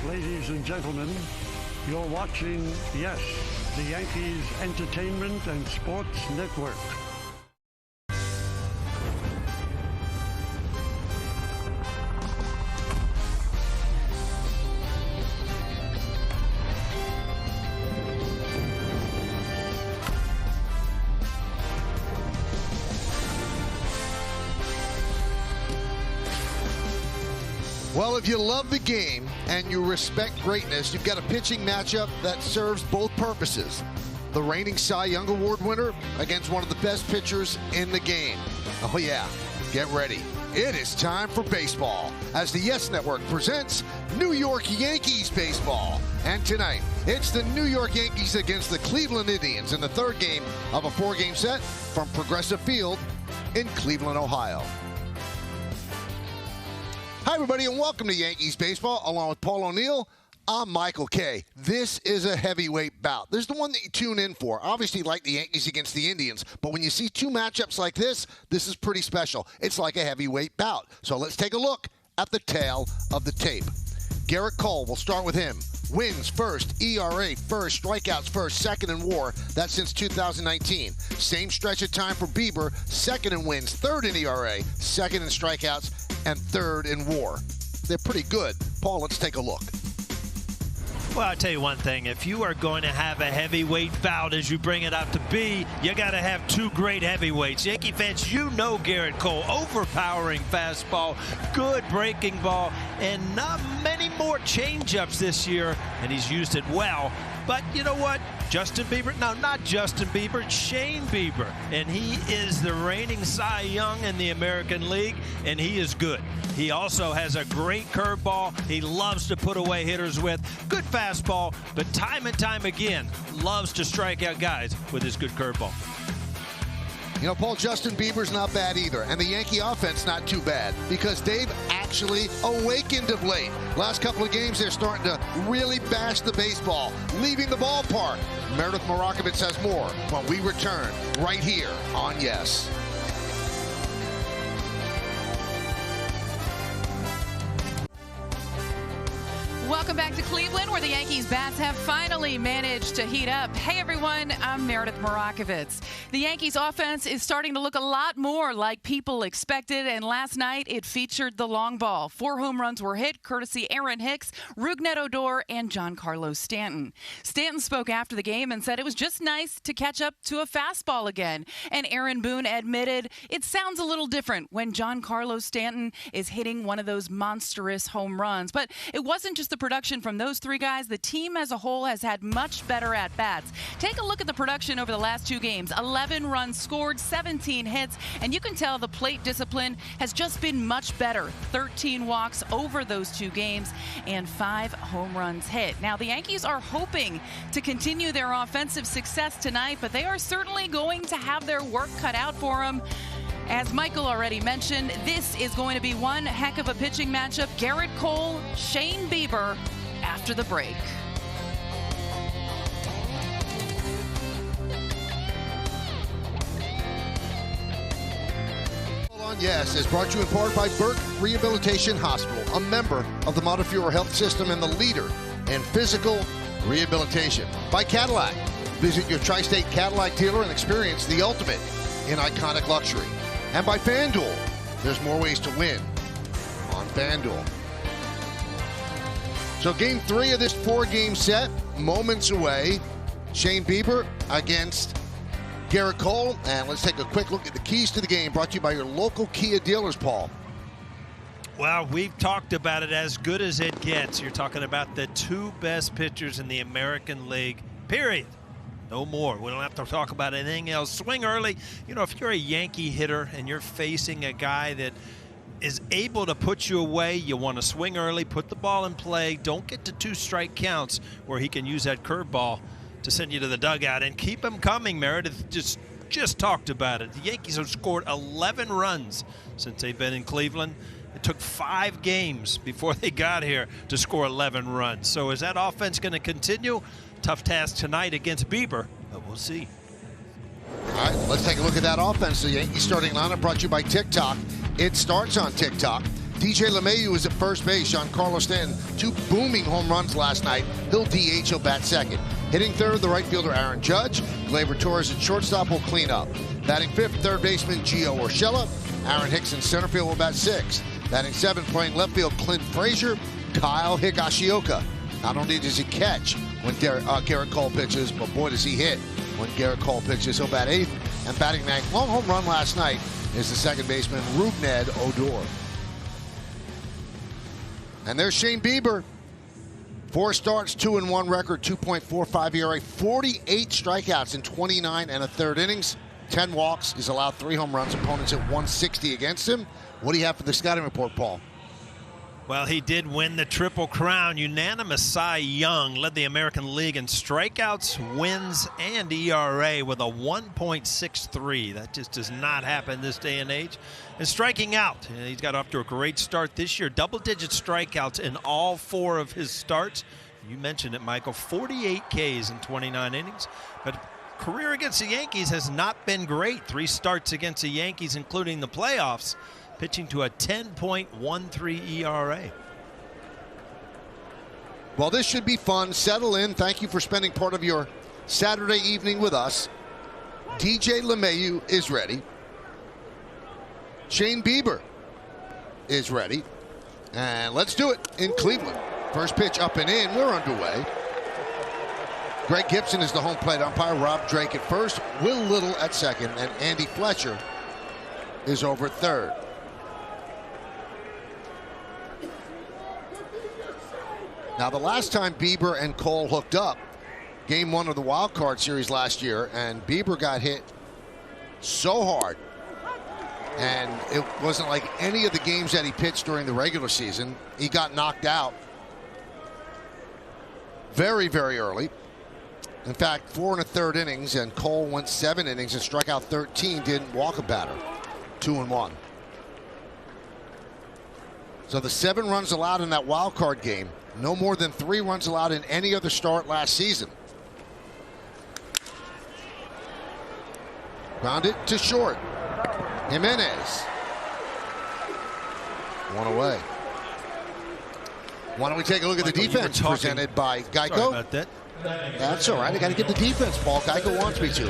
Ladies and gentlemen, you're watching, yes, the Yankees Entertainment and Sports Network. Well, if you love the game and you respect greatness, you've got a pitching matchup that serves both purposes. The reigning Cy Young Award winner against one of the best pitchers in the game. Oh yeah, get ready. It is time for baseball as the Yes Network presents New York Yankees baseball. And tonight, it's the New York Yankees against the Cleveland Indians in the third game of a four-game set from Progressive Field in Cleveland, Ohio. Hi, everybody, and welcome to Yankees Baseball. Along with Paul O'Neill, I'm Michael Kay. This is a heavyweight bout. This is the one that you tune in for. Obviously, like the Yankees against the Indians, but when you see two matchups like this is pretty special. It's like a heavyweight bout. So let's take a look at the tail of the tape. Garrett Cole, we'll start with him. Wins first, ERA first, strikeouts first, second in WAR. That's since 2019. Same stretch of time for Bieber, second in wins, third in ERA, second in strikeouts, and third in WAR. They're pretty good. Paul, let's take a look. Well, I'll tell you one thing. If you are going to have a heavyweight bout as you bring it out to be, you got to have two great heavyweights. Yankee fans, you know Garrett Cole, overpowering fastball, good breaking ball, and not many more changeups this year, and he's used it well. But you know what? Justin Bieber, no, not Justin Bieber, Shane Bieber. And he is the reigning Cy Young in the American League, and he is good. He also has a great curveball. He loves to put away hitters with. Good fastball, but time and time again, loves to strike out guys with his good curveball. You know, Paul, Justin Bieber's not bad either, and the Yankee offense not too bad because they've actually awakened of late. Last couple of games, they're starting to really bash the baseball, leaving the ballpark. Meredith Marakovitz has more when we return right here on Yes. Welcome back to Cleveland, where the Yankees bats have finally managed to heat up. Hey, everyone, I'm Meredith Marakovitz. The Yankees offense is starting to look a lot more like people expected, and last night it featured the long ball. 4 home runs were hit, courtesy Aaron Hicks, Rougned Odor, and Giancarlo Stanton. Stanton spoke after the game and said it was just nice to catch up to a fastball again. And Aaron Boone admitted it sounds a little different when Giancarlo Stanton is hitting one of those monstrous home runs. But it wasn't just the production from those three guys. The team as a whole has had much better at-bats. Take a look at the production over the last 2 games. 11 runs scored, 17 hits, and you can tell the plate discipline has just been much better. 13 walks over those 2 games and 5 home runs hit. Now, the Yankees are hoping to continue their offensive success tonight, but they are certainly going to have their work cut out for them. As Michael already mentioned, this is going to be one heck of a pitching matchup. Garrett Cole, Shane Bieber, after the break. Yes is brought to you in part by Burke Rehabilitation Hospital, a member of the Montefiore Health System and the leader in physical rehabilitation. By Cadillac. Visit your Tri-State Cadillac dealer and experience the ultimate in iconic luxury. And by FanDuel. There's more ways to win on FanDuel. So game 3 of this 4-game set, moments away. Shane Bieber against Garrett Cole. And let's take a quick look at the keys to the game, brought to you by your local Kia dealers, Paul. Well, we've talked about it as good as it gets. You're talking about the 2 best pitchers in the American League, period. No more. We don't have to talk about anything else. Swing early. You know, if you're a Yankee hitter and you're facing a guy that is able to put you away, you want to swing early, put the ball in play, don't get to 2 strike counts where he can use that curveball to send you to the dugout and keep him coming. Meredith just talked about it. The Yankees have scored 11 runs since they've been in Cleveland. It took 5 games before they got here to score 11 runs. So is that offense going to continue? Tough task tonight against Bieber, but we'll see. All right, let's take a look at that offense. The Yankees starting lineup brought to you by TikTok. It starts on TikTok. DJ LeMahieu is at first base. Giancarlo Stanton, 2 booming home runs last night. He'll DH, he'll bat second. Hitting third, the right fielder Aaron Judge. Gleyber Torres at shortstop will clean up. Batting fifth, third baseman Gio Urshela. Aaron Hicks in center field will bat sixth. Batting seventh, playing left field, Clint Frazier. Kyle Higashioka. Not only does he catch when Garrett Cole pitches, but boy does he hit when Garrett Cole pitches. He'll bat eighth. And batting ninth, long home run last night, is the second baseman Rougned Odor. And there's Shane Bieber. 4 starts, 2-1 record, 2.45 ERA, 48 strikeouts in 29 and a third innings, 10 walks. He's allowed 3 home runs. Opponents at 160 against him. What do you have for the scouting report, Paul? Well, he did win the Triple Crown. Unanimous Cy Young, led the American League in strikeouts, wins, and ERA with a 1.63. That just does not happen this day and age. And striking out, he's got off to a great start this year. Double-digit strikeouts in all 4 of his starts. You mentioned it, Michael, 48 Ks in 29 innings. But career against the Yankees has not been great. 3 starts against the Yankees, including the playoffs, pitching to a 10.13 ERA. Well, this should be fun. Settle in. Thank you for spending part of your Saturday evening with us. DJ LeMahieu is ready. Shane Bieber is ready. And let's do it in Cleveland. First pitch up and in. We're underway. Greg Gibson is the home plate umpire. Rob Drake at first. Will Little at second. And Andy Fletcher is over at third. Now, the last time Bieber and Cole hooked up, game 1 of the wild card series last year, and Bieber got hit so hard. And it wasn't like any of the games that he pitched during the regular season. He got knocked out very, very early. In fact, 4 1/3 innings, and Cole went 7 innings and struck out 13, didn't walk a batter. 2-1. So the 7 runs allowed in that wild card game, no more than 3 runs allowed in any other start last season. Grounded to short. Jimenez. 1 away. Why don't we take a look at the defense presented by Geico? Sorry about that. That's all right. I got to get the defense, Paul. Geico wants me to.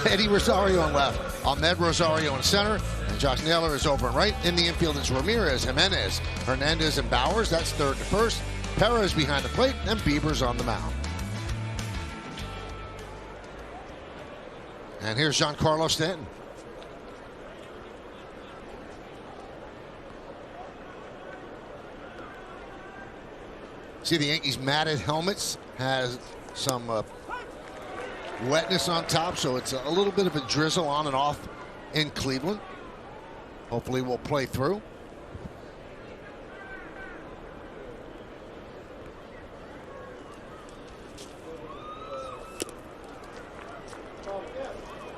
Eddie Rosario on left. Ahmed Rosario in center. And Josh Naylor is over and right. In the infield, it's Ramirez, Jimenez, Hernandez, and Bowers. That's third to first. Perez behind the plate, and Bieber's on the mound. And here's Giancarlo Stanton. See, the Yankees' matted helmets has some wetness on top, so it's a little bit of a drizzle on and off in Cleveland. Hopefully we'll play through.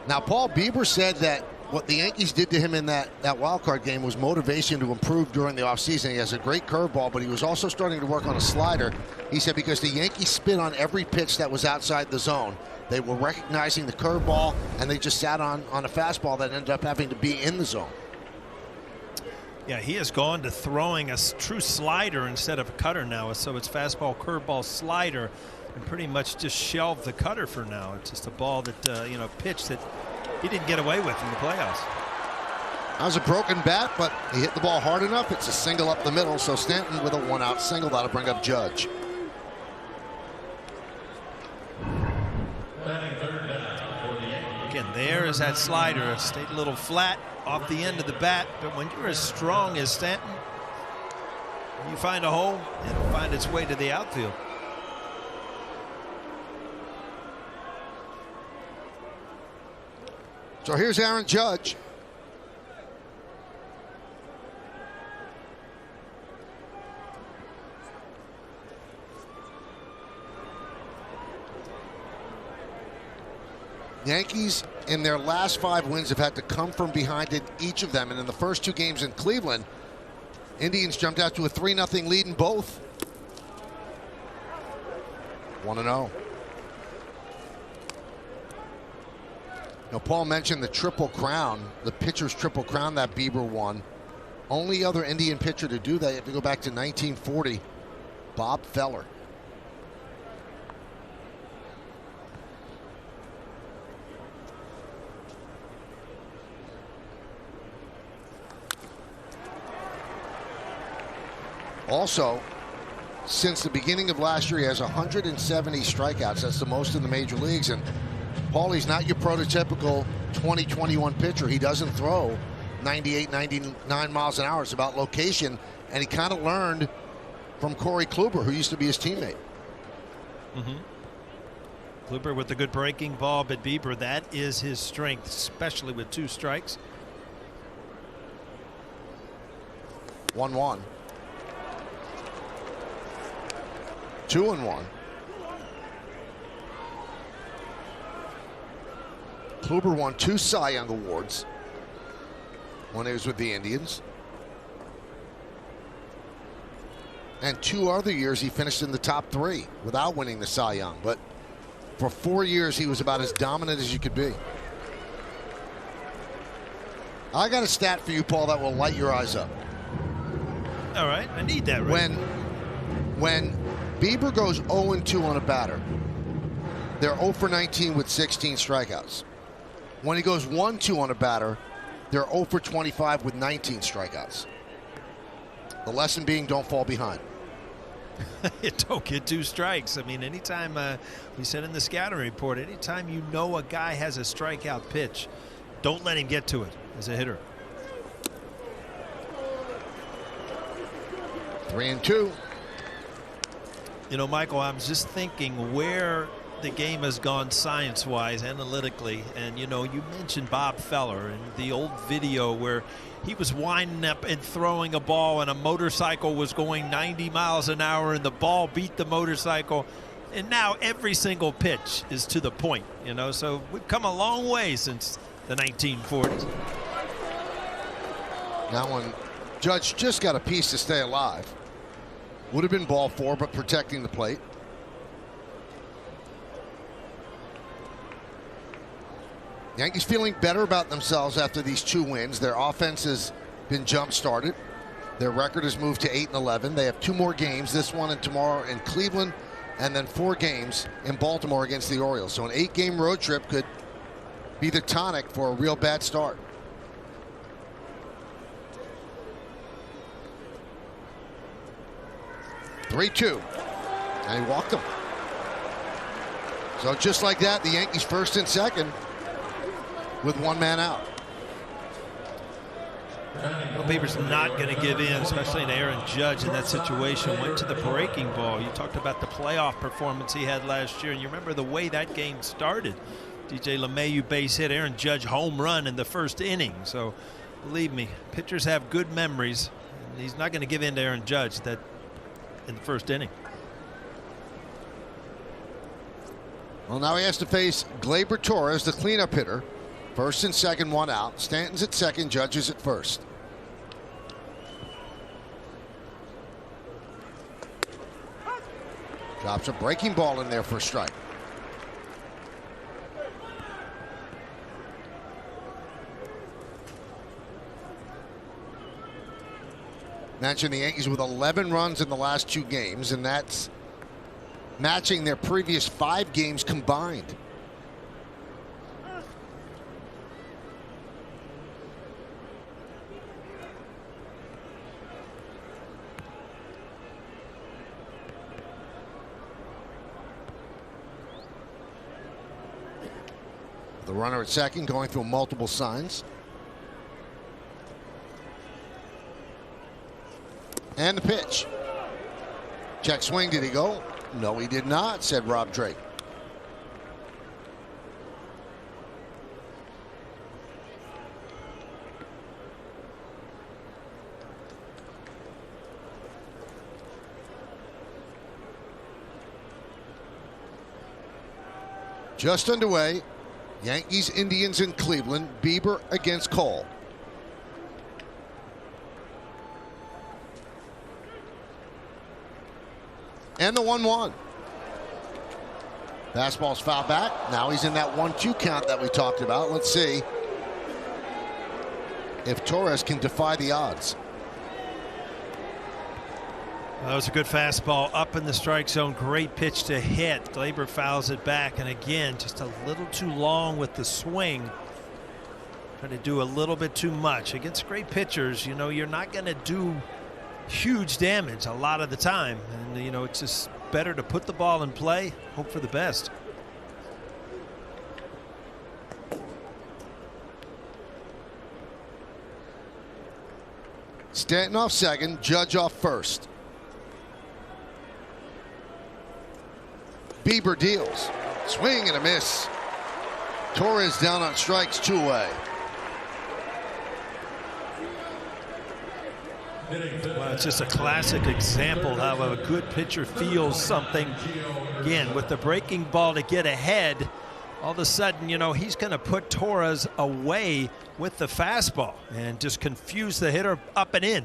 Now, Paul Bieber said that what the Yankees did to him in that wild card game was motivation to improve during the offseason. He has a great curveball, but he was also starting to work on a slider. He said because the Yankees spit on every pitch that was outside the zone. They were recognizing the curveball, and they just sat on a fastball that ended up having to be in the zone. Yeah, he has gone to throwing a true slider instead of a cutter now. So it's fastball, curveball, slider, and pretty much just shelved the cutter for now. It's just a ball that, pitch that he didn't get away with in the playoffs. That was a broken bat, but he hit the ball hard enough. It's a single up the middle, so Stanton with a 1-out single. That'll bring up Judge. Again, there is that slider. It stayed a little flat off the end of the bat, but when you're as strong as Stanton, you find a hole, it'll find its way to the outfield. So here's Aaron Judge. Yankees in their last 5 wins have had to come from behind in each of them. And in the first 2 games in Cleveland, Indians jumped out to a 3-0 lead in both. 1-0. Now, Paul mentioned the Triple Crown, the pitcher's Triple Crown that Bieber won Only other Indian pitcher to do that, you have to go back to 1940, Bob Feller. Also, since the beginning of last year, he has 170 strikeouts. That's the most in the major leagues. And Paulie's not your prototypical 2021 pitcher. He doesn't throw 98, 99 miles an hour. It's about location. And he kind of learned from Corey Kluber, who used to be his teammate. Kluber with the good breaking ball, but Bieber, that is his strength, especially with 2 strikes. 1-1. 2-1. Kluber won 2 Cy Young Awards when he was with the Indians. And 2 other years he finished in the top 3 without winning the Cy Young. But for 4 years he was about as dominant as you could be. I got a stat for you, Paul, that will light your eyes up. All right, I need that. Right? When Bieber goes 0-2 on a batter, they're 0 for 19 with 16 strikeouts. When he goes 1-2 on a batter, they're 0 for 25 with 19 strikeouts. The lesson being, don't fall behind. Don't get 2 strikes. I mean, anytime, we said in the scouting report, anytime you know a guy has a strikeout pitch, don't let him get to it as a hitter. 3-2. You know, Michael, I'm just thinking where the game has gone science-wise, analytically. And, you know, you mentioned Bob Feller and the old video where he was winding up and throwing a ball and a motorcycle was going 90 miles an hour and the ball beat the motorcycle. And now every single pitch is to the point, you know. So we've come a long way since the 1940s. Now when Judge just got a piece to stay alive. Would have been ball 4, but protecting the plate. Yankees feeling better about themselves after these 2 wins. Their offense has been jump-started. Their record has moved to 8-11. They have 2 more games, this one and tomorrow in Cleveland, and then 4 games in Baltimore against the Orioles. So an 8-game road trip could be the tonic for a real bad start. 3-2. And he walked him. So just like that, the Yankees first and second with 1 man out. Well, Bieber's not going to give in, especially to Aaron Judge in that situation. Went to the breaking ball. You talked about the playoff performance he had last year, and you remember the way that game started. DJ LeMahieu base hit, Aaron Judge home run in the first inning. So believe me, pitchers have good memories, and he's not going to give in to Aaron Judge that in the first inning. Well, now he has to face Gleyber Torres, the cleanup hitter. First and second, 1 out. Stanton's at second, Judge is at first. Drops a breaking ball in there for a strike. Mentioned the Yankees with 11 runs in the last 2 games, and that's matching their previous 5 games combined. The runner at second going through multiple signs. And the pitch. Check swing. Did he go? No, he did not, said Rob Drake. Just underway. Yankees, Indians in Cleveland. Bieber against Cole. And the 1-1. Fastball's foul back. Now he's in that 1-2 count that we talked about. Let's see if Torres can defy the odds. That was a good fastball up in the strike zone. Great pitch to hit. Glaber fouls it back, and again, just a little too long with the swing. Trying to do a little bit too much. Against great pitchers, you know, you're not going to do huge damage a lot of the time. And, you know, it's just better to put the ball in play, hope for the best. Stanton off second, Judge off first. Bieber deals. Swing and a miss. Torres down on strikes, 2 away. Well, it's just a classic example how a good pitcher feels something. Again, with the breaking ball to get ahead, all of a sudden, you know, he's going to put Torres away with the fastball and just confuse the hitter up and in.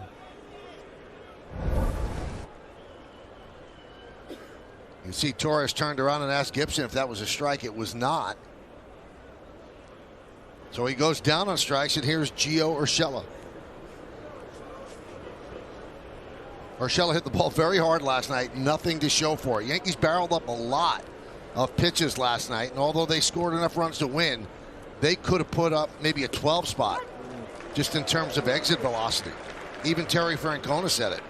You see Torres turned around and asked Gibson if that was a strike. It was not. So he goes down on strikes, and here's Gio Urshela. Urshela hit the ball very hard last night. Nothing to show for it. Yankees barreled up a lot of pitches last night, and although they scored enough runs to win, they could have put up maybe a 12 spot just in terms of exit velocity. Even Terry Francona said it.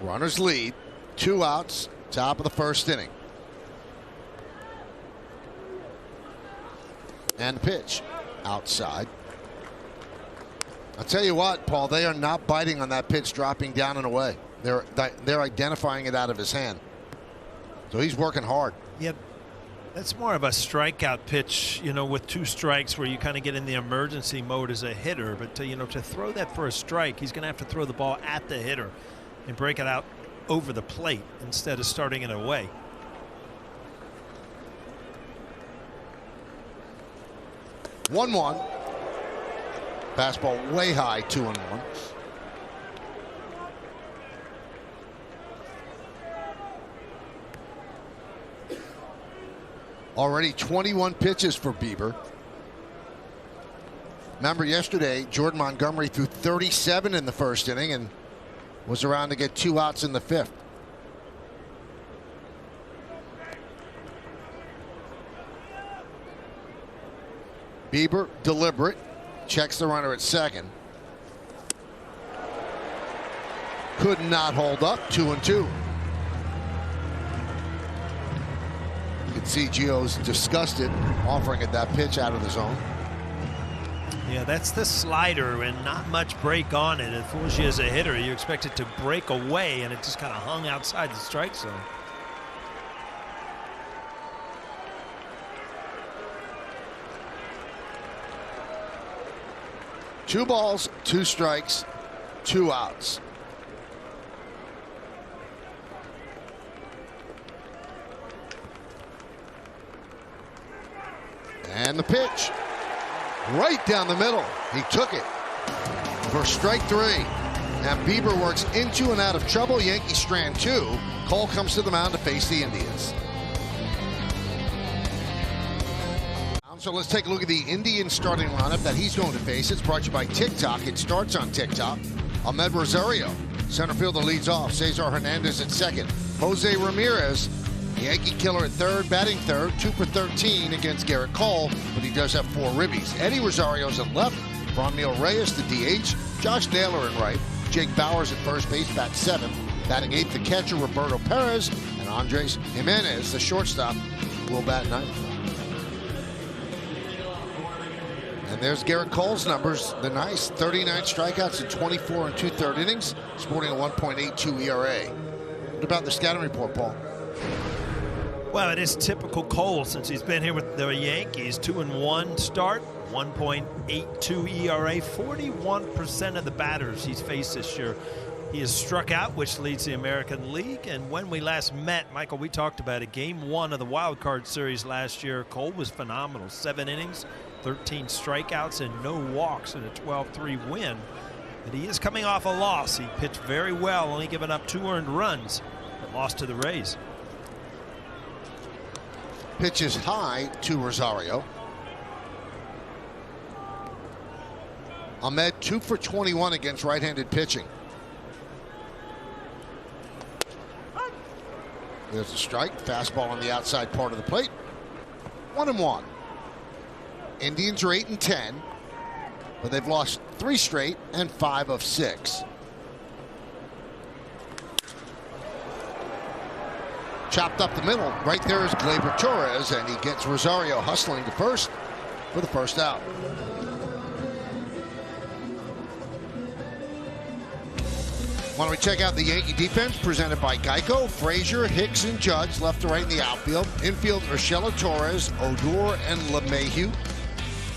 Runners lead, 2 outs, top of the first inning. And the pitch outside. I'll tell you what, Paul, they are not biting on that pitch dropping down and away. They're identifying it out of his hand. So he's working hard. Yep. That's more of a strikeout pitch, you know, with 2 strikes where you kind of get in the emergency mode as a hitter. But, you know, to throw that for a strike, he's going to have to throw the ball at the hitter and break it out over the plate instead of starting it away. One. Fastball way high, 2-1. Already 21 pitches for Bieber. Remember yesterday, Jordan Montgomery threw 37 in the first inning and was around to get 2 outs in the 5th. Bieber, deliberate, checks the runner at second. Could not hold up, 2-2. You can see Gio's disgusted, offering it that pitch out of the zone. Yeah, that's the slider and not much break on it. It fools you as a hitter. You expect it to break away, and it just kind of hung outside the strike zone. Two balls, 2 strikes, 2 outs. And the pitch. Right down the middle. He took it for strike 3. And Bieber works into and out of trouble. Yankees strand 2. Cole comes to the mound to face the Indians. So let's take a look at the Indians starting lineup that he's going to face. It's brought to you by TikTok. It starts on TikTok. Ahmed Rosario, center fielder, leads off. Cesar Hernandez at second. Jose Ramirez, Yankee killer at third, batting third, 2 for 13 against Garrett Cole, but he does have 4 ribbies. Eddie Rosario's at left. Franmil Reyes, the DH. Josh Naylor in right. Jake Bowers at first base, bat 7. Batting 8th, the catcher, Roberto Perez. And Andres Jimenez, the shortstop, will bat 9th. And there's Garrett Cole's numbers. They're nice. 39 strikeouts in 24 and 2/3 innings, sporting a 1.82 ERA. What about the scouting report, Paul? Well, it is typical Cole since he's been here with the Yankees. 2-1 start, 1.82 ERA. 41% of the batters he's faced this year he has struck out, which leads the American League. And when we last met, Michael, we talked about it. Game 1 of the wild card series last year, Cole was phenomenal. 7 innings, 13 strikeouts, and no walks in a 12-3 win. But he is coming off a loss. He pitched very well, only giving up 2 earned runs, but lost to the Rays. Pitches high to Rosario. Ahmed 2 for 21 against right-handed pitching. There's a strike. Fastball on the outside part of the plate. 1-1. Indians are 8-10, but they've lost 3 straight and 5 of 6. Chopped up the middle. Right there is Gleyber Torres, and he gets Rosario hustling to first for the first out. Why don't we check out the Yankee defense presented by Geico? Frazier, Hicks, and Judge left to right in the outfield. Infield, Urshela, Torres, Odor, and LeMahieu.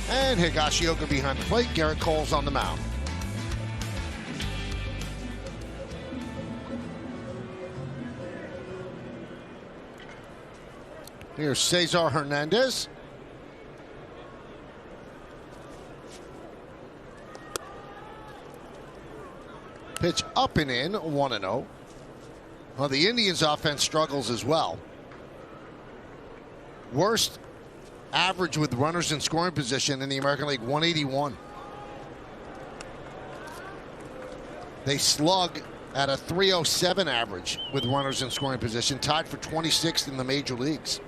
And Higashioka behind the plate. Garrett Cole's on the mound. Here's Cesar Hernandez. Pitch up and in, 1-0. Well, the Indians' offense struggles as well. Worst average with runners in scoring position in the American League, 181. They slug at a 307 average with runners in scoring position, tied for 26th in the major leagues.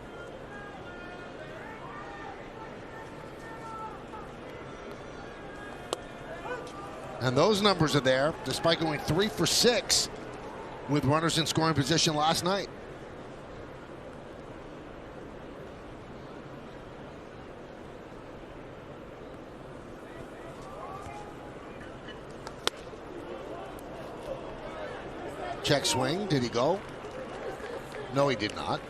And those numbers are there despite going 3 for 6 with runners in scoring position last night. Check swing. Did he go? No, he did not.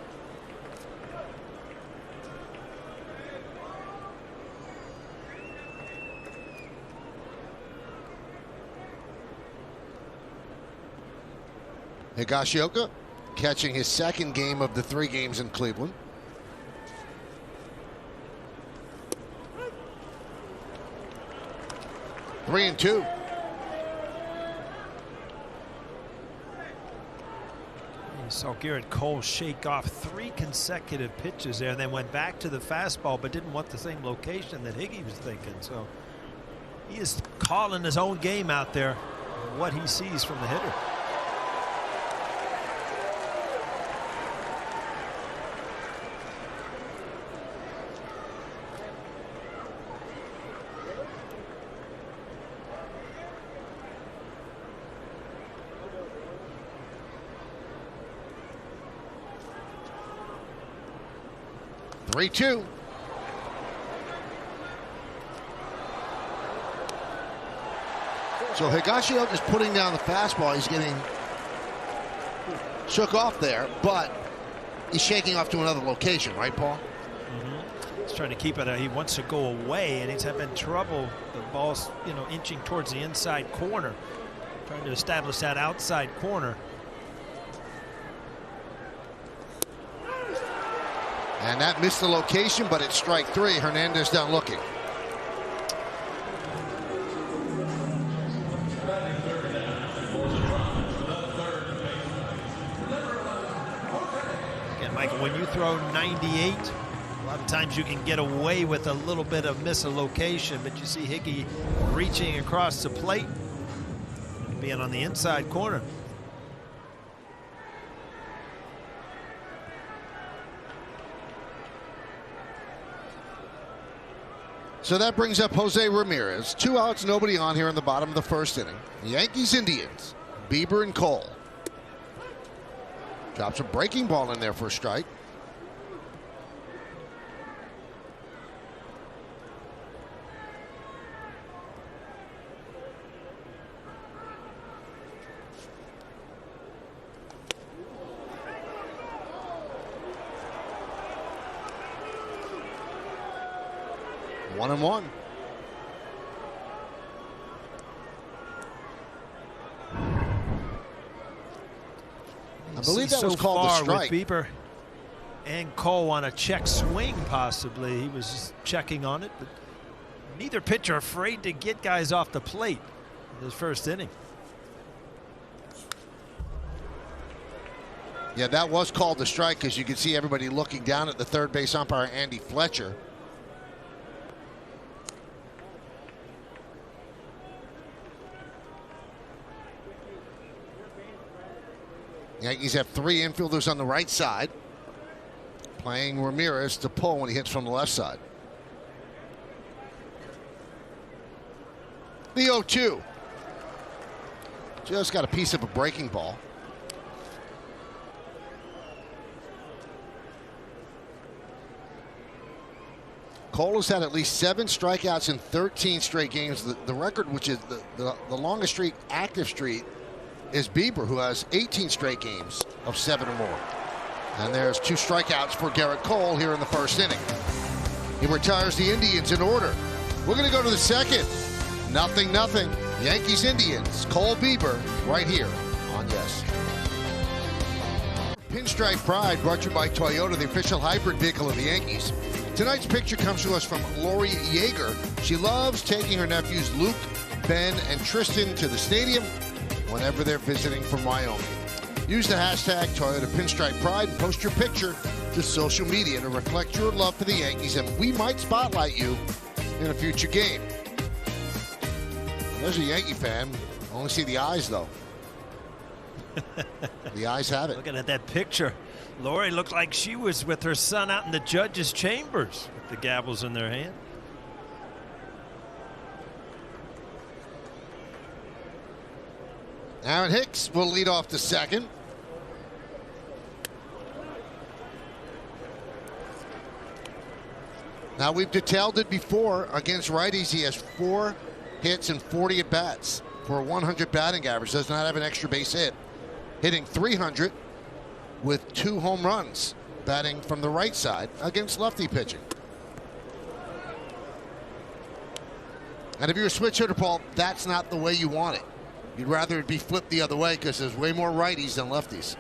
Higashioka catching his second game of the 3 games in Cleveland. Three and 2. You saw Garrett Cole shake off 3 consecutive pitches there, and then went back to the fastball, but didn't want the same location that Higgy was thinking. So he is calling his own game out there, what he sees from the hitter. Three, 2. So Higashioka is putting down the fastball. He's getting shook off there, but he's shaking off to another location, right, Paul? Mm-hmm. He's trying to keep it. He wants to go away, and he's having trouble. The ball's, inching towards the inside corner, trying to establish that outside corner. And that missed the location, but it's strike 3. Hernandez down looking. Again, Michael, when you throw 98, a lot of times you can get away with a little bit of mislocation, but you see Hickey reaching across the plate, being on the inside corner. So that brings up Jose Ramirez. 2 outs, nobody on here in the bottom of the first inning. Yankees, Indians, Bieber and Cole. Drops a breaking ball in there for a strike. One and 1. I believe that was called a strike. With Bieber and Cole on a check swing, possibly. He was just checking on it, but neither pitcher afraid to get guys off the plate in this first inning. Yeah, that was called a strike because you could see everybody looking down at the third base umpire, Andy Fletcher. Yankees have 3 infielders on the right side, playing Ramirez to pull when he hits from the left side. The 0-2. Just got a piece of a breaking ball. Cole has had at least 7 strikeouts in 13 straight games. The record, which is the longest streak, active streak, is Bieber, who has 18 straight games of 7 or more. And there's 2 strikeouts for Garrett Cole here in the first inning. He retires the Indians in order. We're going to go to the second. 0-0. Yankees-Indians. Cole Bieber right here on Yes. Pinstripe Pride brought to you by Toyota, the official hybrid vehicle of the Yankees. Tonight's picture comes to us from Lori Yeager. She loves taking her nephews Luke, Ben, and Tristan to the stadium whenever they're visiting from Wyoming. Use the hashtag Toyota Pinstripe Pride and post your picture to social media to reflect your love for the Yankees, and we might spotlight you in a future game. There's a Yankee fan. Only see the eyes, though. The eyes have it. Looking at that picture, Lori looked like she was with her son out in the judges' chambers with the gavels in their hand. Aaron Hicks will lead off the second. Now, we've detailed it before. Against righties, he has 4 hits and 40 at-bats for a 100 batting average. Does not have an extra base hit. Hitting .300 with 2 home runs. Batting from the right side against lefty pitching. And if you're a switch hitter, Paul, that's not the way you want it. You'd rather it be flipped the other way because there's way more righties than lefties.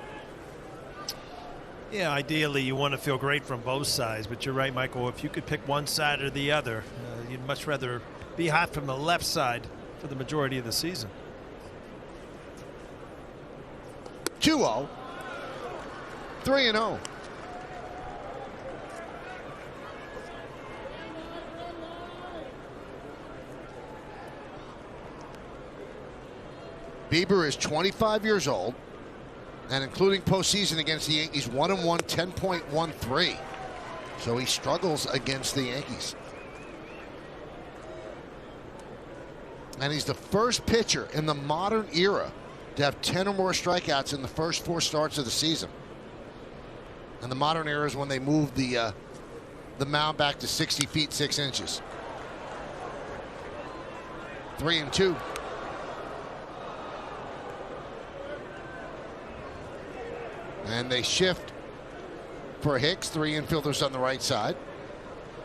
Yeah, ideally you want to feel great from both sides, but you're right, Michael. If you could pick one side or the other, you'd much rather be hot from the left side for the majority of the season. 2-0. 3-0. Bieber is 25 years old, and including postseason against the Yankees, 1-1, 10.13. So he struggles against the Yankees. And he's the first pitcher in the modern era to have 10 or more strikeouts in the first 4 starts of the season. And the modern era is when they moved the mound back to 60 feet 6 inches. 3-2. And they shift for Hicks. 3 infielders on the right side.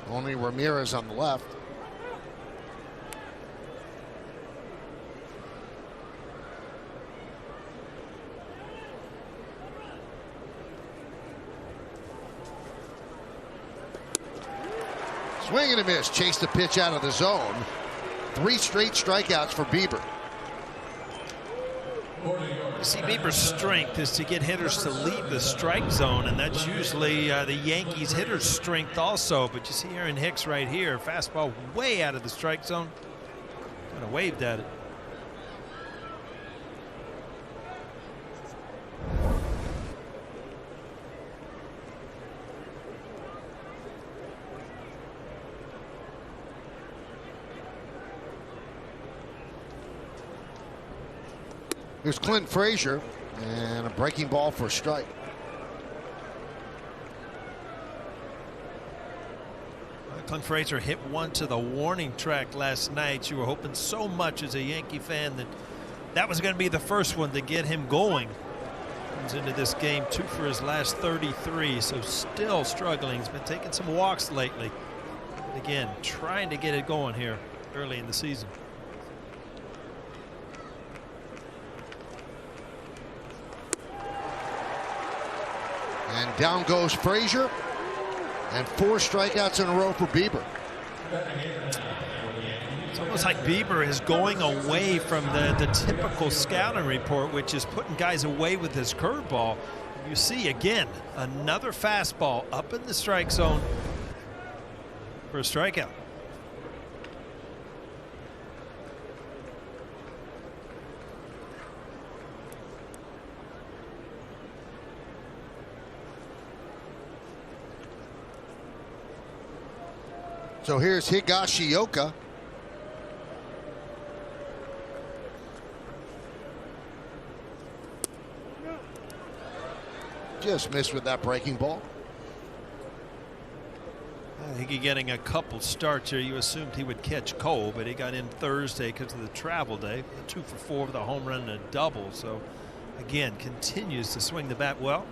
Only Ramirez on the left. Swing and a miss. Chased the pitch out of the zone. 3 straight strikeouts for Bieber. You see, Bieber's strength is to get hitters to leave the strike zone, and that's usually the Yankees' hitters' strength also. But you see Aaron Hicks right here, fastball way out of the strike zone. Kind of waved at it. Here's Clint Frazier, and a breaking ball for a strike. Clint Frazier hit one to the warning track last night. You were hoping so much as a Yankee fan that that was going to be the first one to get him going. Comes into this game 2 for his last 33, so still struggling. He's been taking some walks lately. And again, trying to get it going here early in the season. And down goes Frazier, and 4 strikeouts in a row for Bieber. It's almost like Bieber is going away from the typical scouting report, which is putting guys away with his curveball. You see again another fastball up in the strike zone for a strikeout. So here's Higashioka. Just missed with that breaking ball. I think he's getting a couple starts here. You assumed he would catch Cole, but he got in Thursday because of the travel day. 2 for 4 with a home run and a double. So again, continues to swing the bat well.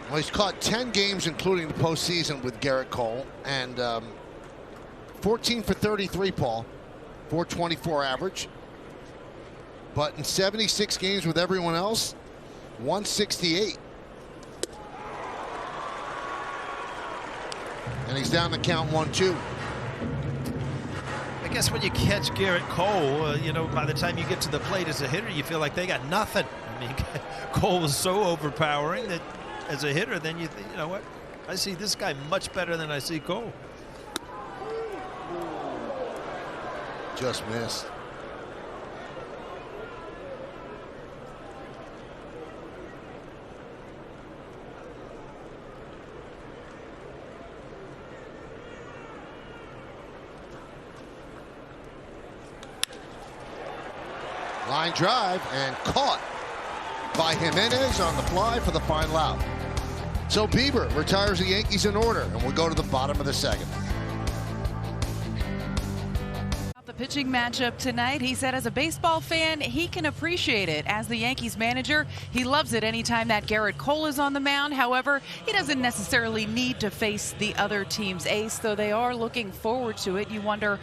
Well, he's caught 10 games, including the postseason, with Garrett Cole, and 14 for 33, Paul, 424 average. But in 76 games with everyone else, 168. And he's down to count 1-2. I guess when you catch Garrett Cole, you know, by the time you get to the plate as a hitter, you feel like they got nothing. I mean, Cole was so overpowering that as a hitter, then you think, you know what? I see this guy much better than I see Cole. Just missed. Line drive and caught by Jimenez on the fly for the final out. So Bieber retires the Yankees in order, and we'll go to the bottom of the second. The pitching matchup tonight, he said as a baseball fan, he can appreciate it. As the Yankees manager, he loves it anytime that Garrett Cole is on the mound. However, he doesn't necessarily need to face the other team's ace, though they are looking forward to it. You wonder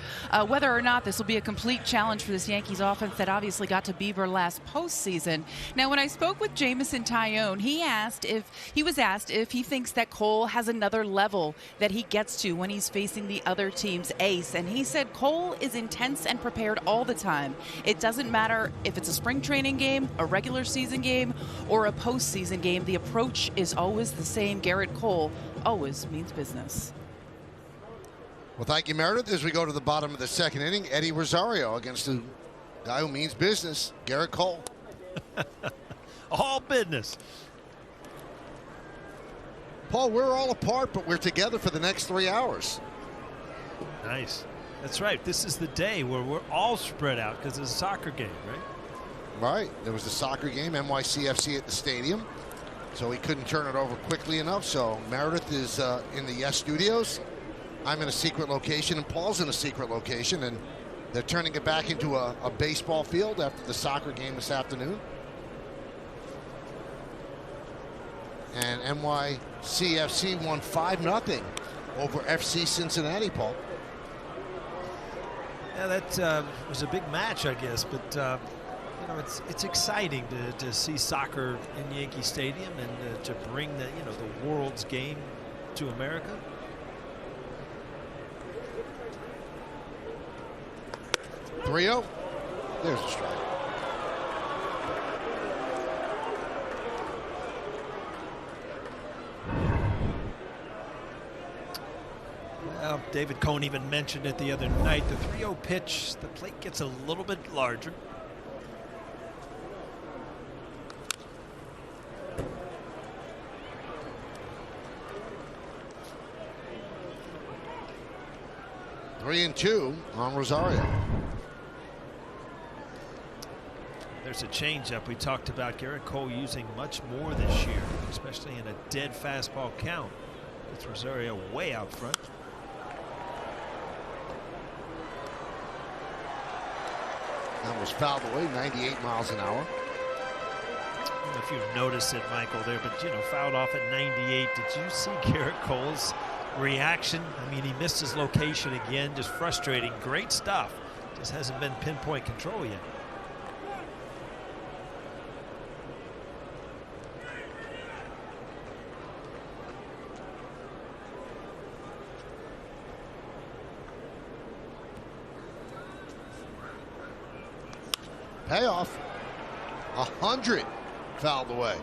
whether or not this will be a complete challenge for this Yankees offense that obviously got to Bieber last postseason. Now, when I spoke with Jamison Tyone, he was asked if he thinks that Cole has another level that he gets to when he's facing the other team's ace. And he said Cole is intense and prepared all the time. It doesn't matter if it's a spring training game, a regular season game, or a postseason game. The approach is always the same. Garrett Cole always means business. Well, thank you, Meredith. As we go to the bottom of the second inning, Eddie Rosario against the guy who means business, Garrett Cole. All business. Paul, we're all apart, but we're together for the next 3 hours. Nice. That's right. This is the day where we're all spread out because it's a soccer game, right? Right. There was a soccer game, NYCFC at the stadium, so he couldn't turn it over quickly enough. So Meredith is in the Yes Studios. I'm in a secret location, and Paul's in a secret location, and they're turning it back into a baseball field after the soccer game this afternoon. And NYCFC won 5-0 over FC Cincinnati, Paul. Yeah, that was a big match, I guess, but you know, it's exciting to see soccer in Yankee Stadium and to bring the world's game to America. There's a strike. Well, David Cohn even mentioned it the other night. The 3-0 pitch, the plate gets a little bit larger. Three and two on Rosario. There's a changeup. We talked about Garrett Cole using much more this year, especially in a dead fastball count. It's Rosario way out front. That was fouled away, 98 miles an hour. I don't know if you've noticed it, Michael, there, but, fouled off at 98. Did you see Garrett Cole's reaction? I mean, he missed his location again, just frustrating. Great stuff. Just hasn't been pinpoint control yet. Payoff. 100 fouled away.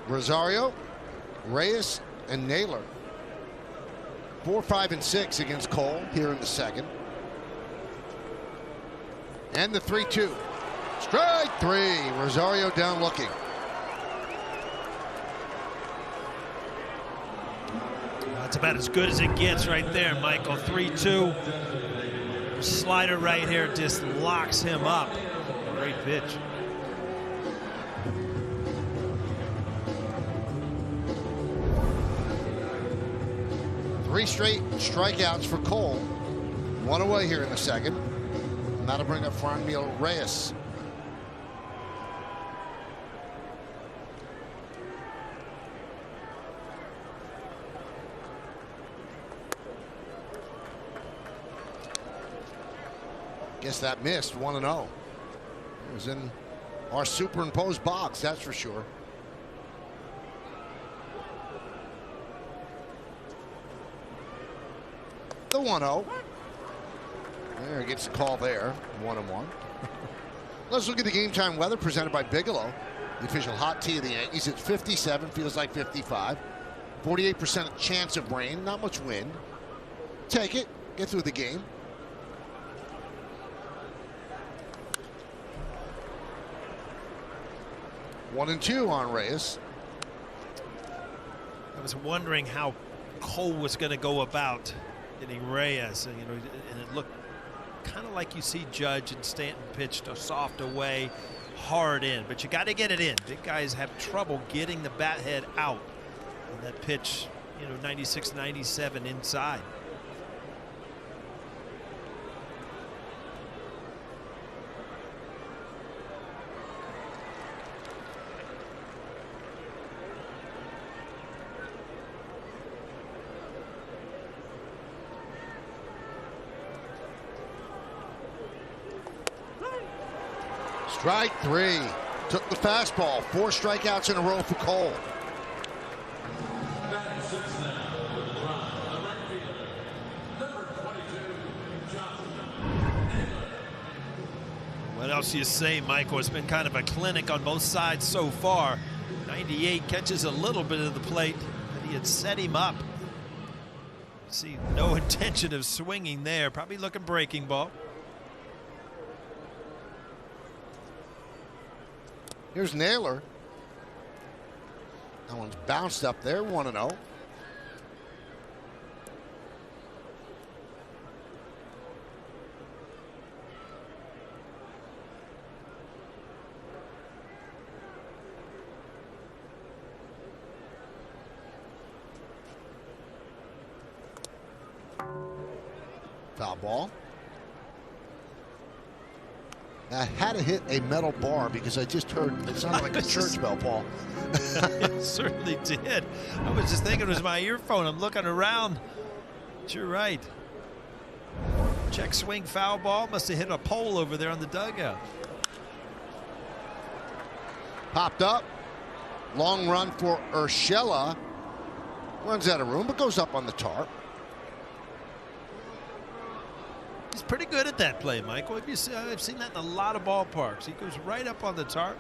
Rosario, Reyes, and Naylor. 4, 5, and 6 against Cole here in the second. And the 3-2. Strike 3. Rosario down looking. That's about as good as it gets right there, Michael. 3-2. Slider right here just locks him up. Great pitch. Three straight strikeouts for Cole. One away here in the second. And that'll bring up Franmil Reyes. Guess that missed. 1-0. It was in our superimposed box, that's for sure. The 1-0. There, he gets the call there. 1-1. Let's look at the game time weather presented by Bigelow. The official hot tee of the Yankees. It's 57, feels like 55. 48% chance of rain, not much wind. Take it, get through the game. One and 2 on Reyes. I was wondering how Cole was going to go about getting Reyes, and it looked kind of like you see Judge and Stanton pitched a soft away, hard in, but you got to get it in. Big guys have trouble getting the bat head out on that pitch, 96, 97 inside. Strike 3. Took the fastball. 4 strikeouts in a row for Cole. What else do you say, Michael? It's been kind of a clinic on both sides so far. 98 catches a little bit of the plate, but he had set him up. See, no intention of swinging there. Probably looking breaking ball. Here's Naylor. That one's bounced up there. 1-0. Foul ball. I had to hit a metal bar because I just heard it sounded like a church bell, Paul. It certainly did. I was just thinking it was my earphone. I'm looking around. But you're right. Check swing foul ball. Must have hit a pole over there on the dugout. Popped up. Long run for Urshela. Runs out of room, but goes up on the tarp. He's pretty good at that play, Michael. I've seen that in a lot of ballparks. He goes right up on the tarp.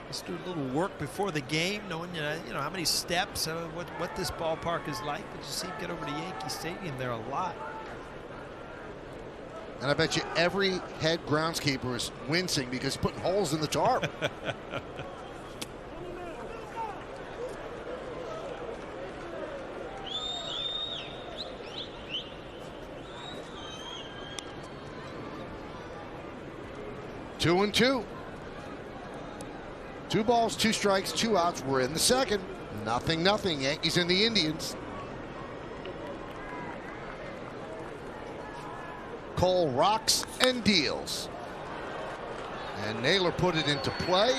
Let's do a little work before the game, knowing how many steps, what this ballpark is like. But you see him get over to Yankee Stadium there a lot. And I bet you every head groundskeeper is wincing because he's putting holes in the tarp. Two and 2. 2 balls, 2 strikes, 2 outs. We're in the second. 0-0. Yankees and the Indians. Cole rocks and deals. And Naylor put it into play.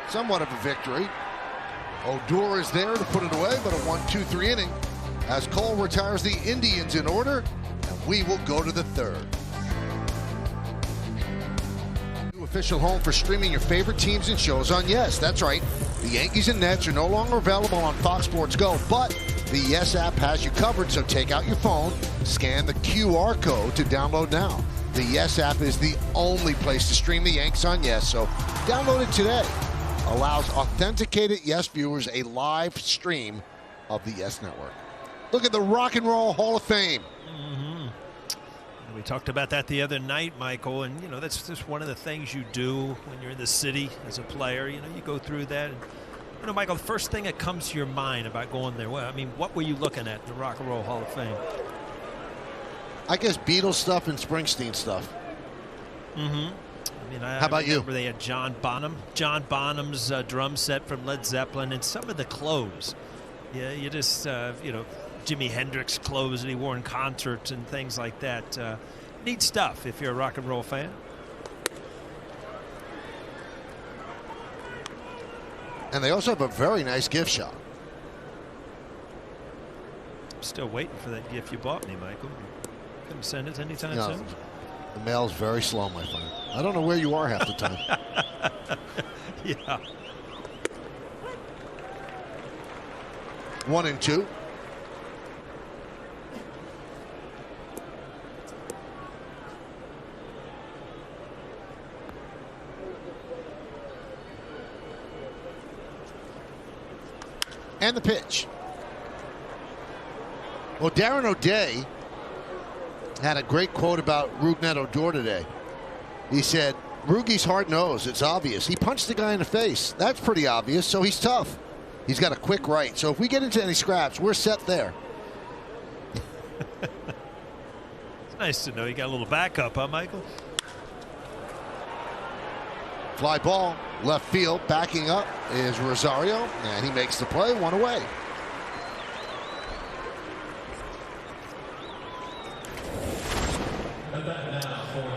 Somewhat of a victory. Odor is there to put it away, but a 1-2-3 inning as Cole retires the Indians in order, and we will go to the third. Official home for streaming your favorite teams and shows on Yes, that's right, The Yankees and Nets are no longer available on Fox Sports Go, but the Yes app has you covered, so take out your phone, scan the QR code to download now. The Yes app is the only place to stream the Yanks on Yes, so download it today. Allows authenticated Yes viewers a live stream of the Yes Network. Look at the Rock and Roll Hall of Fame. We talked about that the other night, Michael, and that's just one of the things you do when you're in the city as a player. You go through that. And, Michael, the first thing that comes to your mind about going there, well, I mean, what were you looking at in the Rock and Roll Hall of Fame? I guess Beatles stuff and Springsteen stuff. I mean, how about you? They had John Bonham's drum set from Led Zeppelin, and some of the clothes. Yeah, you just Jimi Hendrix clothes that he wore in concerts and things like that. Neat stuff if you're a rock and roll fan. And they also have a very nice gift shop. I'm still waiting for that gift you bought me, Michael. Couldn't send it anytime soon. The mail's very slow, my friend. I don't know where you are half the time. Yeah. 1-2. And the pitch. Well, Darren O'Day had a great quote about Rougned Odor today. He said, Rougie's hard-nosed. It's obvious. He punched the guy in the face. That's pretty obvious, so he's tough. He's got a quick right. So if we get into any scraps, we're set there. It's nice to know you got a little backup, huh, Michael? Fly ball, left field, backing up is Rosario, and he makes the play, one away.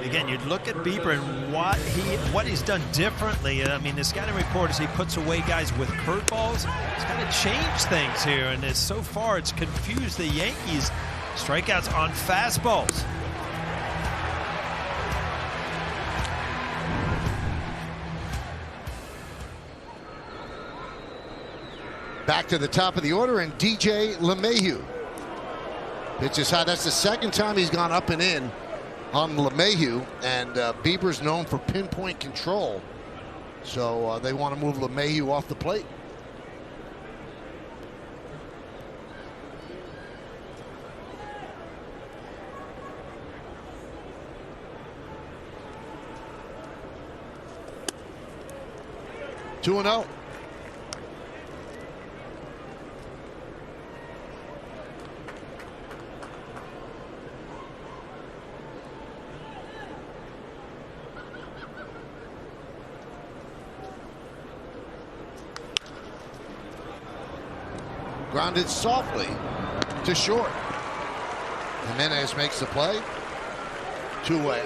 Again, you look at Bieber and what he's done differently. I mean, the scouting report is he puts away guys with curveballs. He's kind of changed things here, and so far it's confused the Yankees. Strikeouts on fastballs. Back to the top of the order, and DJ LeMahieu pitches high. That's the second time he's gone up and in on LeMahieu, and Bieber's known for pinpoint control, so they want to move LeMahieu off the plate. Two and 0. Grounded softly to short. Jimenez makes the play. 2 away.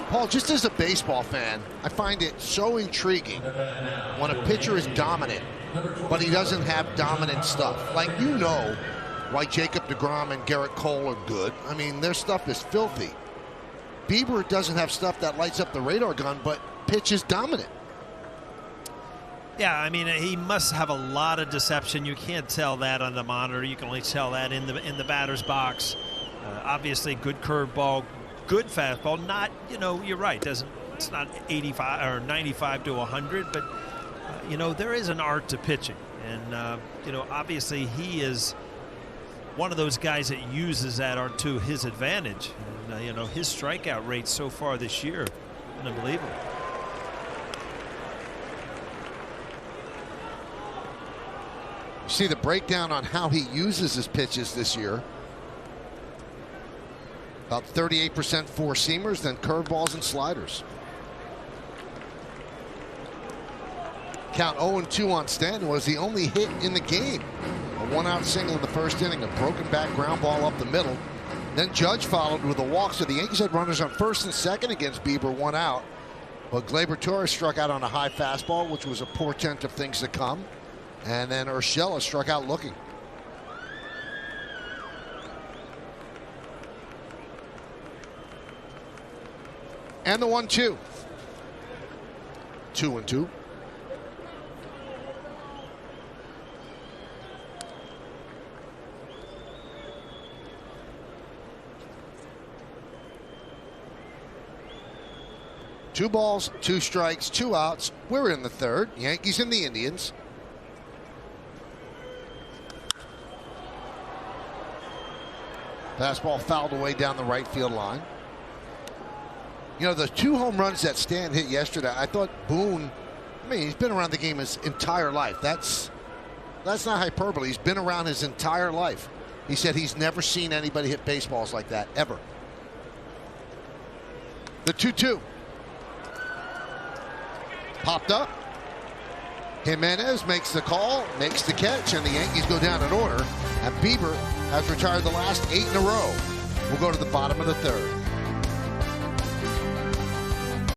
Paul, just as a baseball fan, I find it so intriguing when a pitcher is dominant, but he doesn't have dominant stuff. Like, why Jacob deGrom and Garrett Cole are good. I mean, their stuff is filthy. Bieber doesn't have stuff that lights up the radar gun, but pitch is dominant. Yeah, I mean, he must have a lot of deception. You can't tell that on the monitor. You can only tell that in the batter's box. Obviously, good curveball, good fastball. Not, you're right. It's not 85 or 95 to 100, but there is an art to pitching, and obviously he is one of those guys that uses that art to his advantage. And his strikeout rate so far this year, unbelievable. See the breakdown on how he uses his pitches this year. About 38% four-seamers, then curveballs and sliders. Count 0-2 on Stanton was the only hit in the game. A one-out single in the first inning, a broken back ground ball up the middle. Then Judge followed with a walk, so the Yankees had runners on first and second against Bieber, 1 out. But Gleyber Torres struck out on a high fastball, which was a portent of things to come. And then Urshela struck out looking. And the 1-2. 2-2. 2 balls, 2 strikes, 2 outs. We're in the third. Yankees and the Indians. Fastball fouled away down the right field line. You know, the 2 home runs that Stan hit yesterday, I thought Boone, I mean, he's been around the game his entire life. That's not hyperbole. He's been around his entire life. He said he's never seen anybody hit baseballs like that, ever. The 2-2. Popped up. Jimenez makes the call, makes the catch, and the Yankees go down in order. And Bieber has retired the last 8 in a row. We'll go to the bottom of the third.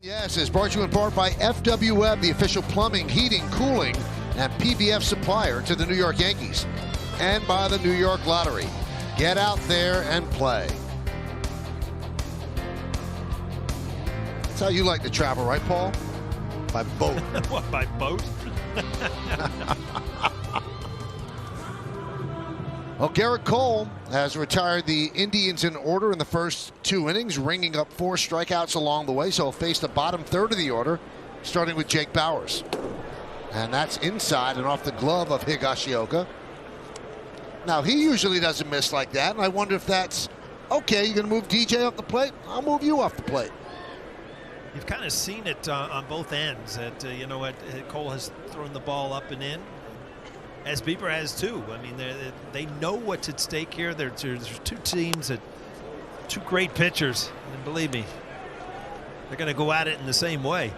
Yes, it's brought to you in part by FW Web, the official plumbing, heating, cooling, and PBF supplier to the New York Yankees. And by the New York Lottery. Get out there and play. That's how you like to travel, right, Paul? By boat. What, by boat? Well, Garrett Cole has retired the Indians in order in the first 2 innings, ringing up 4 strikeouts along the way. So he'll face the bottom third of the order, starting with Jake Bauers. And that's inside and off the glove of Higashioka. Now, he usually doesn't miss like that, and I wonder if that's, okay, you're going to move DJ off the plate? I'll move you off the plate. You've kind of seen it on both ends. That you know what, Cole has thrown the ball up and in, as Bieber has too. I mean, they know what's at stake here. There's 2 teams that 2 great pitchers, and believe me, they're going to go at it in the same way.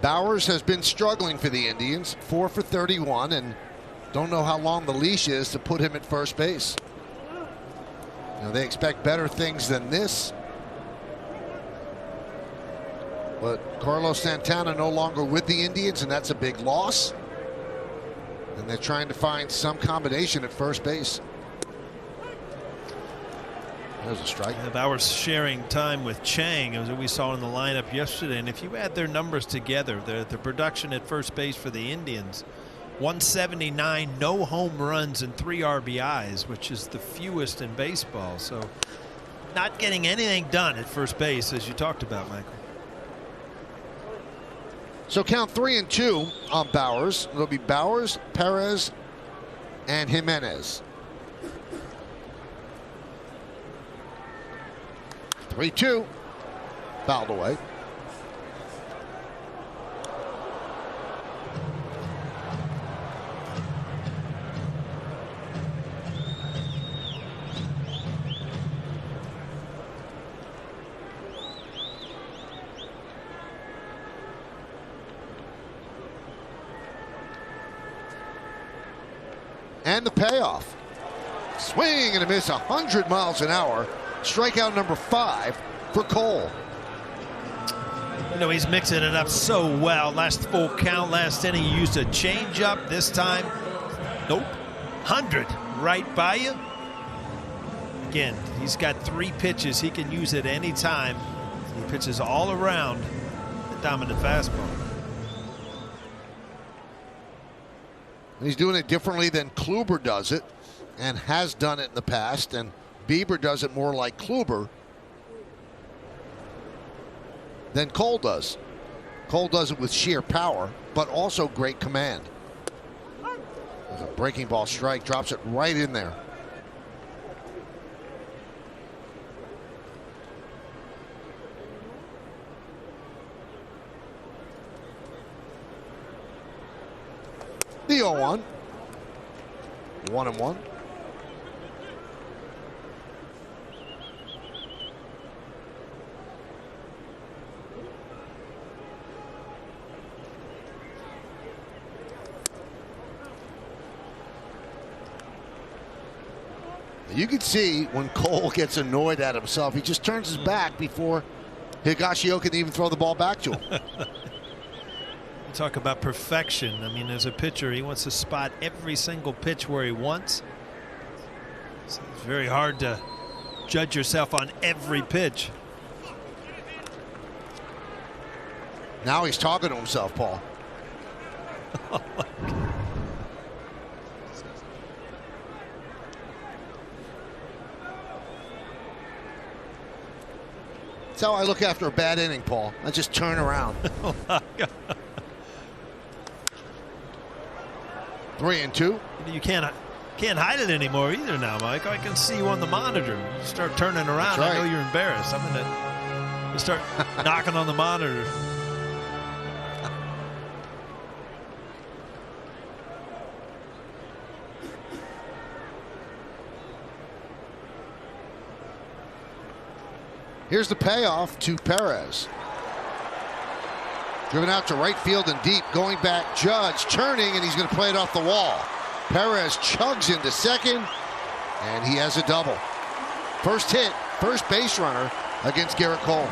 Bauers has been struggling for the Indians, 4 for 31, and don't know how long the leash is to put him at first base. You know, they expect better things than this. But Carlos Santana no longer with the Indians, and that's a big loss. And they're trying to find some combination at first base. There's a strike. Yeah, Bauer's sharing time with Chang, as we saw in the lineup yesterday. And if you add their numbers together, the production at first base for the Indians, 179, no home runs and 3 RBIs, which is the fewest in baseball. So not getting anything done at first base, as you talked about, Michael. So count 3-2 on Bauers. It'll be Bauers, Perez, and Jimenez. 3-2. Fouled away. And the payoff. Swing and a miss, 100 miles an hour. Strikeout number 5 for Cole. You know, he's mixing it up so well. Last full count, last inning, he used a changeup. This time, nope. 100 right by you. Again, he's got 3 pitches he can use at any time. He pitches all around the dominant fastball. He's doing it differently than Kluber does it, and has done it in the past, and Bieber does it more like Kluber than Cole does. Cole does it with sheer power, but also great command. There's a breaking ball strike, drops it right in there. The 0-1. 1-1. You can see when Cole gets annoyed at himself, he just turns his back before Higashioka can even throw the ball back to him. Talk about perfection. I mean, as a pitcher, he wants to spot every single pitch where he wants. So it's very hard to judge yourself on every pitch. Now he's talking to himself, Paul. That's how I look after a bad inning, Paul. I just turn around. 3-2. You can't hide it anymore either now, Mike. I can see you on the monitor. You start turning around. Right. I know you're embarrassed. I'm going to start knocking on the monitor. Here's the payoff to Perez. Driven out to right field and deep. Going back, Judge turning, and he's going to play it off the wall. Perez chugs into second, and he has a double. First hit, first base runner against Garrett Cole.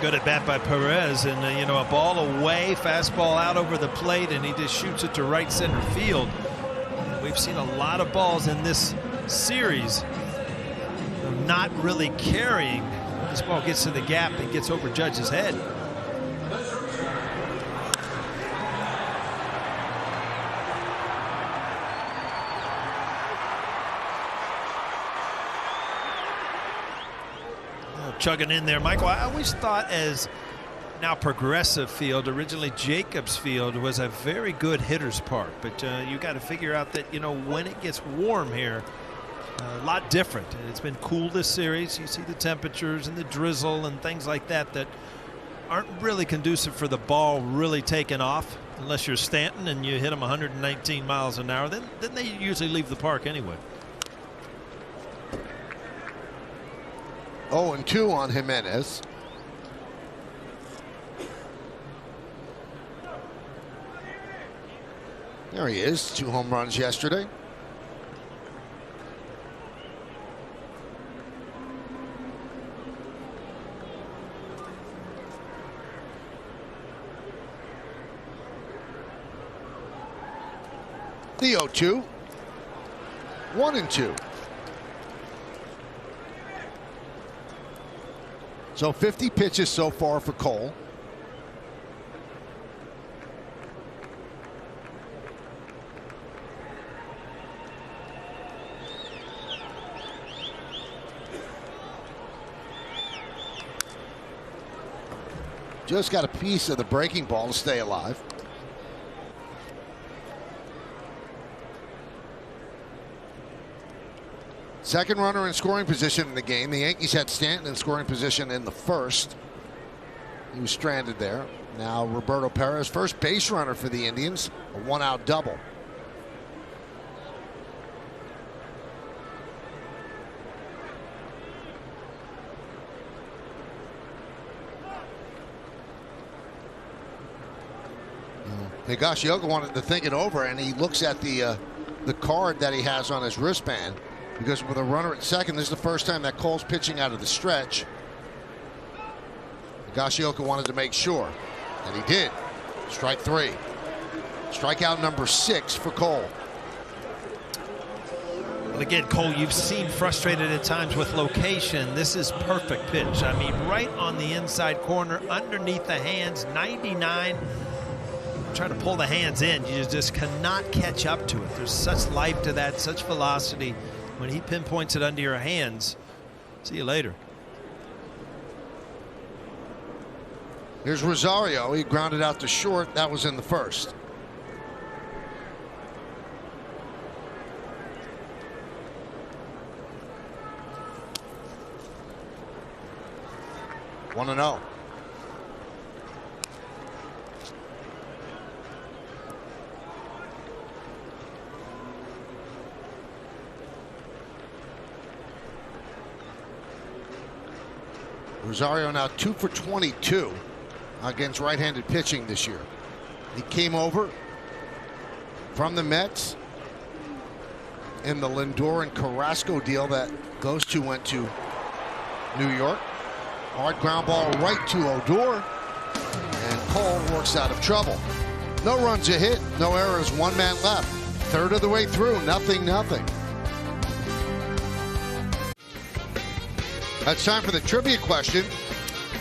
Good at bat by Perez, and a ball away, fastball out over the plate, and he just shoots it to right center field. We've seen a lot of balls in this series not really carrying. This ball gets to the gap and gets over Judge's head. Chugging in there, Michael. I always thought, as now Progressive Field, originally Jacobs Field, was a very good hitter's park, but you got to figure out that when it gets warm here, a lot different. It's been cool this series. You see the temperatures and the drizzle and things like that aren't really conducive for the ball really taking off, unless you're Stanton and you hit them 119 miles an hour. Then they usually leave the park anyway. 0-2 on Jimenez. There he is. 2 home runs yesterday. The 0-2. 1-2. So 50 pitches so far for Cole. Just got a piece of the breaking ball to stay alive. Second runner in scoring position in the game. The Yankees had Stanton in scoring position in the first. He was stranded there. Now Roberto Perez, first base runner for the Indians, a 1-out double. Higashioka wanted to think it over, and he looks at the card that he has on his wristband. Because with a runner at second, this is the first time that Cole's pitching out of the stretch. Higashioka wanted to make sure, and he did. Strike 3. Strikeout number 6 for Cole. Well, again, Cole, you've seen frustrated at times with location. This is perfect pitch. I mean, right on the inside corner, underneath the hands, 99. Trying to pull the hands in, you just cannot catch up to it. There's such life to that, such velocity. When he pinpoints it under your hands, see you later. Here's Rosario. He grounded out to short. That was in the first. One and 0. Rosario now 2 for 22 against right-handed pitching this year. He came over from the Mets in the Lindor and Carrasco deal that those two went to New York. Hard ground ball right to Odor, and Cole works out of trouble. No runs a hit, no errors, 1 man left. Third of the way through, 0-0. It's time for the trivia question.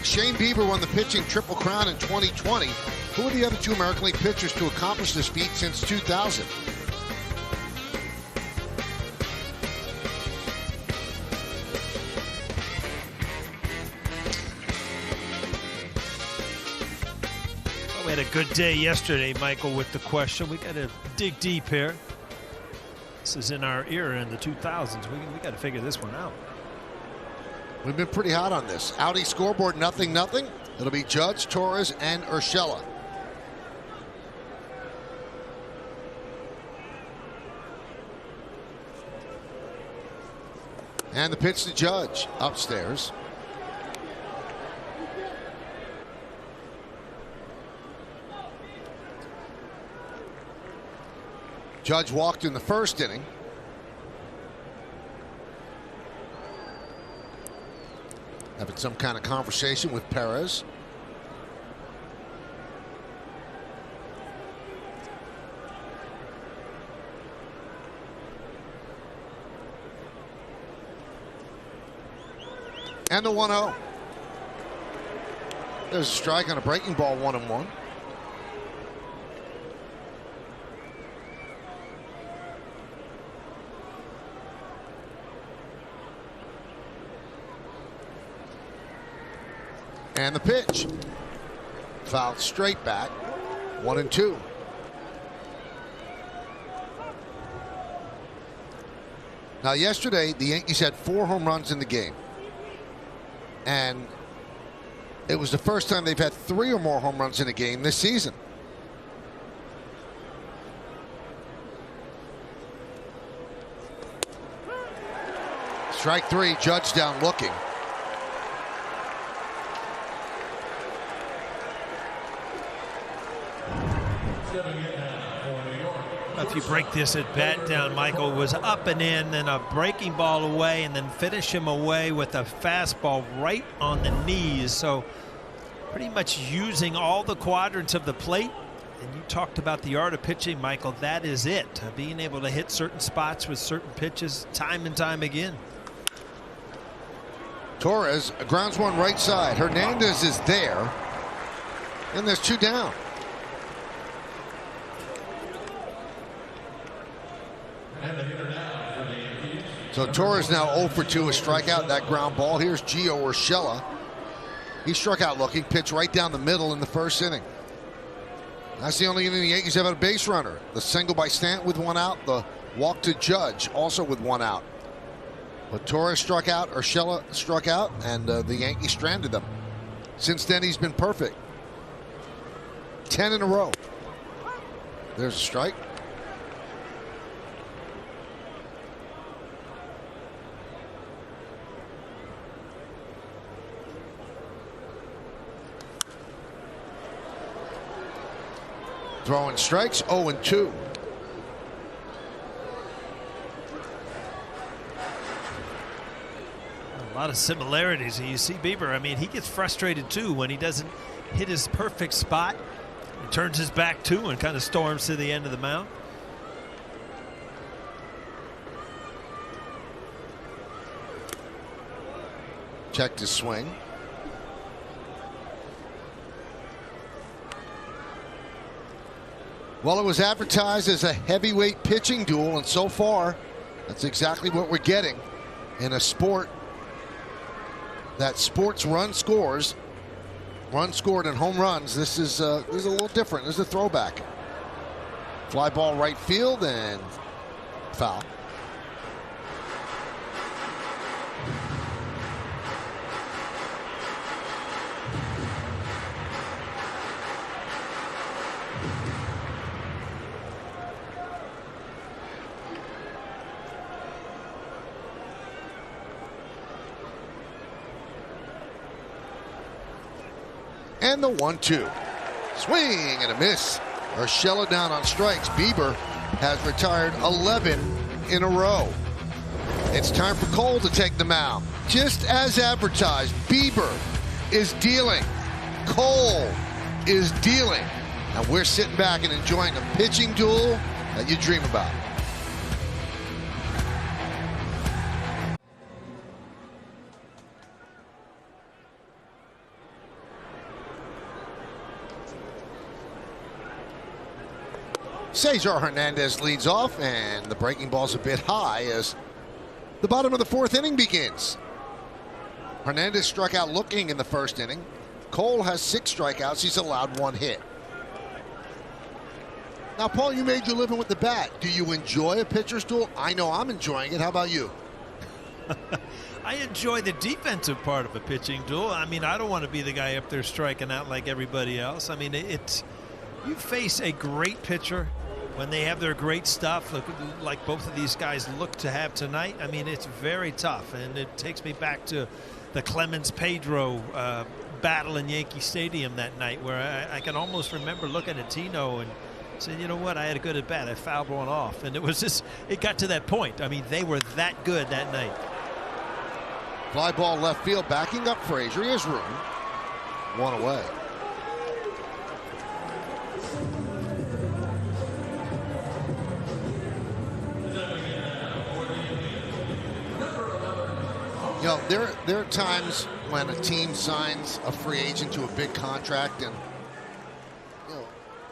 Shane Bieber won the pitching Triple Crown in 2020. Who are the other 2 American League pitchers to accomplish this feat since 2000? had a good day yesterday, Michael, with the question. We got to dig deep here. This is in our era in the 2000s. We got to figure this one out. We've been pretty hot on this. Audi scoreboard, 0-0. It'll be Judge, Torres, and Urshela. And the pitch to Judge upstairs. Judge walked in the first inning. Having some kind of conversation with Perez. And the 1-0. There's a strike on a breaking ball, 1-1. And the pitch. Fouled straight back. 1-2. Now, yesterday, the Yankees had 4 home runs in the game. And it was the first time they've had 3 or more home runs in a game this season. Strike 3, Judge down looking. If you break this at bat down, Michael, was up and in, then a breaking ball away, and then finish him away with a fastball right on the knees. So pretty much using all the quadrants of the plate. And you talked about the art of pitching, Michael. That is it. Being able to hit certain spots with certain pitches time and time again. Torres grounds one right side. Hernandez is there. And there's 2 down. So Torres now 0 for 2, a strikeout, that ground ball. Here's Gio Urshela. He struck out looking, pitch right down the middle in the first inning. That's the only inning the Yankees have had a base runner. The single by Stanton with 1 out, the walk to Judge also with 1 out. But Torres struck out, Urshela struck out, and the Yankees stranded them. Since then, he's been perfect. 10 in a row. There's a strike. Throwing strikes, 0-2. A lot of similarities. You see Bieber, I mean, he gets frustrated too when he doesn't hit his perfect spot. He turns his back too and kind of storms to the end of the mound. Checked his swing. Well, it was advertised as a heavyweight pitching duel, and so far, that's exactly what we're getting in a sport that sports run scores. Runs scored and home runs. This is a little different. This is a throwback. Fly ball right field and foul. And the 1-2. Swing and a miss. Urshela down on strikes. Bieber has retired 11 in a row. It's time for Cole to take the mound. Just as advertised, Bieber is dealing. Cole is dealing. And we're sitting back and enjoying a pitching duel that you dream about. Cesar Hernandez leads off, and the breaking ball's a bit high as the bottom of the 4th inning begins. Hernandez struck out looking in the 1st inning. Cole has 6 strikeouts. He's allowed 1 hit. Now, Paul, you made your living with the bat. Do you enjoy a pitcher's duel? I know I'm enjoying it. How about you? I enjoy the defensive part of a pitching duel. I mean, I don't want to be the guy up there striking out like everybody else. I mean, you face a great pitcher when they have their great stuff, like both of these guys look to have tonight. I mean, it's very tough, and it takes me back to the Clemens-Pedro battle in Yankee Stadium that night, where I can almost remember looking at Tino and saying, you know what, I had a good at bat. I fouled one off, and it got to that point. I mean, they were that good that night. Fly ball left field, backing up Frazier. He has room. One away. You know, there are times when a team signs a free agent to a big contract, and you know,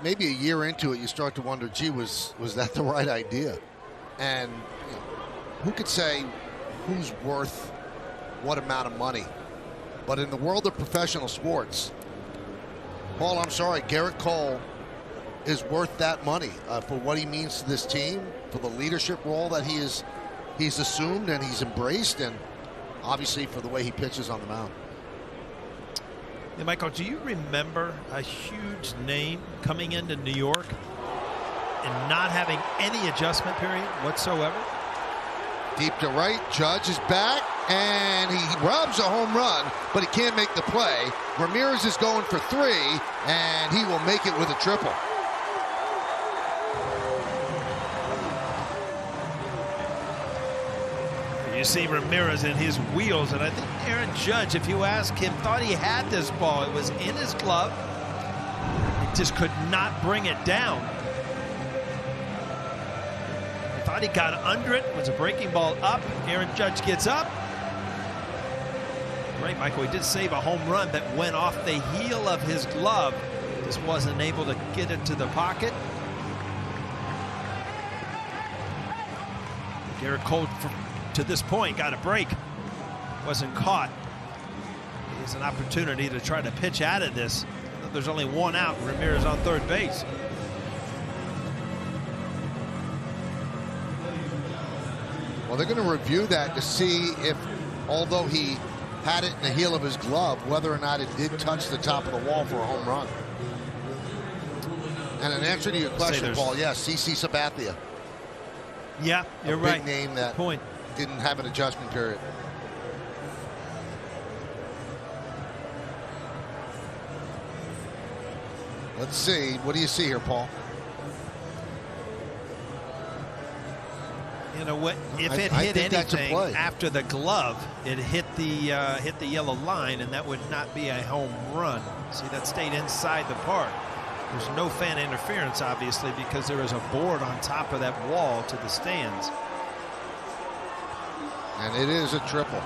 maybe a year into it, you start to wonder, gee, was that the right idea? And you know, who could say who's worth what amount of money? But in the world of professional sports, Paul, I'm sorry, Garrett Cole is worth that money for what he means to this team, for the leadership role that he's assumed and he's embraced, and obviously for the way he pitches on the mound. Yeah, Michael, do you remember a huge name coming into New York and not having any adjustment period whatsoever? Deep to right, Judge is back, and he rubs a home run, but he can't make the play. Ramirez is going for 3, and he will make it with a triple. You see Ramirez in his wheels, and I think Aaron Judge, if you ask him, thought he had this ball. It was in his glove. He just could not bring it down. I thought he got under it. It was a breaking ball up. Aaron Judge gets up. Right, Michael, he did save a home run that went off the heel of his glove. Just wasn't able to get it to the pocket. Garrett Cole, to this point, got a break. Wasn't caught. He has an opportunity to try to pitch out of this. There's only one out. Ramirez on third base. Well, they're going to review that to see if, although he had it in the heel of his glove, whether or not it did touch the top of the wall for a home run. And in answer to your question, Paul, yes, CC Sabathia. Yeah, you're right. Big name that point. Didn't have an adjustment period. Let's see. What do you see here, Paul? You know what? If it hit anything after the glove, it hit the yellow line, and that would not be a home run. See, that stayed inside the park. There's no fan interference, obviously, because there is a board on top of that wall to the stands. And it is a triple.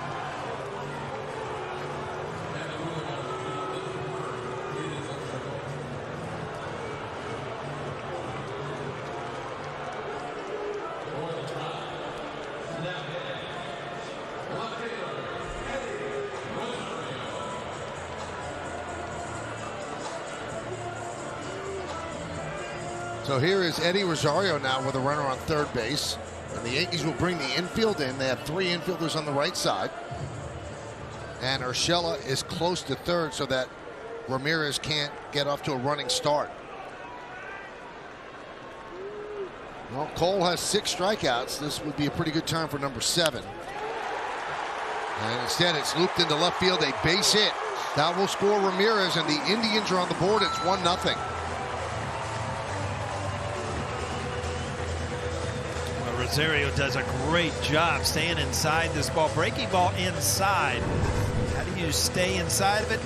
So here is Eddie Rosario now with a runner on third base. And the Yankees will bring the infield in. They have 3 infielders on the right side. And Urshela is close to third so that Ramirez can't get off to a running start. Well, Cole has 6 strikeouts. This would be a pretty good time for number 7. And instead, it's looped into left field. A base hit. That will score Ramirez, and the Indians are on the board. It's 1-0. Rosario does a great job staying inside this ball. Breaking ball inside. How do you stay inside of it?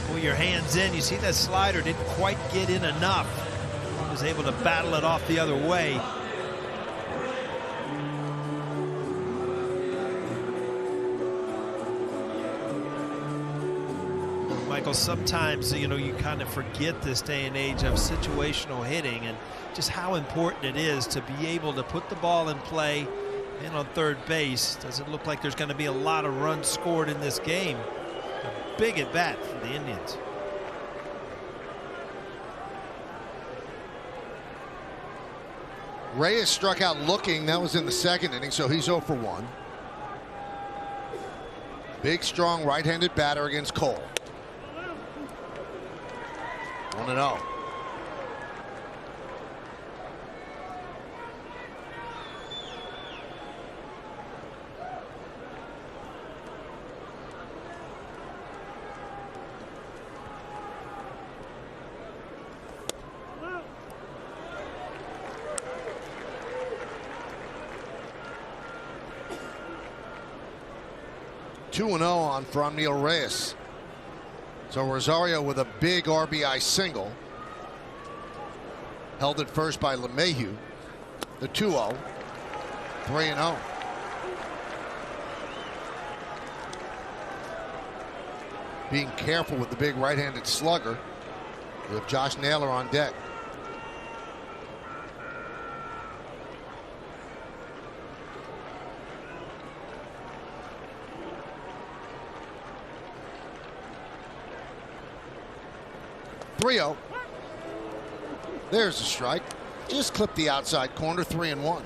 Pull your hands in. You see that slider didn't quite get in enough. He was able to battle it off the other way. Michael, sometimes, you know, you kind of forget this day and age of situational hitting and just how important it is to be able to put the ball in play and on third base. Doesn't look like there's going to be a lot of runs scored in this game. A big at bat for the Indians. Reyes struck out looking. That was in the second inning, so he's 0 for 1. Big, strong right-handed batter against Cole. 1-0. On Franmil Reyes. So Rosario with a big RBI single. Held at first by LeMahieu. The 2-0. 3-0. Being careful with the big right-handed slugger. We have Josh Naylor on deck. There's a strike. Just clipped the outside corner. 3-1.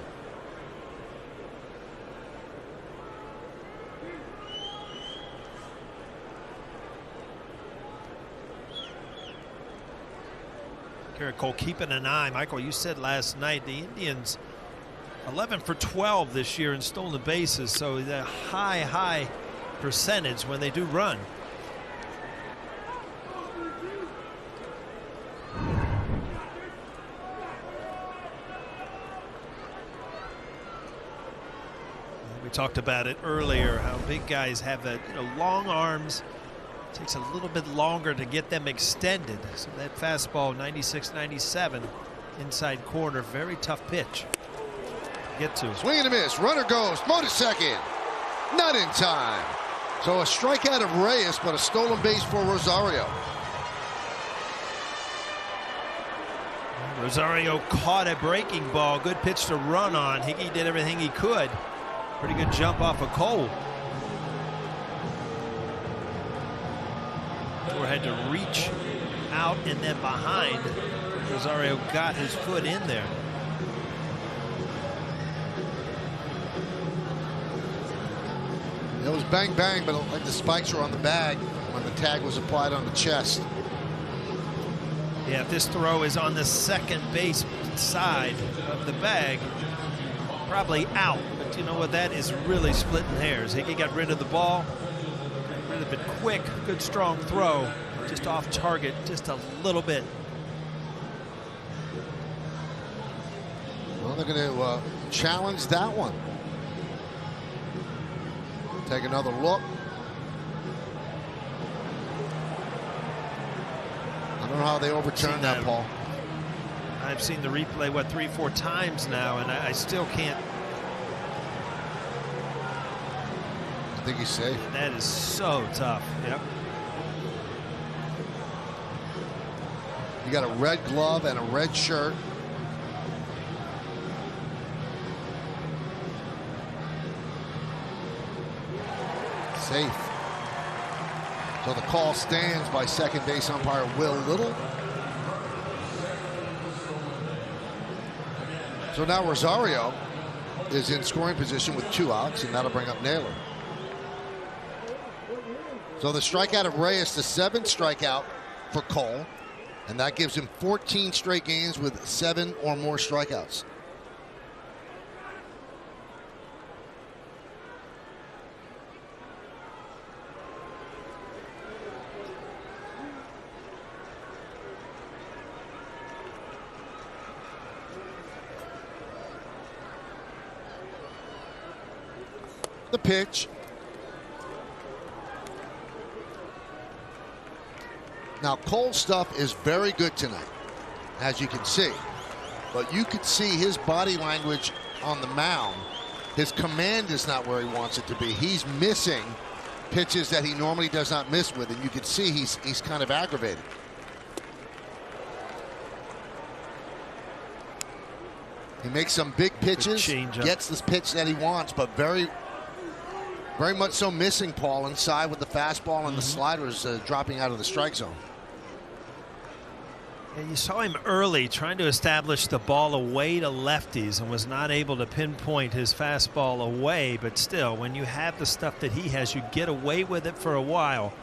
Garrett Cole keeping an eye. Michael, you said last night the Indians 11 for 12 this year in stolen bases, so the high percentage when they do run. We talked about it earlier, how big guys have that, long arms. It takes a little bit longer to get them extended. So that fastball, 96-97, inside corner, very tough pitch. Get to. Swing and a miss. Runner goes. Throw to second. Not in time. So a strikeout of Reyes, but a stolen base for Rosario. Rosario caught a breaking ball. Good pitch to run on. Higgy did everything he could. Pretty good jump off of Cole. Or had to reach out and then behind. Rosario got his foot in there. It was bang bang, but like the spikes were on the bag when the tag was applied on the chest. Yeah, if this throw is on the second base side of the bag, probably out. But you know what? That is really splitting hairs. Higgy got rid of the ball. Got rid of it quick. Good strong throw. Just off target just a little bit. Well, they're going to challenge that one. Take another look. I don't know how they overturned that, Paul. I've seen the replay, 3-4 times now, and I still can't. I think he's safe. That is so tough. Yep. You got a red glove and a red shirt. Safe. So the call stands by second base umpire Will Little. So now Rosario is in scoring position with 2 outs, and that'll bring up Naylor. So the strikeout of Reyes, the 7th strikeout for Cole, and that gives him 14 straight games with 7 or more strikeouts. The pitch. Now Cole's stuff is very good tonight, as you can see, but you could see his body language on the mound. His command is not where he wants it to be. He's missing pitches that he normally does not miss with, and you can see he's kind of aggravated. He makes some big pitches, gets this pitch that he wants, but very much so missing, Paul, inside with the fastball and the sliders dropping out of the strike zone. And you saw him early trying to establish the ball away to lefties and was not able to pinpoint his fastball away. But still, when you have the stuff that he has, you get away with it for a while.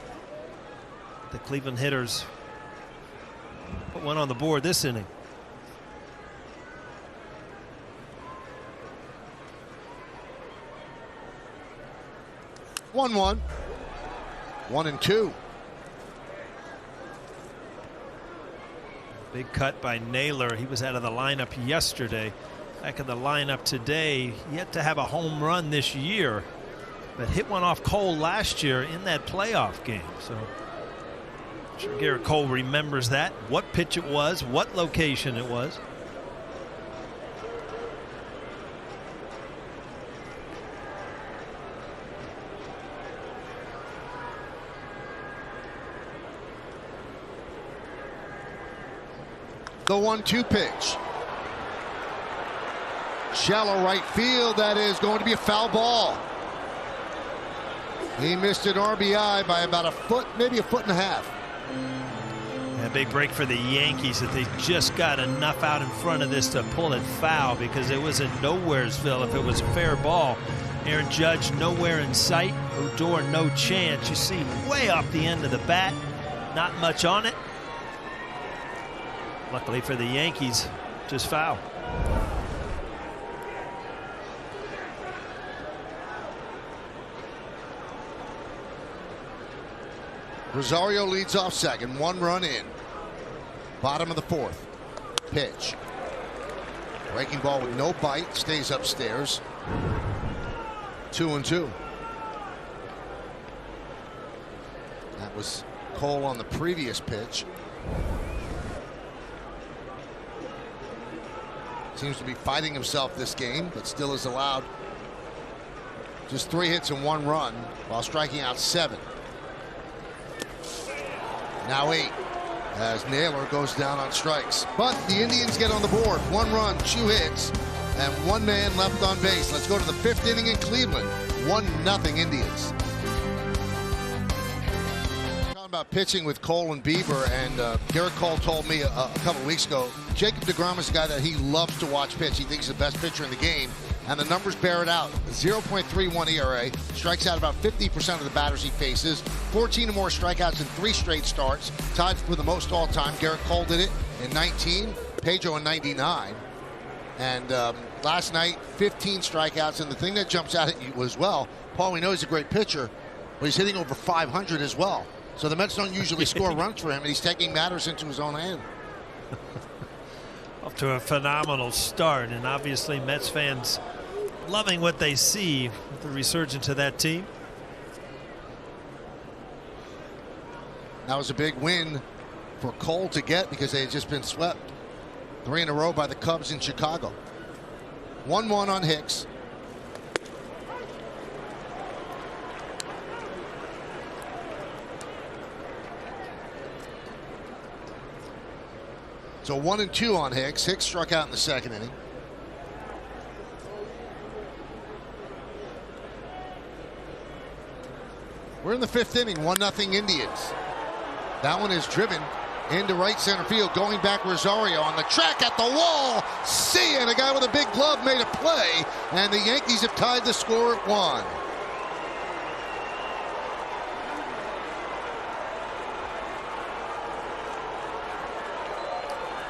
The Cleveland hitters put one on the board this inning. One, 1 and 2. Big cut by Naylor. He was out of the lineup yesterday. Back in the lineup today. Yet to have a home run this year, but hit one off Cole last year in that playoff game. So I'm sure Garrett Cole remembers that, what pitch it was, what location it was. The 1-2 pitch. Shallow right field. That is going to be a foul ball. He missed an RBI by about a foot, maybe a foot and a half. A big break for the Yankees that they just got enough out in front of this to pull it foul, because it was a nowheresville if it was a fair ball. Aaron Judge nowhere in sight. Odor no chance. You see way off the end of the bat. Not much on it. Luckily for the Yankees, just foul. Rosario leads off second, 1 run in. Bottom of the 4th. Pitch. Breaking ball with no bite, stays upstairs. 2-2. That was Cole on the previous pitch. Seems to be fighting himself this game, but still is allowed just 3 hits and 1 run while striking out 7. Now 8 as Naylor goes down on strikes. But the Indians get on the board. 1 run, 2 hits, and 1 man left on base. Let's go to the 5th inning in Cleveland. 1-0 Indians. About pitching with Cole and Bieber, and Garrett Cole told me a couple weeks ago, Jacob deGrom is a guy that he loves to watch pitch. He thinks he's the best pitcher in the game, and the numbers bear it out. 0.31 ERA, strikes out about 50% of the batters he faces, 14 or more strikeouts in 3 straight starts, tied for the most all-time. Garrett Cole did it in 19, Pedro in 99, and last night 15 strikeouts. And the thing that jumps out at you as well, Paul, we know he's a great pitcher, but he's hitting over 500 as well. So the Mets don't usually score runs for him, and he's taking matters into his own hand. Off to a phenomenal start, and obviously Mets fans loving what they see with the resurgence of that team. That was a big win for Cole to get, because they had just been swept 3 in a row by the Cubs in Chicago. 1-1 on Hicks. So 1-2 on Hicks. Hicks struck out in the 2nd inning. We're in the 5th inning, 1-0 Indians. That one is driven into right center field. Going back, Rosario on the track at the wall. See it. A guy with a big glove made a play, and the Yankees have tied the score at 1.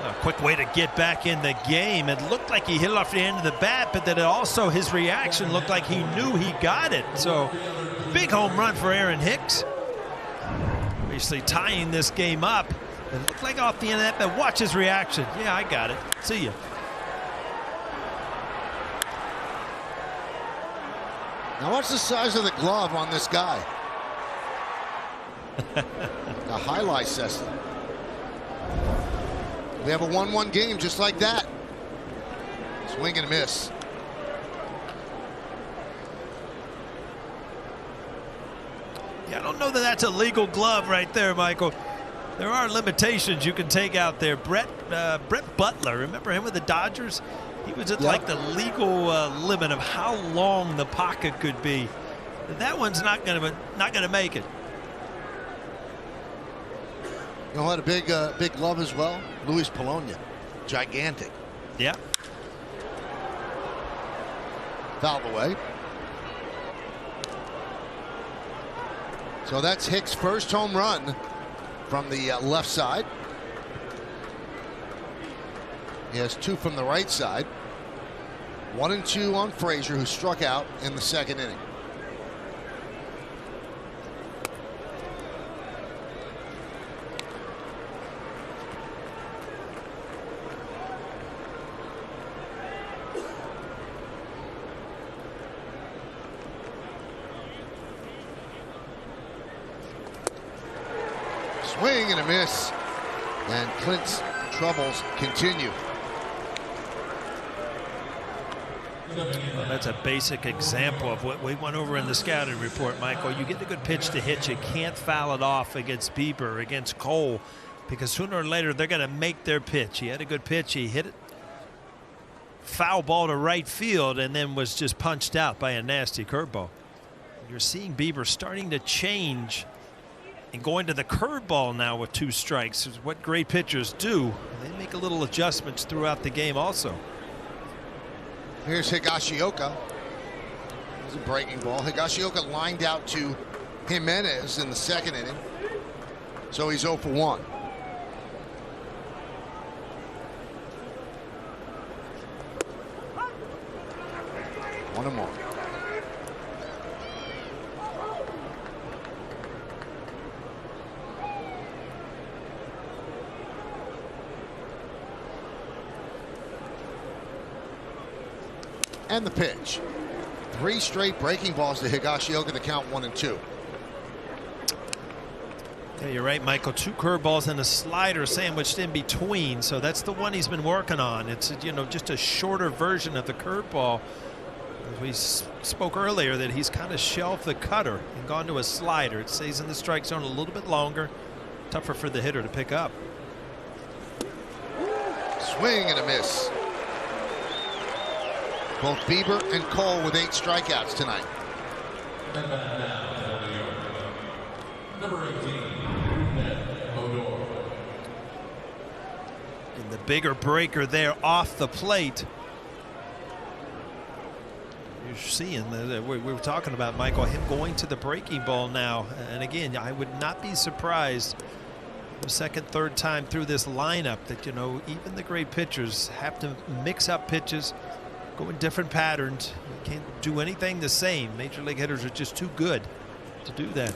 A quick way to get back in the game. It looked like he hit it off the end of the bat, but then it also, his reaction looked like he knew he got it. So big home run for Aaron Hicks. Basically tying this game up. It looked like off the end of that, but watch his reaction. Yeah, I got it. See ya. Now watch the size of the glove on this guy. The highlight system. We have a 1-1 game just like that. Swing and a miss. Yeah, I don't know that that's a legal glove right there, Michael. There are limitations you can take out there. Brett Butler, remember him with the Dodgers? He was at like the legal limit of how long the pocket could be. That one's not gonna make it. You know, had a big glove as well. Luis Polonia, gigantic. Yeah. Fouled away. So that's Hicks' first home run from the left side. He has 2 from the right side. 1 and 2 on Frazier, who struck out in the second inning. Swing and a miss, and Clint's troubles continue. Well, that's a basic example of what we went over in the scouting report, Michael. You get a good pitch to hit, you can't foul it off against Bieber, against Cole, because sooner or later they're going to make their pitch. He had a good pitch, he hit it, foul ball to right field, and then was just punched out by a nasty curveball. You're seeing Bieber starting to change and going to the curveball now with 2 strikes is what great pitchers do. They make a little adjustments throughout the game also. Here's Higashioka. It's a breaking ball. Higashioka lined out to Jimenez in the second inning. So he's 0 for 1. One and more. And the pitch. 3 straight breaking balls to Higashioka to count 1 and 2. Yeah, you're right, Michael. 2 curveballs and a slider sandwiched in between. So that's the one he's been working on. It's, you know, just a shorter version of the curveball. We spoke earlier that he's kind of shelved the cutter and gone to a slider. It stays in the strike zone a little bit longer. Tougher for the hitter to pick up. Swing and a miss. Both Bieber and Cole with 8 strikeouts tonight. Number 18, Odor. And the bigger breaker there off the plate. You're seeing that we were talking about, Michael, him going to the breaking ball now. And again, I would not be surprised the second, third time through this lineup that, you know, even the great pitchers have to mix up pitches, go in different patterns. You can't do anything the same. Major league hitters are just too good to do that.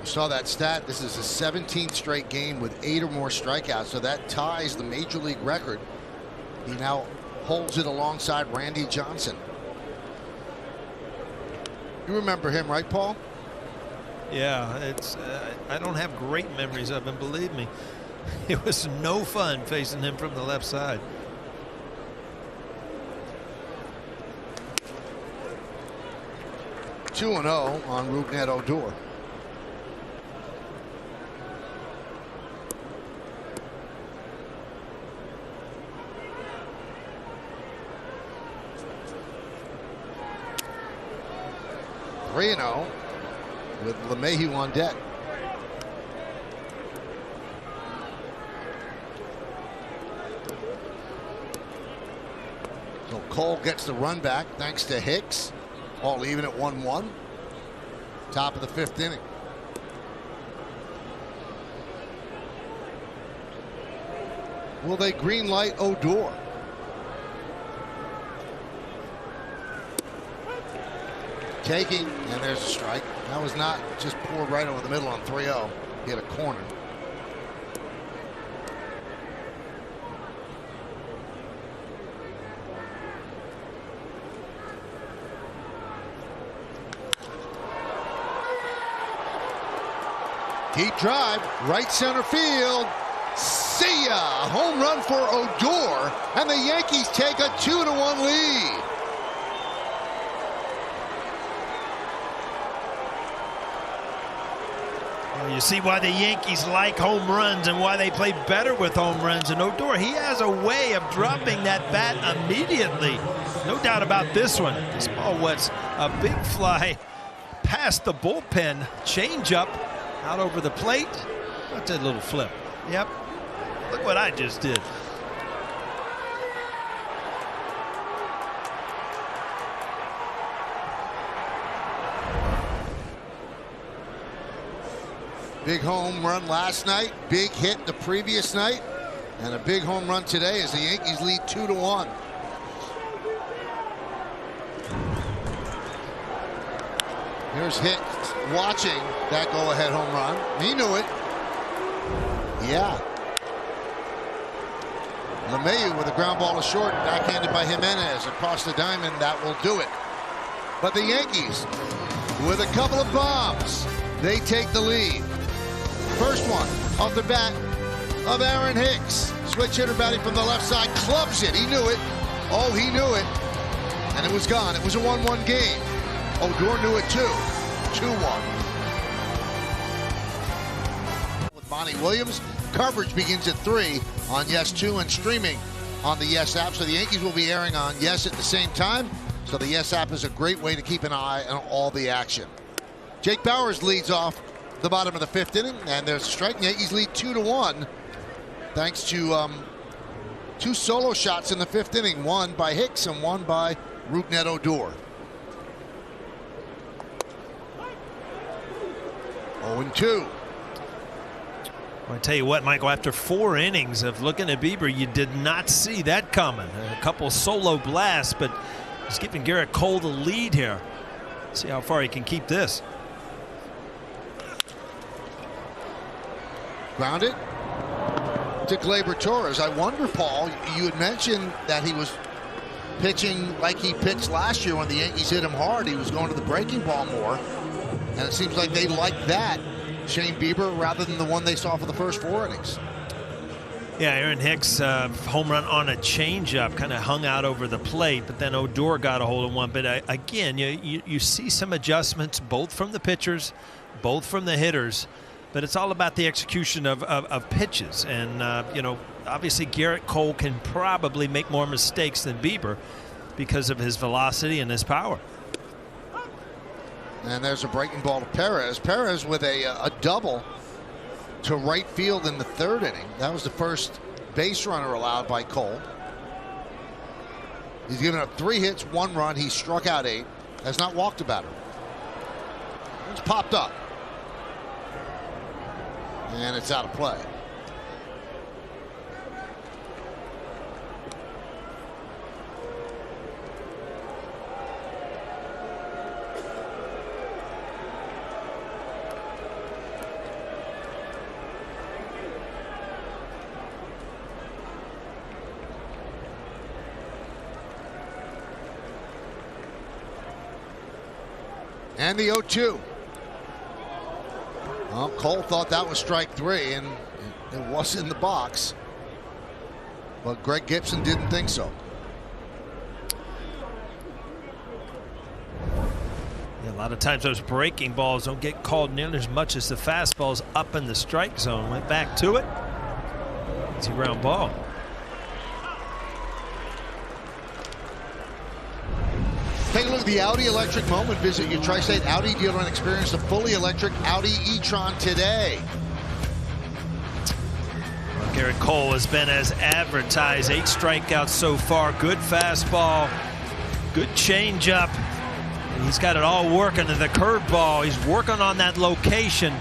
You saw that stat. This is a 17th straight game with 8 or more strikeouts, so that ties the major league record. He now holds it alongside Randy Johnson. You remember him, right, Paul? Yeah, it's I don't have great memories of him, believe me. It was no fun facing him from the left side. Two 2-0 on Rougned Odor. Three 3-0 with LeMahieu on deck. So Cole gets the run back thanks to Hicks. All even at 1-1. Top of the 5th inning. Will they green light Odor? Taking, and there's a strike. That was not just poured right over the middle on 3-0. He had a corner. Deep drive, right center field. See ya! Home run for Odor, and the Yankees take a 2-1 lead. You see why the Yankees like home runs and why they play better with home runs. And Odor, he has a way of dropping that bat immediately. No doubt about this one. This ball was a big fly past the bullpen. Change up. Out over the plate. What's that little flip? Yep. Look what I just did. Big home run last night, big hit the previous night, and a big home run today as the Yankees lead 2-1. Here's Hicks watching that go-ahead home run. He knew it. Yeah. LeMahieu with a ground ball to short, backhanded by Jimenez across the diamond. That will do it. But the Yankees, with a couple of bombs, they take the lead. First one off the bat of Aaron Hicks. Switch hitter batting from the left side, clubs it. He knew it. Oh, he knew it. And it was gone. It was a 1-1 game. Odor knew it too. 2-1. With Monty Williams, coverage begins at 3 on Yes 2 and streaming on the Yes app. So the Yankees will be airing on Yes at the same time. So the Yes app is a great way to keep an eye on all the action. Jake Bauers leads off the bottom of the 5th inning, and there's a strike. Yankees lead 2-1 thanks to 2 solo shots in the 5th inning, one by Hicks and one by Rougned Odor. 0-2. I tell you what, Michael, after 4 innings of looking at Bieber, you did not see that coming. A couple solo blasts, but he's giving Garrett Cole the lead here. See how far he can keep this. Grounded to Gleyber Torres. I wonder, Paul, you had mentioned that he was pitching like he pitched last year when the Yankees hit him hard. He was going to the breaking ball more, and it seems like they like that, Shane Bieber, rather than the one they saw for the first 4 innings. Yeah, Aaron Hicks home run on a changeup, kind of hung out over the plate, but then Odor got a hold of one. But again, you see some adjustments, both from the pitchers, both from the hitters. But it's all about the execution of pitches. And, obviously Garrett Cole can probably make more mistakes than Bieber because of his velocity and his power. And there's a breaking ball to Perez. Perez with a double to right field in the 3rd inning. That was the first base runner allowed by Cole. He's given up 3 hits, 1 run. He struck out 8. Has not walked a batter. It's popped up. And it's out of play. And the 0-2. Well, Cole thought that was strike 3, and it was in the box. But Greg Gibson didn't think so. Yeah, a lot of times those breaking balls don't get called nearly as much as the fastballs up in the strike zone. Went back to it. It's a ground ball. Take a look at the Audi electric moment. Visit your Tri-State Audi dealer and experience the fully electric Audi e-tron today. Well, Garrett Cole has been as advertised. 8 strikeouts so far. Good fastball. Good changeup. He's got it all working to the curveball. He's working on that location.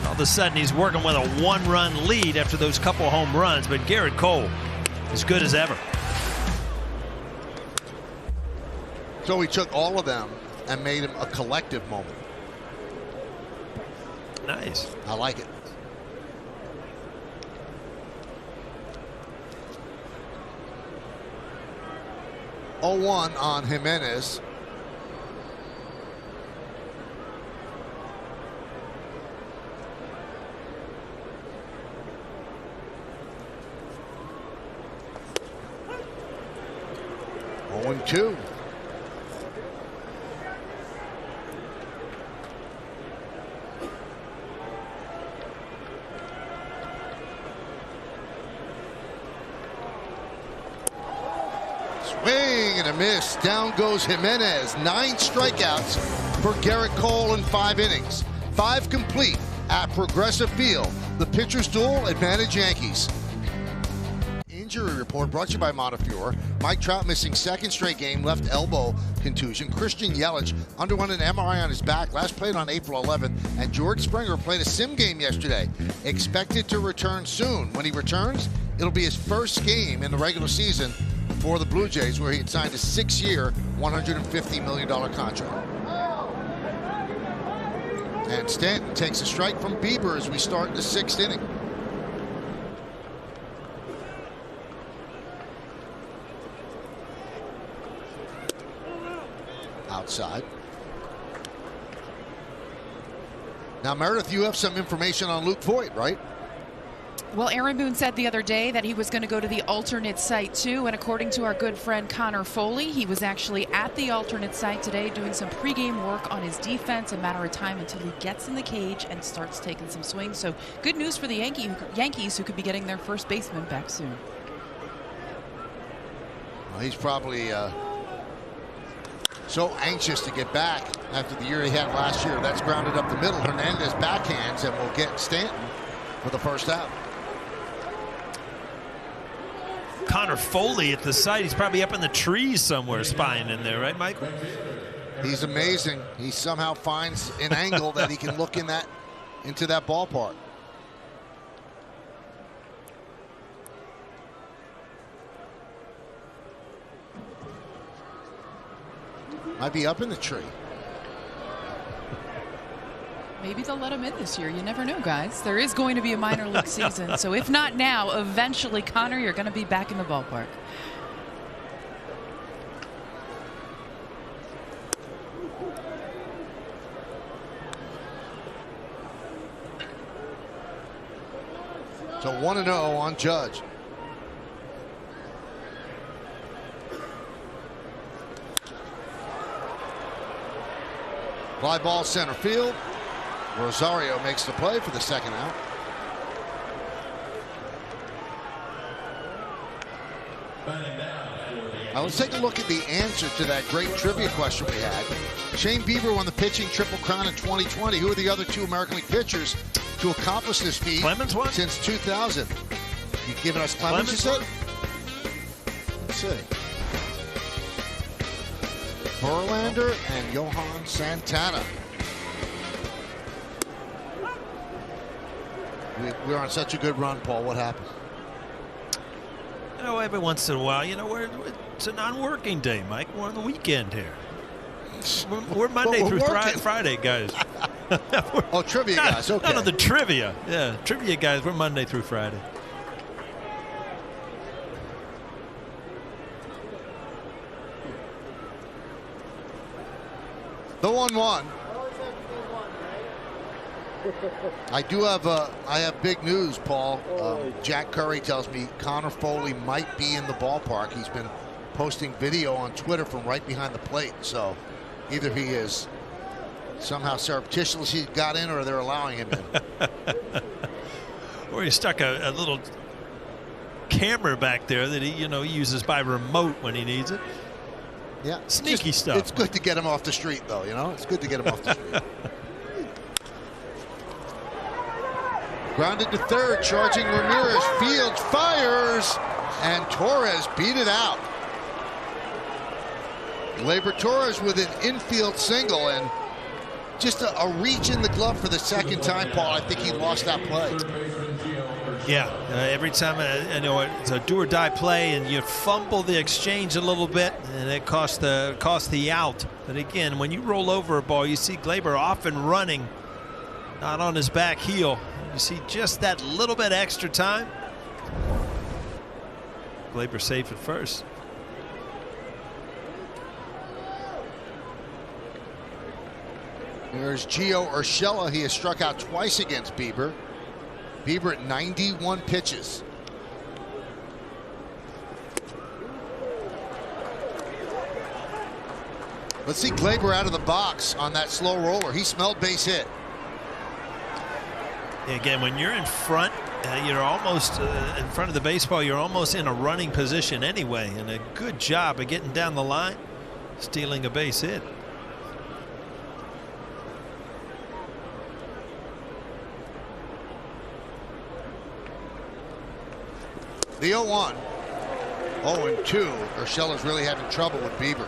All of a sudden, he's working with a 1-run lead after those couple home runs. But Garrett Cole, as good as ever. So he took all of them and made them a collective moment. Nice. I like it. (0-1) on Jimenez. (0-2). Swing and a miss. Down goes Jimenez. 9 strikeouts for Garrett Cole in 5 innings. 5 complete at Progressive Field. The pitcher's duel, advantage Yankees. Injury report brought to you by Montefiore. Mike Trout missing second straight game, left elbow contusion. Christian Yelich underwent an MRI on his back, last played on April 11th. And George Springer played a sim game yesterday. Expected to return soon. When he returns, it'll be his first game in the regular season for the Blue Jays, where he had signed a 6-year, $150 million contract. And Stanton takes a strike from Bieber as we start the 6th inning. Outside. Now, Meredith, you have some information on Luke Voigt, right? Well, Aaron Boone said the other day that he was going to go to the alternate site too, and according to our good friend Connor Foley, he was actually at the alternate site today doing some pregame work on his defense. A matter of time until he gets in the cage and starts taking some swings. So good news for the Yankees, who could be getting their first baseman back soon. Well, he's probably so anxious to get back after the year he had last year. That's grounded up the middle. Hernandez backhands and will get Stanton for the first out. Connor Foley at the site. He's probably up in the trees somewhere spying in there, right, Michael? He's amazing. He somehow finds an angle that he can look into that ballpark. Might be up in the tree. Maybe they'll let him in this year. You never know, guys. There is going to be a minor league season. So if not now, eventually, Connor, you're going to be back in the ballpark. So 1-0 on Judge. Fly ball center field. Rosario makes the play for the second out. Now let's take a look at the answer to that great trivia question we had. Shane Bieber won the pitching Triple Crown in 2020. Who are the other two American League pitchers to accomplish this feat Clemens won? since 2000? You giving us Clemens, you said? Let's see. Verlander and Johan Santana. We're on such a good run, Paul. What happened? You know, every once in a while, you know, it's a non-working day, Mike. We're on the weekend here. We're Monday through Friday, guys. Oh, trivia guys. Okay. None of the trivia. Yeah, trivia guys. We're Monday through Friday. The 1-1. I do have I have big news, Paul. Jack Curry tells me Connor Foley might be in the ballpark. He's been posting video on Twitter from right behind the plate. So either he is somehow surreptitiously got in, or they're allowing him in. Or he stuck a little camera back there that he uses by remote when he needs it. Yeah, sneaky stuff. It's good to get him off the street, though. It's good to get him off the street. Grounded to third, charging Ramirez. Fields fires, and Torres beat it out. Gleyber Torres with an infield single, and just a reach in the glove for the second time, Paul. I think he lost that play. Yeah, every time it's a do or die play, and you fumble the exchange a little bit, and it cost the out. But again, when you roll over a ball, you see Gleyber often running, not on his back heel. You see just that little bit extra time. Gleyber safe at first. There's Gio Urshela. He has struck out twice against Bieber. Bieber at 91 pitches. Let's see Gleyber out of the box on that slow roller. He smelled base hit. Again, when you're in front, you're almost in front of the baseball. You're almost in a running position anyway, and a good job of getting down the line, stealing a base hit. The 0-1. 0-2. Urshela's really having trouble with Bieber.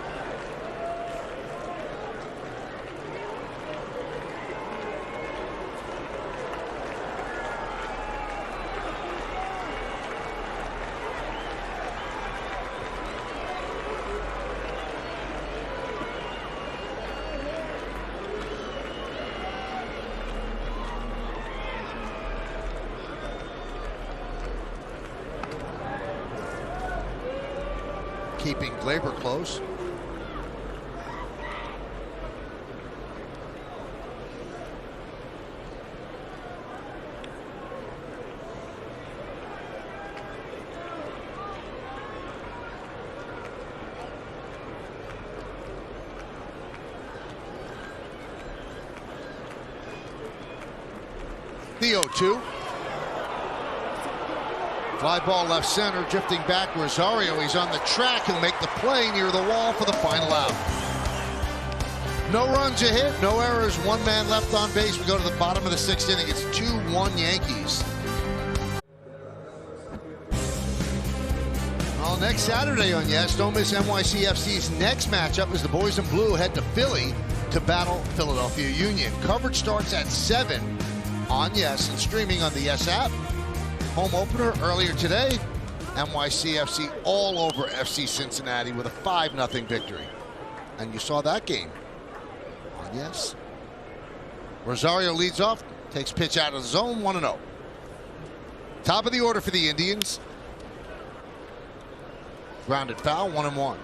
Keeping Glaber close. The 0-2. Fly ball left center, drifting back. Rosario, he's on the track. He'll make the play near the wall for the final out. No runs a hit, no errors, one man left on base. We go to the bottom of the 6th inning. It's 2-1 Yankees. Well, next Saturday on Yes, don't miss NYCFC's next matchup as the boys in blue head to Philly to battle Philadelphia Union. Coverage starts at 7 on Yes and streaming on the Yes app. Home opener earlier today, NYCFC all over FC Cincinnati with a 5-0 victory. And you saw that game on Yes. Rosario leads off, takes pitch out of the zone, 1-0. Top of the order for the Indians. Grounded foul, 1-1.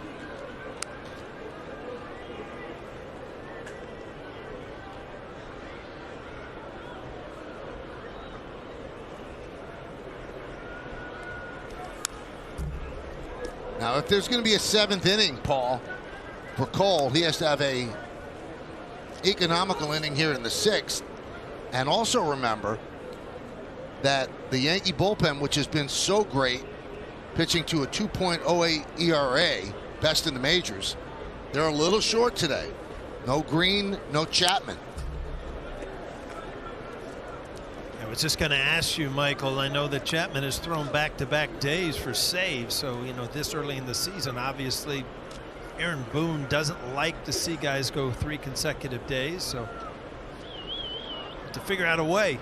Now, if there's going to be a 7th inning, Paul, for Cole, he has to have a economical inning here in the 6th. And also remember that the Yankee bullpen, which has been so great, pitching to a 2.08 ERA, best in the majors, they're a little short today. No Green, no Chapman. I was just going to ask you, Michael, I know that Chapman has thrown back-to-back days for saves, so, you know, this early in the season, obviously, Aaron Boone doesn't like to see guys go 3 consecutive days, so to figure out a way.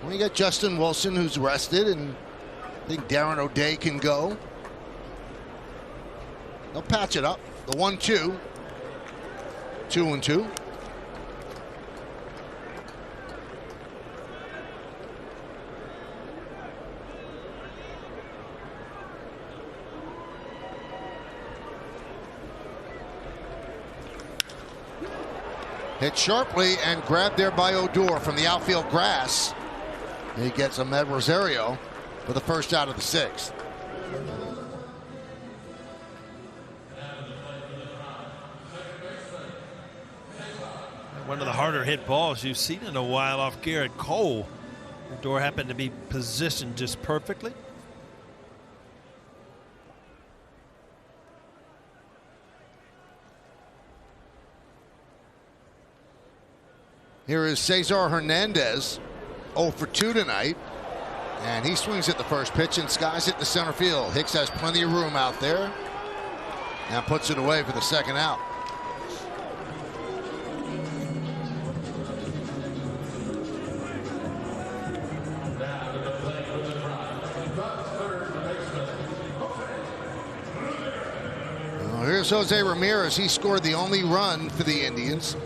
Well, you got Justin Wilson, who's rested, and I think Darren O'Day can go. They'll patch it up. The 1-2. 2-2. Hit sharply and grabbed there by Odor from the outfield grass. He gets Ahmed Rosario for the first out of the 6th. One of the harder hit balls you've seen in a while off Garrett Cole. Odor happened to be positioned just perfectly. Here is Cesar Hernandez, 0 for 2 tonight. And he swings at the first pitch and skies it to center field. Hicks has plenty of room out there and puts it away for the second out. Well, here's Jose Ramirez. He scored the only run for the Indians.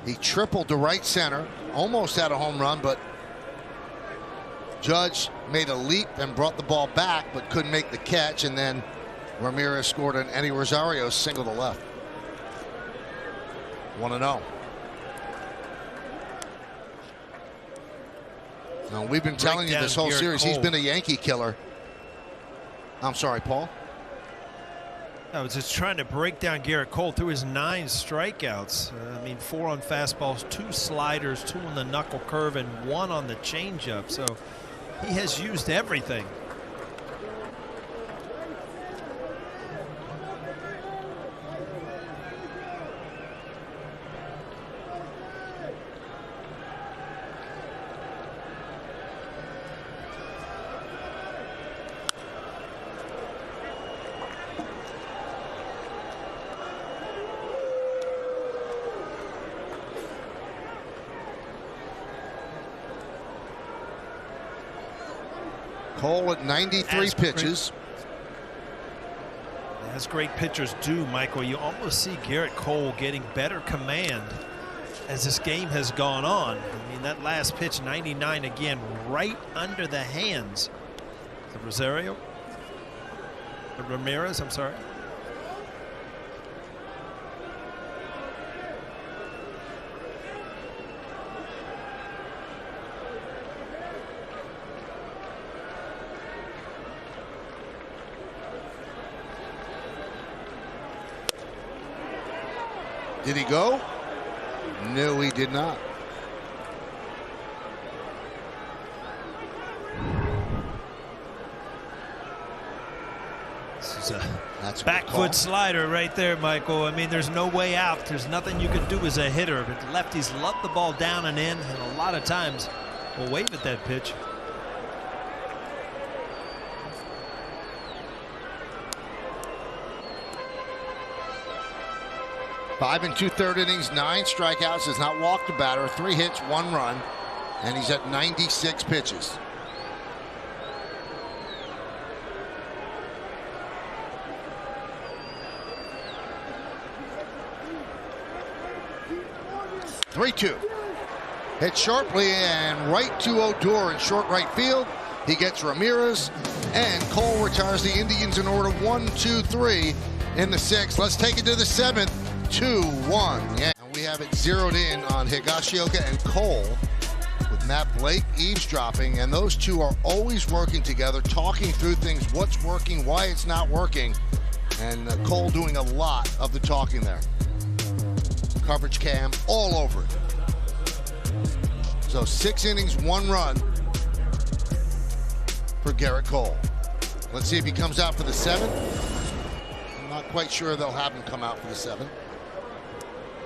He tripled to right center, almost had a home run, but Judge made a leap and brought the ball back, but couldn't make the catch, and then Ramirez scored an Eddie Rosario single to left. 1-0. Now, we've been telling you this whole series, he's been a Yankee killer. I'm sorry, Paul. I was just trying to break down Garrett Cole through his 9 strikeouts. I mean, 4 on fastballs, 2 sliders, 2 on the knuckle curve, and 1 on the changeup. So he has used everything. Cole at 93 pitches. As great pitchers do, Michael, you almost see Garrett Cole getting better command as this game has gone on. I mean, that last pitch, 99 again, right under the hands of Ramirez, I'm sorry. Did he go? No, he did not. This is a That's a back good call. foot slider right there, Michael. I mean, there's no way out. There's nothing you can do as a hitter. But lefties love the ball down and in, and a lot of times will wave at that pitch. Five and 2/3 innings, 9 strikeouts, has not walked a batter, 3 hits, 1 run, and he's at 96 pitches. Three-two. Hit sharply and right to Odor in short right field. He gets Ramirez, and Cole retires the Indians in order 1-2-3 in the 6th. Let's take it to the 7th. 2-1. Yeah. And we have it zeroed in on Higashioka and Cole with Matt Blake eavesdropping, and those two are always working together, talking through things, what's working, why it's not working, and Cole doing a lot of the talking there. Coverage cam all over it. So 6 innings, 1 run for Garrett Cole. Let's see if he comes out for the 7th. I'm not quite sure they'll have him come out for the 7th.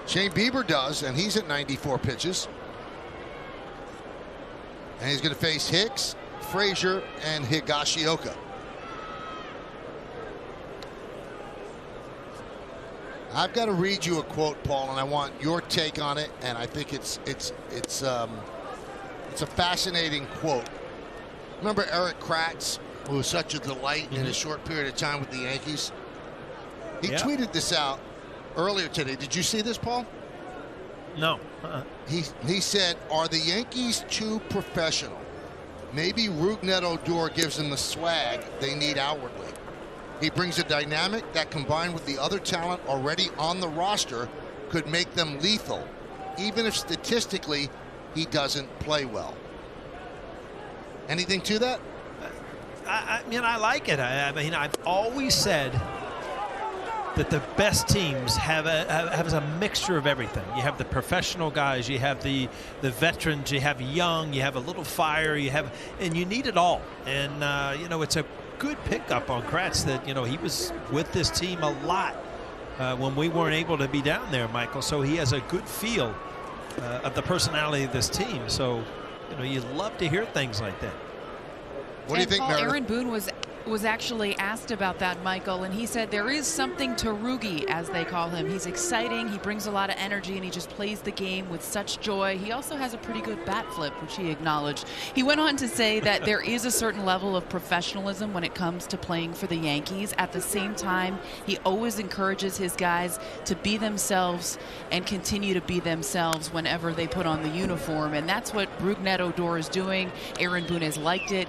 Shane Bieber does, and he's at 94 pitches. And he's going to face Hicks, Frazier, and Higashioka. I've got to read you a quote, Paul, and I want your take on it. And I think it's a fascinating quote. Remember Eric Kratz, who was such a delight in a short period of time with the Yankees? He tweeted this out earlier today. Did you see this, Paul? No. He said, "Are the Yankees too professional? Maybe Rougned Odor gives them the swag they need outwardly. He brings a dynamic that, combined with the other talent already on the roster, could make them lethal, even if statistically he doesn't play well." Anything to that? I mean, I like it. I mean, I've always said that the best teams have a mixture of everything. You have the professional guys, you have the veterans, you have young, you have a little fire, and you need it all. And you know, it's a good pickup on Kratz that, you know, he was with this team a lot when we weren't able to be down there, Michael. So he has a good feel of the personality of this team. So, you know, you love to hear things like that. What do you think, Paul, Meredith? Aaron Boone was actually asked about that, Michael, and he said there is something to Rugi, as they call him. He's exciting, he brings a lot of energy, and he just plays the game with such joy. He also has a pretty good bat flip, which he acknowledged. He went on to say that there is a certain level of professionalism when it comes to playing for the Yankees. At the same time, he always encourages his guys to be themselves and continue to be themselves whenever they put on the uniform, and that's what Rougned Odor is doing. Aaron Boone has liked it.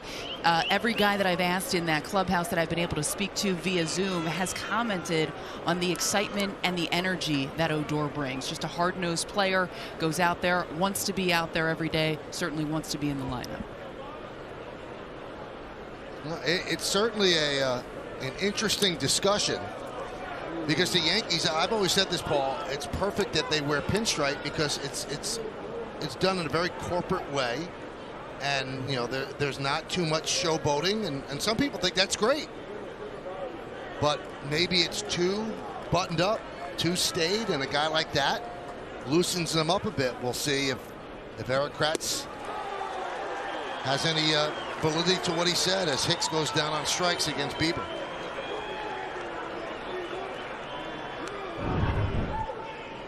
Every guy that I've asked in that clubhouse that I've been able to speak to via Zoom has commented on the excitement and the energy that Odor brings. Just a hard-nosed player, goes out there, wants to be out there every day, certainly wants to be in the lineup. Well, it's certainly an interesting discussion, because the Yankees, I've always said this, Paul, it's perfect that they wear pinstripe because it's done in a very corporate way. And, you know, there's not too much showboating, and some people think that's great. But maybe it's too buttoned up, too staid, and a guy like that loosens them up a bit. We'll see if Eric Kratz has any validity to what he said as Hicks goes down on strikes against Bieber.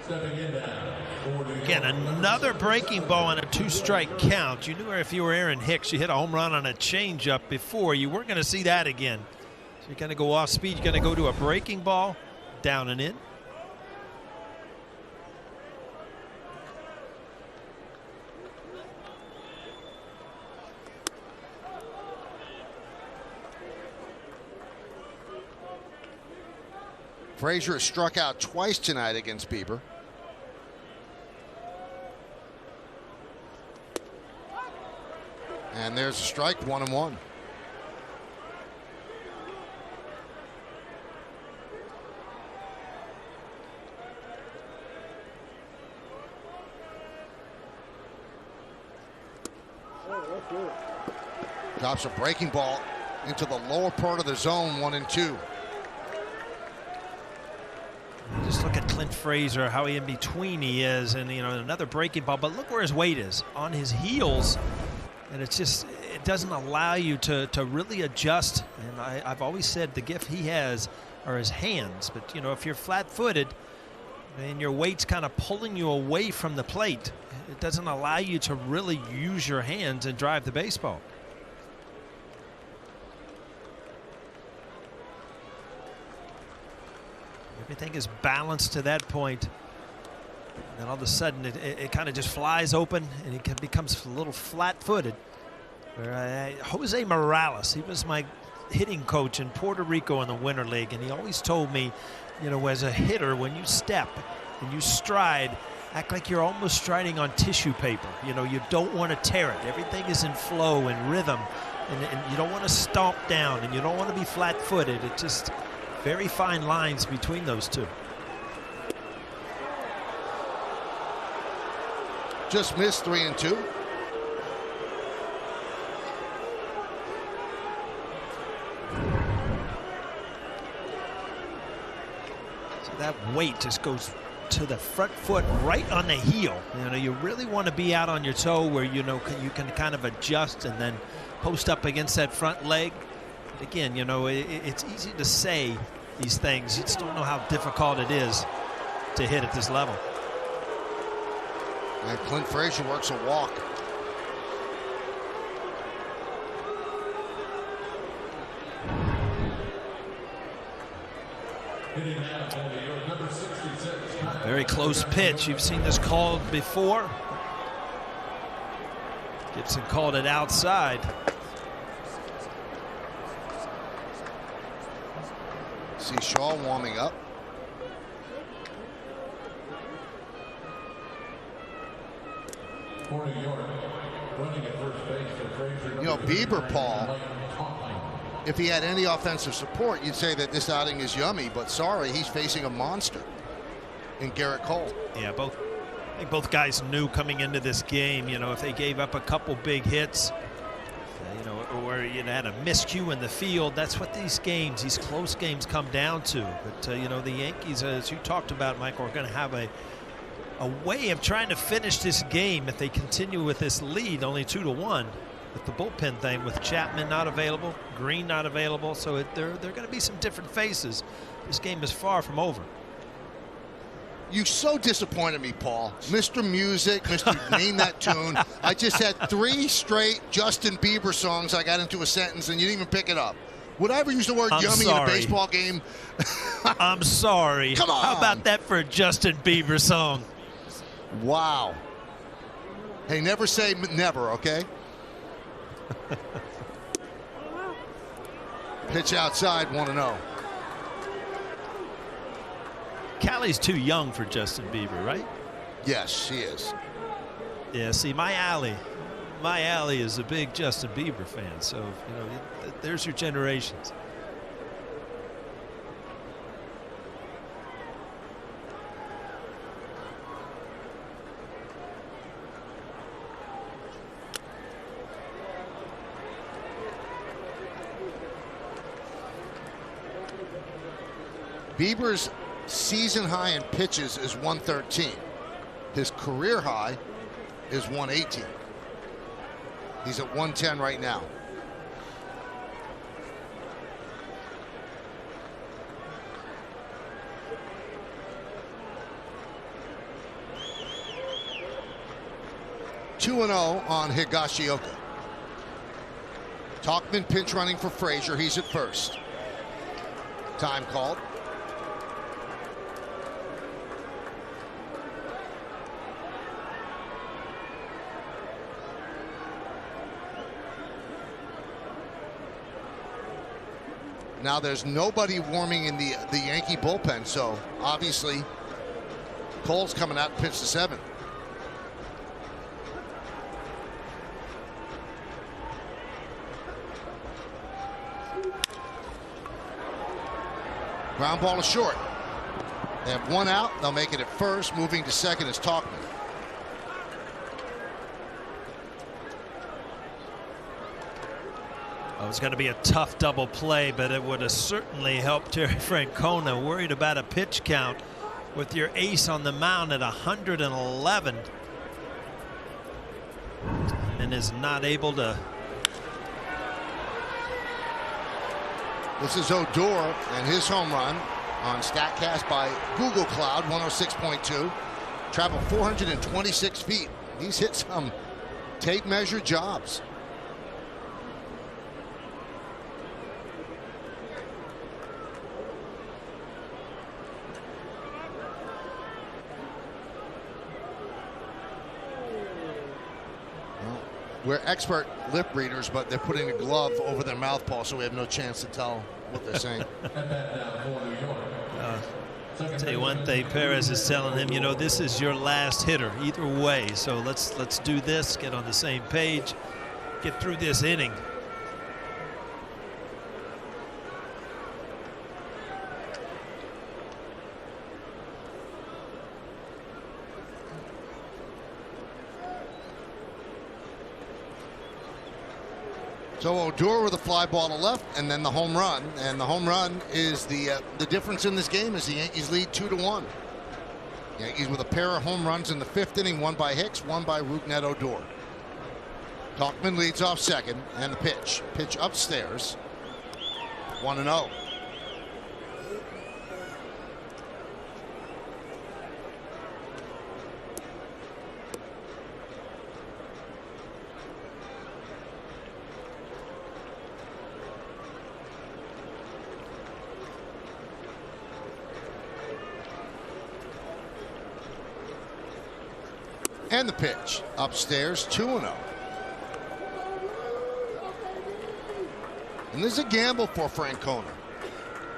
Stepping in now for the Again, another breaking ball and a 2-strike count. You knew if you were Aaron Hicks, you hit a home run on a changeup before. You weren't going to see that again. So you're going to go off speed. You're going to go to a breaking ball, down and in. Frazier has struck out twice tonight against Bieber. And there's a strike, 1-1. Drops a breaking ball into the lower part of the zone, 1-2. Just look at Clint Frazier, how in between he is, and another breaking ball. But look where his weight is, on his heels, and it doesn't allow you to really adjust. And I've always said the gift he has are his hands. But if you're flat-footed and your weight's kind of pulling you away from the plate, it doesn't allow you to really use your hands and drive the baseball. Everything is balanced to that point. And then all of a sudden it kind of just flies open and it becomes a little flat-footed. Jose Morales, he was my hitting coach in Puerto Rico in the Winter League, and he always told me, as a hitter, when you step and you stride, act like you're almost striding on tissue paper. You don't want to tear it. Everything is in flow and rhythm, and you don't want to stomp down, and you don't want to be flat-footed. It just very fine lines between those two. Just missed, 3-2. So that weight just goes to the front foot, right on the heel. You really want to be out on your toe where you can kind of adjust and then post up against that front leg. But again, it's easy to say these things. You just don't know how difficult it is to hit at this level. And Clint Frazier works a walk. Very close pitch. You've seen this called before. Gibson called it outside. See Shaw warming up. For New York, running at first base for Frazier. Bieber, Paul, if he had any offensive support, you'd say that this outing is yummy, but sorry, he's facing a monster in Garrett Cole. Yeah, I think both guys knew coming into this game, if they gave up a couple big hits, or had a miscue in the field, that's what these close games come down to. But, the Yankees, as you talked about, Michael, are going to have a way of trying to finish this game if they continue with this lead, only 2-1, with the bullpen thing, with Chapman not available, Green not available. So there are going to be some different faces. This game is far from over. You so disappointed me, Paul. Mr. Music, Mr. Name That Tune. I just had 3 straight Justin Bieber songs. I got into a sentence and you didn't even pick it up. Would I ever use the word yummy in a baseball game? I'm sorry. Come on. How about that for a Justin Bieber song? Wow. Hey, never say never, okay? Pitch outside, 1-0. Callie's too young for Justin Bieber, right? Yes, she is. Yeah, see, my alley is a big Justin Bieber fan, so there's your generations. Bieber's season high in pitches is 113. His career high is 118. He's at 110 right now. 2-0 on Higashioka. Talkman pinch running for Frazier. He's at first. Time called. Now there's nobody warming in the Yankee bullpen, so obviously Cole's coming out and pitch the 7th. Ground ball is short. They have one out. They'll make it at first. Moving to second is Talkman. It was going to be a tough double play, but it would have certainly helped Terry Francona. Worried about a pitch count with your ace on the mound at 111. And is not able to. This is Odor and his home run on StatCast by Google Cloud, 106.2. Traveled 426 feet. He's hit some tape measure jobs. We're expert lip readers, but they're putting a glove over their mouth, Paul, so we have no chance to tell what they're saying. I'll tell you one thing, Perez is telling him, you know, this is your last hitter either way, so let's do this, get on the same page, get through this inning. So Odor with a fly ball to left, and then the home run. And the home run is the difference in this game is the Yankees lead 2-1. Yankees with a pair of home runs in the 5th inning, one by Hicks, one by Rougned Odor. Talkman leads off second, and the pitch. Pitch upstairs. 1-0. And the pitch upstairs, 2-0. And there's a gamble for Francona.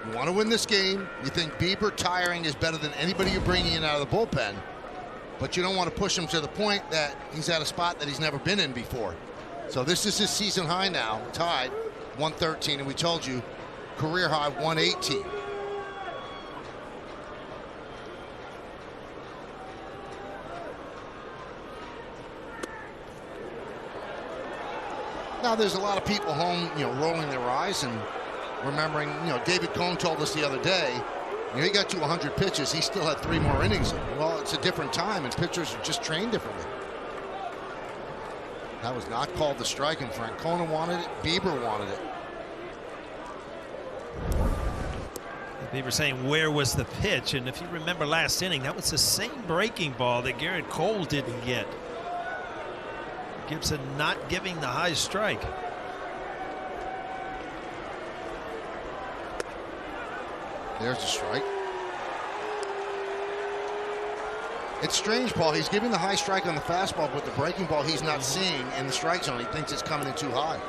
You want to win this game. You think Bieber tiring is better than anybody you're bringing in out of the bullpen, but you don't want to push him to the point that he's at a spot that he's never been in before. So this is his season high now, tied 113, and we told you career high 118. Now there's a lot of people home, rolling their eyes and remembering, David Cohn told us the other day, he got to 100 pitches, he still had 3 more innings. Well, it's a different time, and pitchers are just trained differently. That was not called the strike, and Francona wanted it. Bieber wanted it. Bieber saying, where was the pitch? And if you remember last inning, that was the same breaking ball that Garrett Cole didn't get. Gibson not giving the high strike. There's a strike. It's strange, Paul. He's giving the high strike on the fastball, but the breaking ball he's not seeing in the strike zone. He thinks it's coming in too high.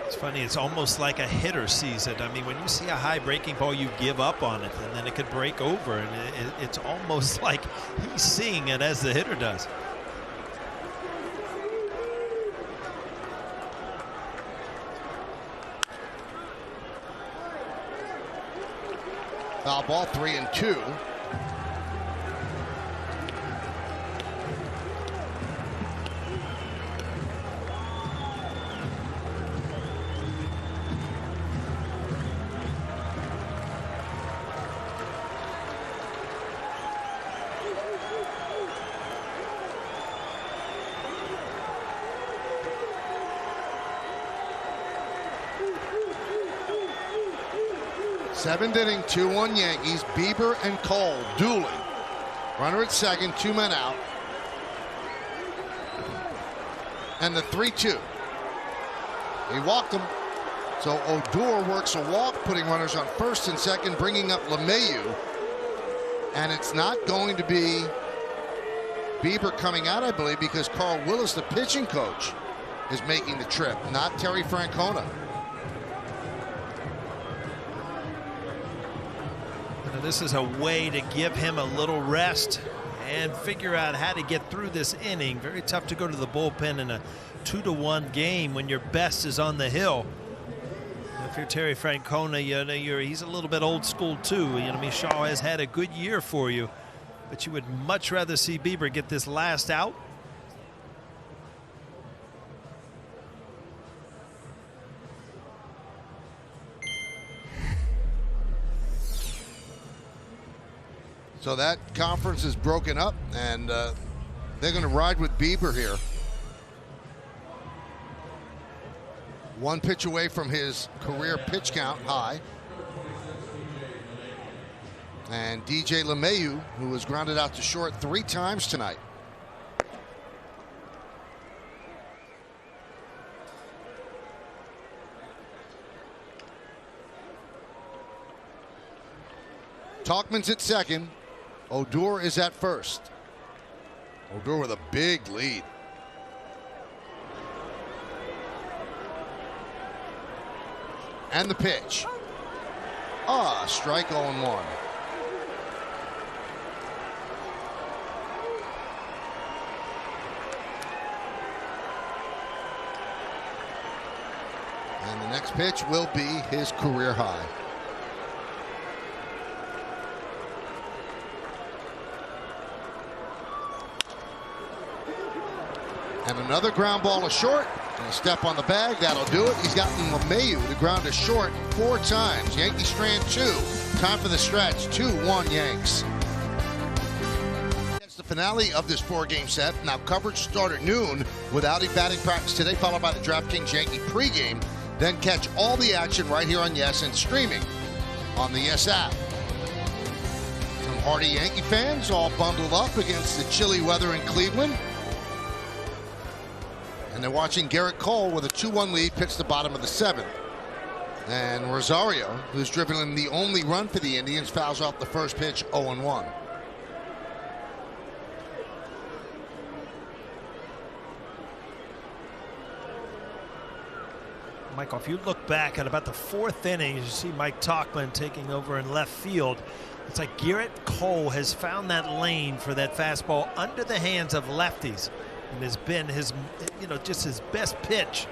It's funny. It's almost like a hitter sees it. I mean, when you see a high breaking ball, you give up on it, and then it could break over. And it's almost like he's seeing it as the hitter does. Foul ball, 3-2. Seventh inning, 2-1 Yankees. Bieber and Cole dueling. Runner at second, 2 men out. And the 3-2. He walked him. So Odor works a walk, putting runners on first and second, bringing up LeMahieu. And it's not going to be Bieber coming out, I believe, because Carl Willis, the pitching coach, is making the trip, not Terry Francona. This is a way to give him a little rest and figure out how to get through this inning. Very tough to go to the bullpen in a 2-1 game when your best is on the hill. If you're Terry Francona, he's a little bit old school too. Shaw has had a good year for you, but you would much rather see Bieber get this last out. So that conference is broken up, and they're going to ride with Bieber here. One pitch away from his career pitch count high. And DJ LeMahieu, who was grounded out to short 3 times tonight. Tauchman's at second. Odor is at first. Odor with a big lead. And the pitch. Strike 0-1. And the next pitch will be his career high. And another ground ball to short. And a step on the bag. That'll do it. He's gotten LeMahieu to ground to short 4 times. Yankees strand 2. Time for the stretch. 2-1 Yanks. That's the finale of this 4-game set. Now coverage start at noon without a batting practice today, followed by the DraftKings Yankee pregame. Then catch all the action right here on Yes and streaming on the Yes app. Some hardy Yankee fans all bundled up against the chilly weather in Cleveland. And they're watching Garrett Cole with a 2-1 lead pitch the bottom of the 7th. And Rosario, who's driven in the only run for the Indians, fouls off the first pitch 0-1. Michael, if you look back at about the 4th inning, you see Mike Tauchman taking over in left field. It's like Garrett Cole has found that lane for that fastball under the hands of lefties. And has been his, just his best pitch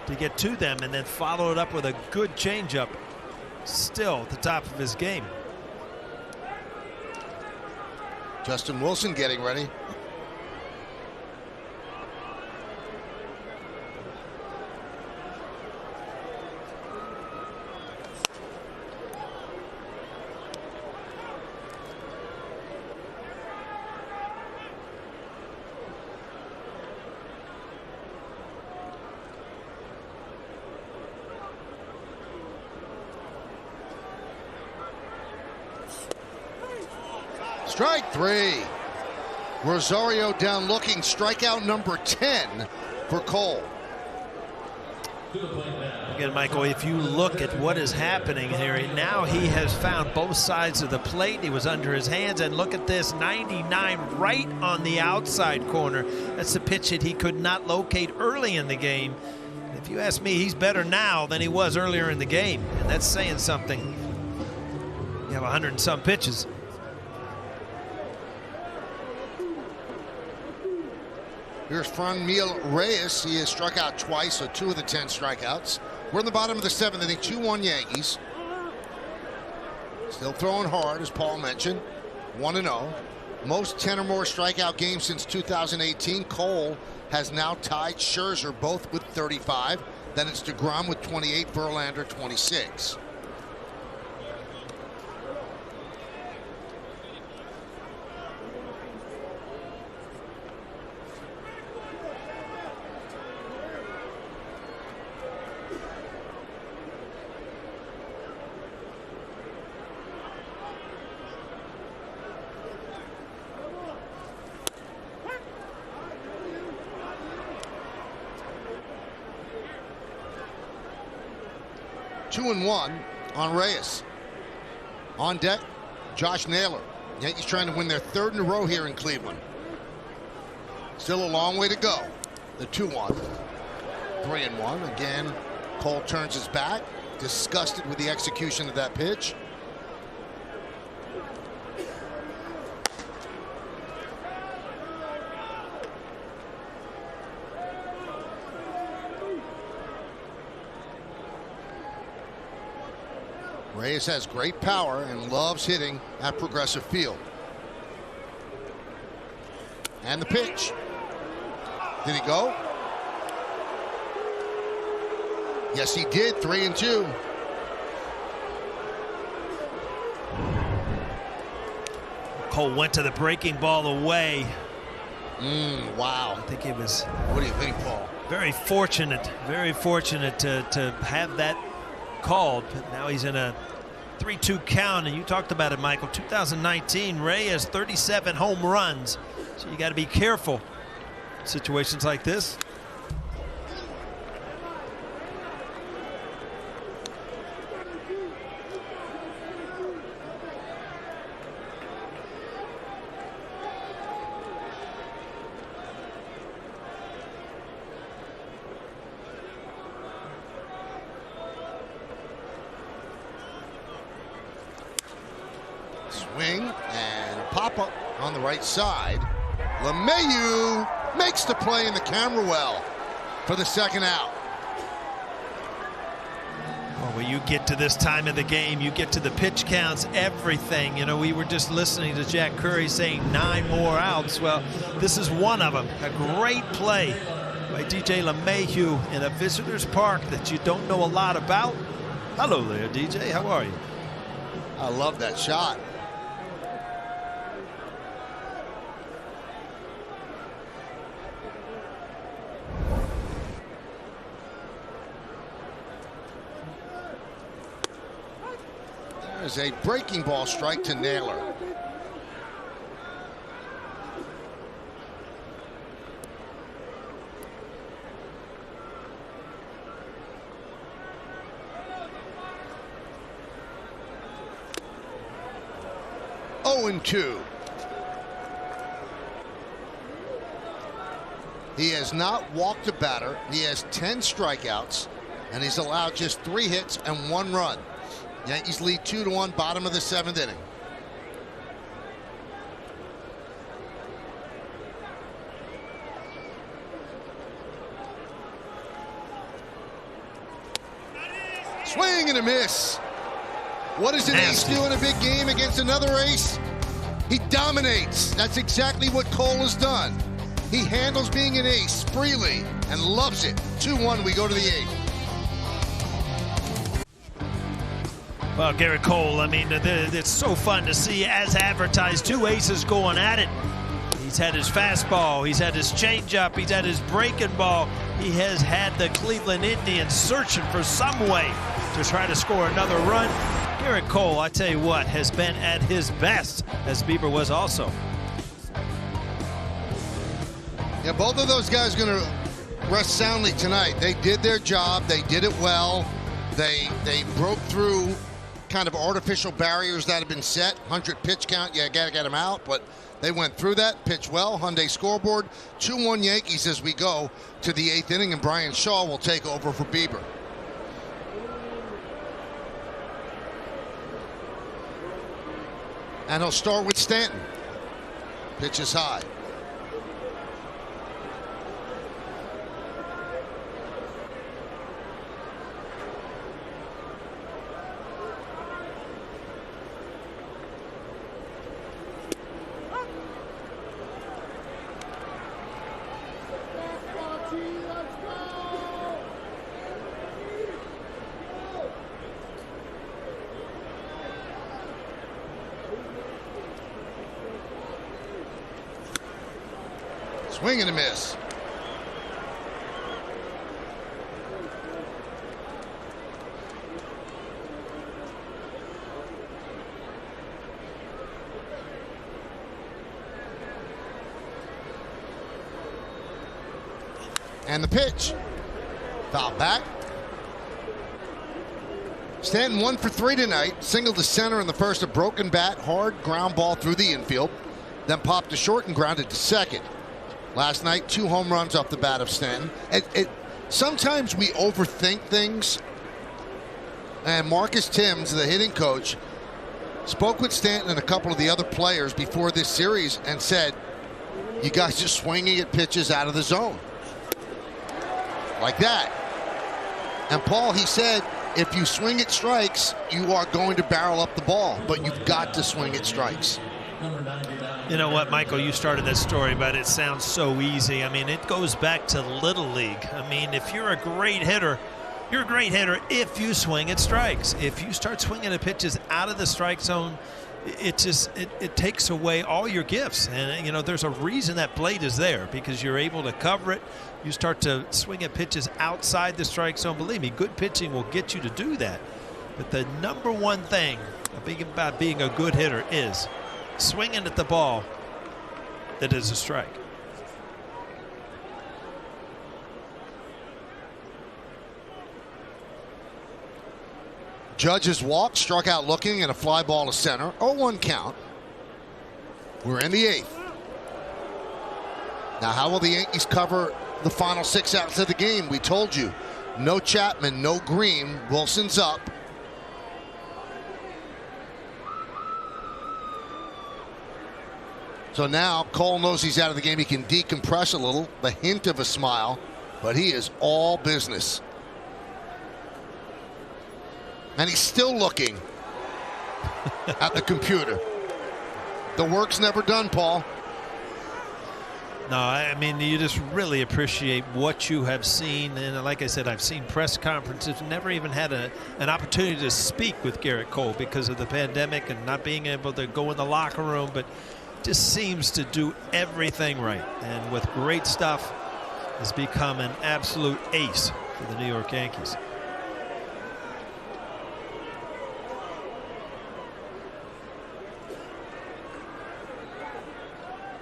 to get to them, and then follow it up with a good changeup. Still at the top of his game. Justin Wilson getting ready. Strike 3. Rosario down looking. Strikeout number 10 for Cole. Again, Michael, if you look at what is happening here, now he has found both sides of the plate. He was under his hands, and look at this, 99 right on the outside corner. That's the pitch that he could not locate early in the game. If you ask me, he's better now than he was earlier in the game, and that's saying something. You have 100 and some pitches. Here's Franmil Reyes. He has struck out twice, so 2 of the 10 strikeouts. We're in the bottom of the 7th inning, 2-1 Yankees. Still throwing hard, as Paul mentioned. 1-0. Most 10 or more strikeout games since 2018. Cole has now tied Scherzer, both with 35. Then it's DeGrom with 28, Verlander 26. 2-1 on Reyes. On deck, Josh Naylor. Yankees trying to win their third in a row here in Cleveland. Still a long way to go. The 2-1. 3-1. Again, Cole turns his back, disgusted with the execution of that pitch. Reyes has great power and loves hitting at Progressive Field. And the pitch. Did he go? Yes, he did. 3-2. Cole went to the breaking ball away. Wow. I think it was. What do you think, Paul? Very fortunate to have that called. But now he's in a 3-2 count, and you talked about it, Michael. 2019, Reyes 37 home runs. So you got to be careful in situations like this. Swing and pop up on the right side. LeMahieu makes the play in the camera well for the second out. Well, when you get to this time of the game, you get to the pitch counts, everything. You know, we were just listening to Jack Curry saying 9 more outs. Well, this is one of them. A great play by DJ LeMahieu in a visitor's park that you don't know a lot about. Hello there, DJ. How are you? I love that shot. There's a breaking ball strike to Naylor. Oh, 2. He has not walked a batter. He has 10 strikeouts, and he's allowed just 3 hits and 1 run. Yankees lead 2-1, bottom of the 7th inning. Swing and a miss. What does an ace do in a big game against another ace? He dominates. That's exactly what Cole has done. He handles being an ace freely and loves it. 2-1, we go to the 8th. Well, Garrett Cole, I mean, it's so fun to see, as advertised, 2 aces going at it. He's had his fastball, he's had his changeup, he's had his breaking ball. He has had the Cleveland Indians searching for some way to try to score another run. Garrett Cole, I tell you what, has been at his best, as Bieber was also. Yeah, both of those guys are going to rest soundly tonight. They did their job. They did it well. They broke through kind of artificial barriers that have been set. 100 pitch count, yeah, got to get them out, but they went through that, pitched well. Hyundai scoreboard, 2-1 Yankees as we go to the 8th inning, and Brian Shaw will take over for Bieber. And he'll start with Stanton. Pitch is high. Swing and a miss. And the pitch. Foul back. Stanton 1 for 3 tonight. Single to center in the first, a broken bat, hard ground ball through the infield. Then popped to short and grounded to second. Last night, 2 home runs off the bat of Stanton. Sometimes we overthink things. And Marcus Timms, the hitting coach, spoke with Stanton and a couple of the other players before this series and said, you guys are swinging at pitches out of the zone. Like that. And Paul, he said, if you swing at strikes, you are going to barrel up the ball, but you've got to swing at strikes. You know what, Michael, you started that story, but it sounds so easy. I mean, it goes back to Little League. I mean, if you're a great hitter, you're a great hitter if you swing at strikes. If you start swinging at pitches out of the strike zone, it takes away all your gifts. And, you know, there's a reason that blade is there, because you're able to cover it. You start to swing at pitches outside the strike zone. Believe me, good pitching will get you to do that. But the number one thing about being a good hitter is swinging at the ball that is a strike. Judge's walk, struck out looking, and a fly ball to center. 0-1 count. We're in the 8th. Now, how will the Yankees cover the final 6 outs of the game? We told you, no Chapman, no Green. Wilson's up. So now Cole knows he's out of the game. He can decompress a little, the hint of a smile, but he is all business. And he's still looking at the computer. The work's never done, Paul. No, I mean, you just really appreciate what you have seen. And like I said, I've seen press conferences, never even had an opportunity to speak with Garrett Cole because of the pandemic and not being able to go in the locker room, but just seems to do everything right. And with great stuff, has become an absolute ace for the New York Yankees.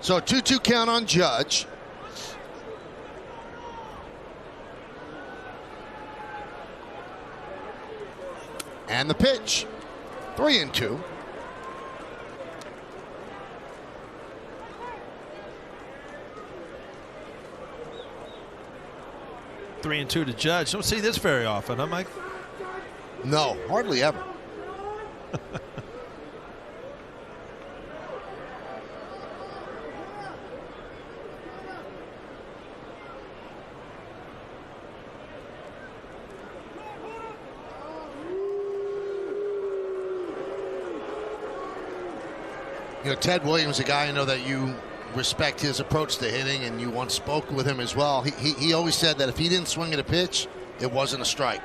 So 2-2 count on Judge. And the pitch. 3-2. Three and 2 to Judge. Don't see this very often, huh, Mike? No, hardly ever. You know, Ted Williams, a guy I know that you respect his approach to hitting, and you once spoke with him as well. He always said that if he didn't swing at a pitch, it wasn't a strike.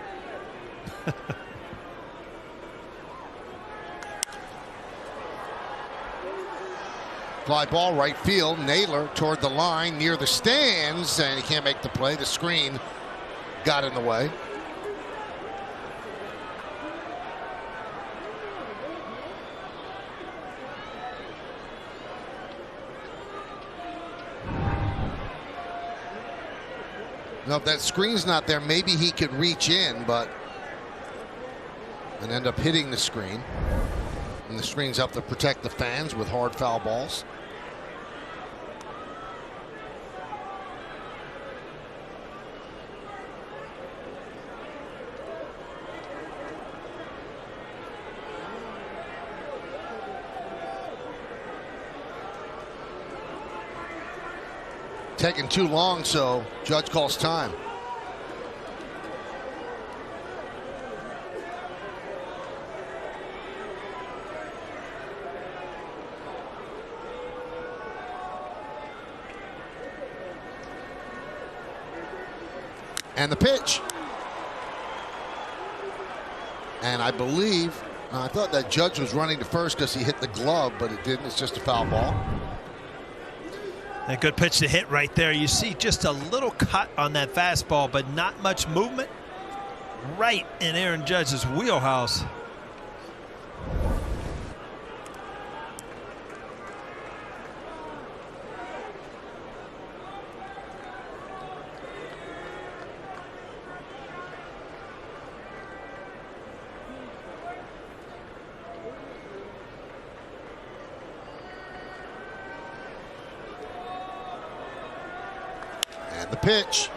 Fly ball right field. Naylor toward the line near the stands, and he can't make the play. The screen got in the way. Now, if that screen's not there, maybe he could reach in, and end up hitting the screen. And the screen's up to protect the fans with hard foul balls. Taking too long, so Judge calls time. And the pitch. And I believe, I thought that Judge was running to first because he hit the glove, but it didn't. It's just a foul ball. A good pitch to hit right there. You see just a little cut on that fastball, but not much movement. Right in Aaron Judge's wheelhouse. The pitch.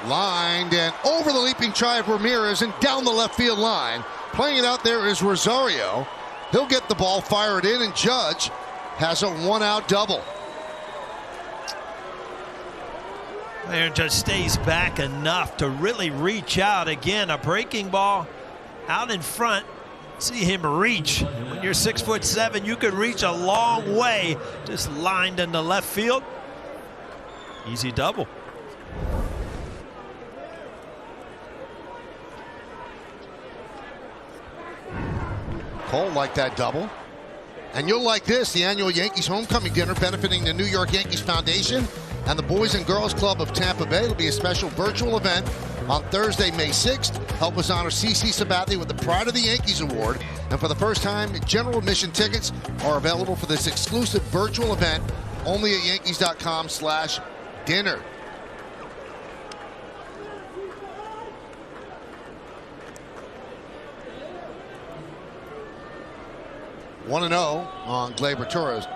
Lined and over the leaping try of Ramirez and down the left field line. Playing it out there is Rosario. He'll get the ball, fire it in, and Judge has a one-out double. Aaron Judge stays back enough to really reach out. Again, a breaking ball out in front. See him reach. When you're 6'7", you could reach a long way. Just lined into left field. Easy double. Cole liked that double. And you'll like this, the annual Yankees homecoming dinner benefiting the New York Yankees Foundation and the Boys and Girls Club of Tampa Bay. It'll be a special virtual event on Thursday, May 6th. Help us honor CeCe Sabathia with the Pride of the Yankees Award. And for the first time, general admission tickets are available for this exclusive virtual event only at yankees.com/dinner. One and 0 on Gleyber Torres.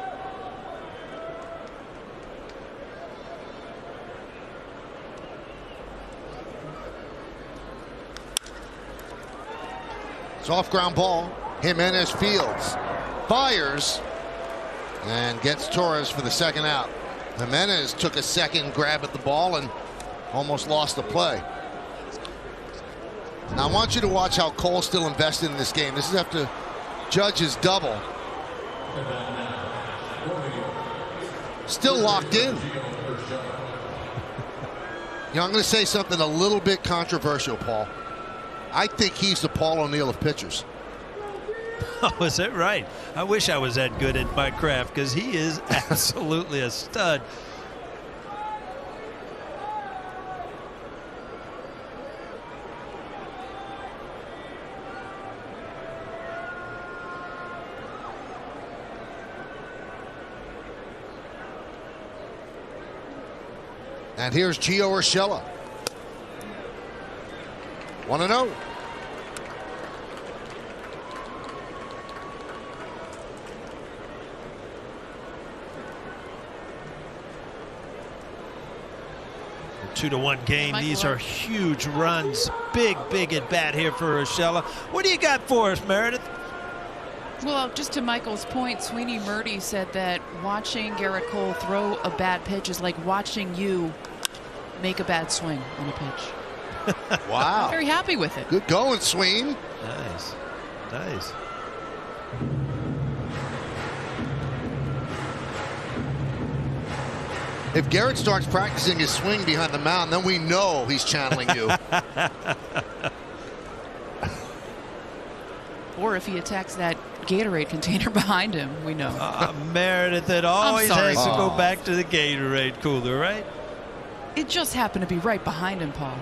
Soft ground ball. Jimenez fields, fires, and gets Torres for the second out. Jimenez took a second grab at the ball and almost lost the play. Now I want you to watch how Cole's still invested in this game. This is after Judge's double. Still locked in. You know, I'm going to say something a little bit controversial, Paul. I think he's the Paul O'Neill of pitchers. Oh, is that right? I wish I was that good at my craft, because he is absolutely a stud. And here's Gio Urshela. 1-0. A 2-1 game. These are huge runs. Big at bat here for Urshela. What do you got for us, Meredith? Well, just to Michael's point, Sweeney Murdy said that watching Garrett Cole throw a bad pitch is like watching you make a bad swing on a pitch. Wow. I'm very happy with it. Good going, Sween. Nice. Nice. If Garrett starts practicing his swing behind the mound, then we know he's channeling you. Or if he attacks that Gatorade container behind him, we know. Meredith, it always has to go Oh. back to the Gatorade cooler, right? It just happened to be right behind him, Paul.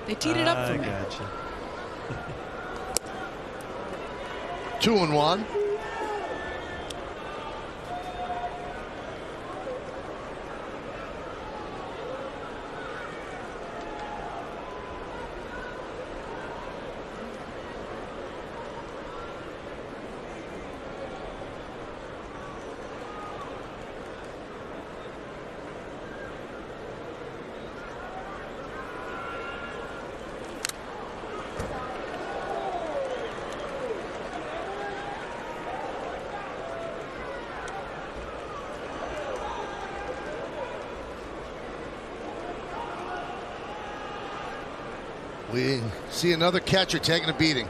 They teed it up for me. I gotcha. 2-1. We see another catcher taking a beating.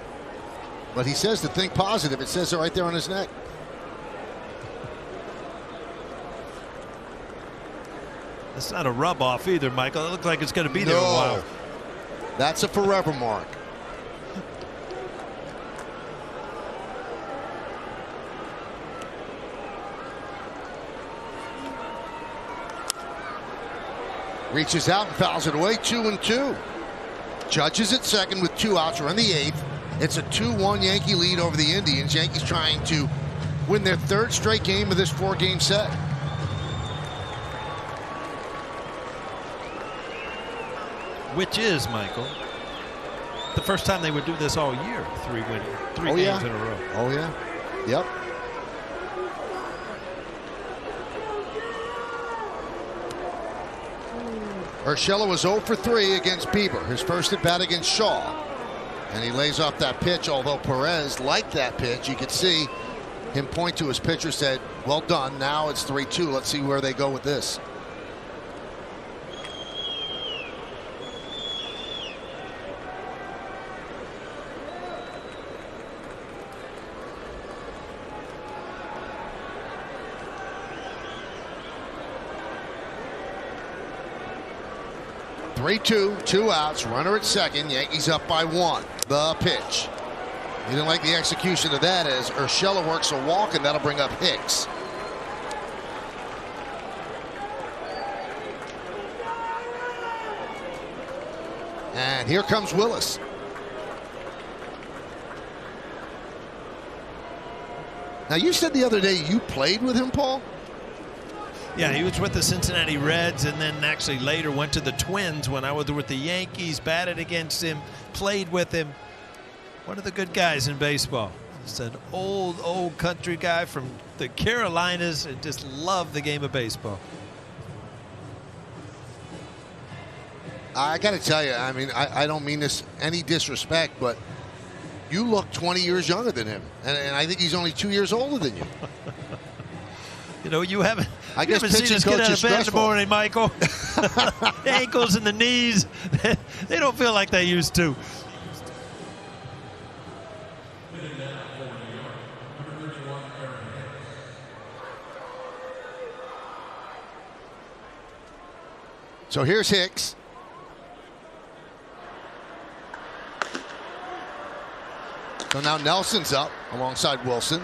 But he says to think positive. It says it right there on his neck. That's not a rub off either, Michael. It looks like it's going to be there No. a while. That's a forever mark. Reaches out and fouls it away. 2-2. Judge is at second with 2 outs. We're in the 8th. It's a 2-1 Yankee lead over the Indians. Yankees trying to win their 3rd straight game of this 4-game set. Which is, Michael, the first time they would do this all year. 3 Oh, games yeah. in a row. Oh, yeah. Yep. Urshela was 0 for 3 against Bieber, his first at bat against Shaw. And he lays off that pitch, although Perez liked that pitch. You could see him point to his pitcher, said, well done. Now it's 3-2. Let's see where they go with this. (3-2), 2 outs, runner at second. Yankees up by 1. The pitch. He didn't like the execution of that as Urshela works a walk, and that'll bring up Hicks. And here comes Willis. Now, you said the other day you played with him, Paul? Yeah, he was with the Cincinnati Reds and then actually later went to the Twins when I was with the Yankees, batted against him, played with him. One of the good guys in baseball. Just an old country guy from the Carolinas and just loved the game of baseball. I got to tell you, I mean, I don't mean this any disrespect, but you look 20 years younger than him. And I think he's only 2 years older than you. You know, you haven't I guess seen us get out of bed in the stressful. morning, Michael. The ankles and the knees, they don't feel like they used to. So here's Hicks. So now Nelson's up alongside Wilson.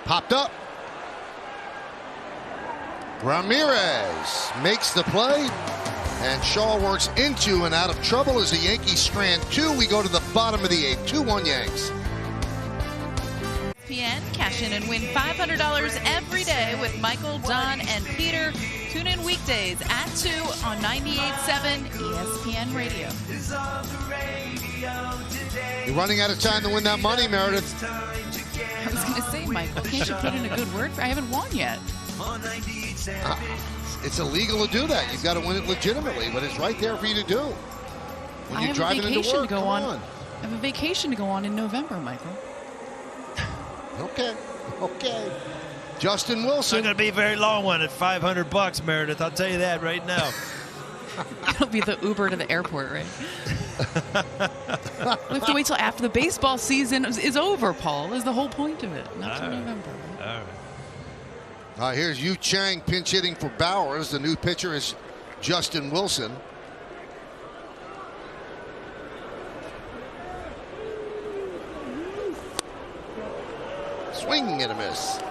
Popped up. Ramirez makes the play. And Shaw works into and out of trouble as the Yankees strand 2. We go to the bottom of the 8th. 2-1 Yanks. ESPN. Cash in and win $500 every day with Michael, Don, and Peter. Tune in weekdays at 2 on 98.7 ESPN Radio. You're running out of time to win that money, Meredith. I was going to say, Michael, can't you put in a good word? I haven't won yet. It's illegal to do that. You've got to win it legitimately, but it's right there for you to do. When you're driving into work, come on. I have a vacation to go on in November, Michael. Okay. Justin Wilson. It's not going to be a very long one at $500, Meredith. I'll tell you that right now. It'll be the Uber to the airport, right? We have to wait till after the baseball season is over, Paul, is the whole point of it. Not till November. All right. Here's Yu Chang pinch hitting for Bowers. The new pitcher is Justin Wilson. Swing and a miss.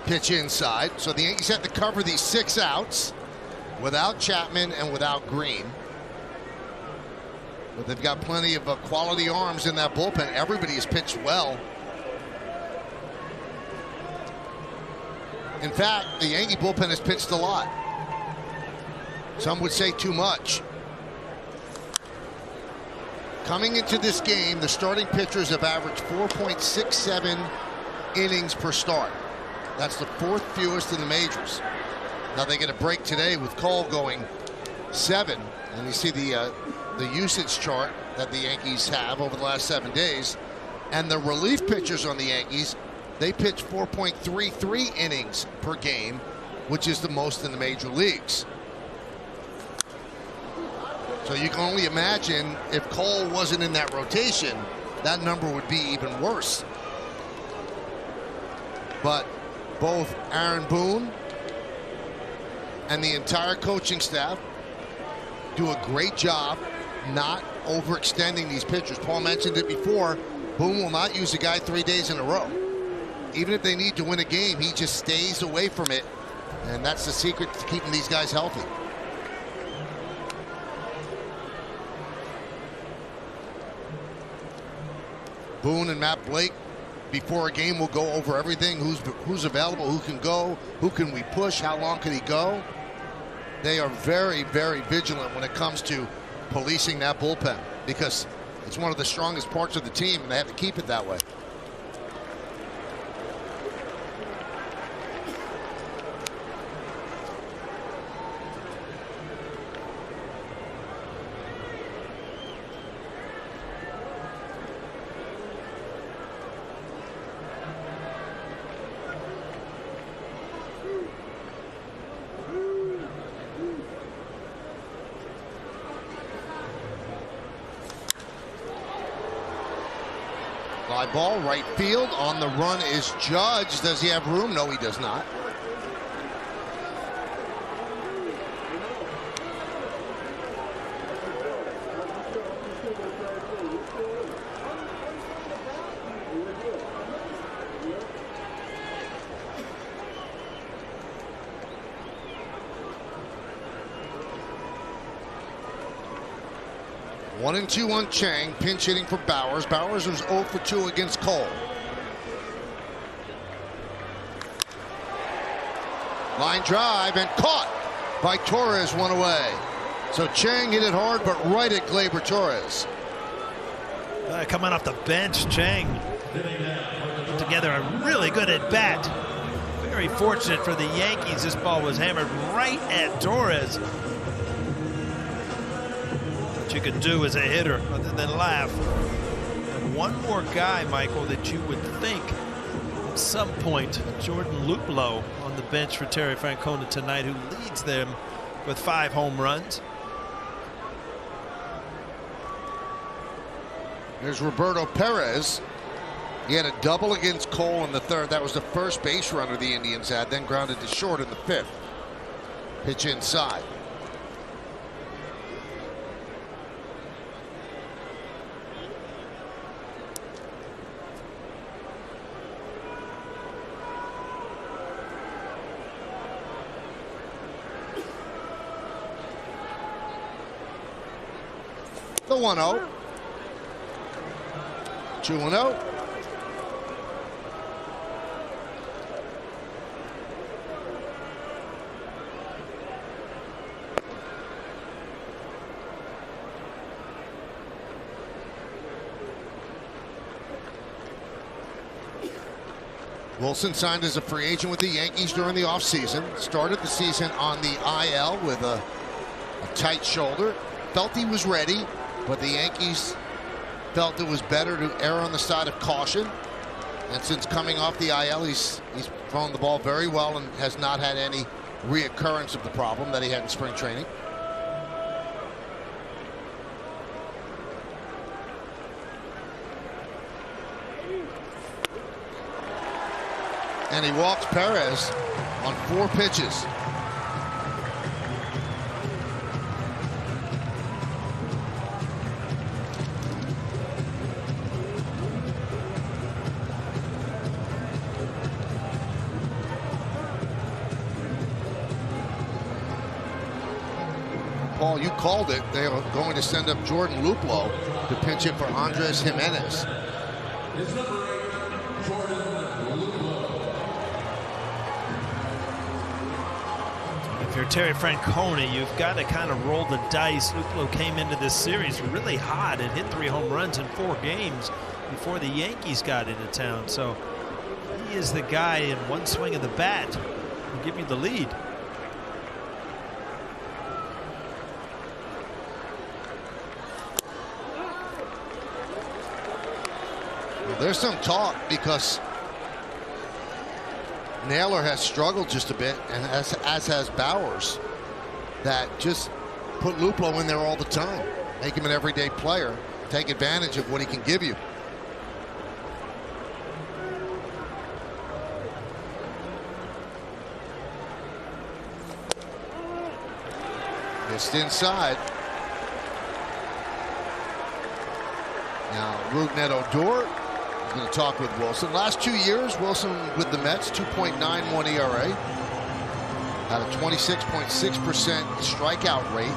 Pitch inside. So the Yankees have to cover these 6 outs without Chapman and without Green. But they've got plenty of quality arms in that bullpen. Everybody has pitched well. In fact, the Yankee bullpen has pitched a lot. Some would say too much. Coming into this game, the starting pitchers have averaged 4.67 innings per start. That's the 4th fewest in the majors. Now they get a break today with Cole going 7. And you see the usage chart that the Yankees have over the last 7 days. And the relief pitchers on the Yankees, they pitch 4.33 innings per game, which is the most in the major leagues. So you can only imagine if Cole wasn't in that rotation, that number would be even worse. But both Aaron Boone and the entire coaching staff do a great job not overextending these pitchers. Paul mentioned it before. Boone will not use a guy 3 days in a row. Even if they need to win a game, he just stays away from it. And that's the secret to keeping these guys healthy. Boone and Matt Blake, before a game, will go over everything. Who's available, who can go, who can we push, how long can he go. They are very, very vigilant when it comes to policing that bullpen because it's one of the strongest parts of the team, and they have to keep it that way. Fly ball, right field. On the run is Judge. Does he have room? No, he does not. One and two on Chang, pinch hitting for Bowers. Bowers was 0 for 2 against Cole. Line drive and caught by Torres, one away. So Chang hit it hard, but right at Gleyber Torres. Coming off the bench, Chang put together a really good at bat. Very fortunate for the Yankees. This ball was hammered right at Torres. What you can do as a hitter other than laugh. And one more guy, Michael, that you would think at some point, Jordan Luplow on the bench for Terry Francona tonight, who leads them with 5 home runs. There's Roberto Perez. He had a double against Cole in the 3rd. That was the first base runner the Indians had, then grounded to short in the 5th. Pitch inside. The 1-0. 2-0. Wilson signed as a free agent with the Yankees during the offseason. Started the season on the IL with a tight shoulder. Felt he was ready, but the Yankees felt it was better to err on the side of caution. And since coming off the IL, he's thrown the ball very well and has not had any reoccurrence of the problem that he had in spring training. And he walks Perez on 4 pitches. Paul, you called it. They are going to send up Jordan Luplow to pinch it for Andres Jimenez. If you're Terry Francona, you've got to kind of roll the dice. Luplow came into this series really hot and hit 3 home runs in 4 games before the Yankees got into town. So he is the guy in one swing of the bat to give you the lead. There's some talk because Naylor has struggled just a bit, and as has Bowers, that just put Luplow in there all the time. Make him an everyday player. Take advantage of what he can give you. Missed inside. Now, Rougned Odor is going to talk with Wilson. Last 2 years, Wilson with the Mets, 2.91 ERA. Had a 26.6% strikeout rate.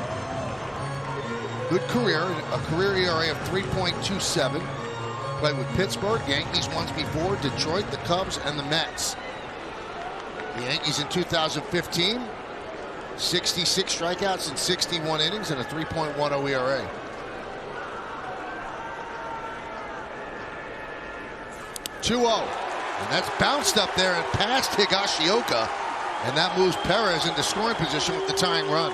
Good career, a career ERA of 3.27. Played with Pittsburgh, Yankees once before, Detroit, the Cubs, and the Mets. The Yankees in 2015, 66 strikeouts in 61 innings and a 3.10 ERA. And that's bounced up there and past Higashioka, and that moves Perez into scoring position with the tying run.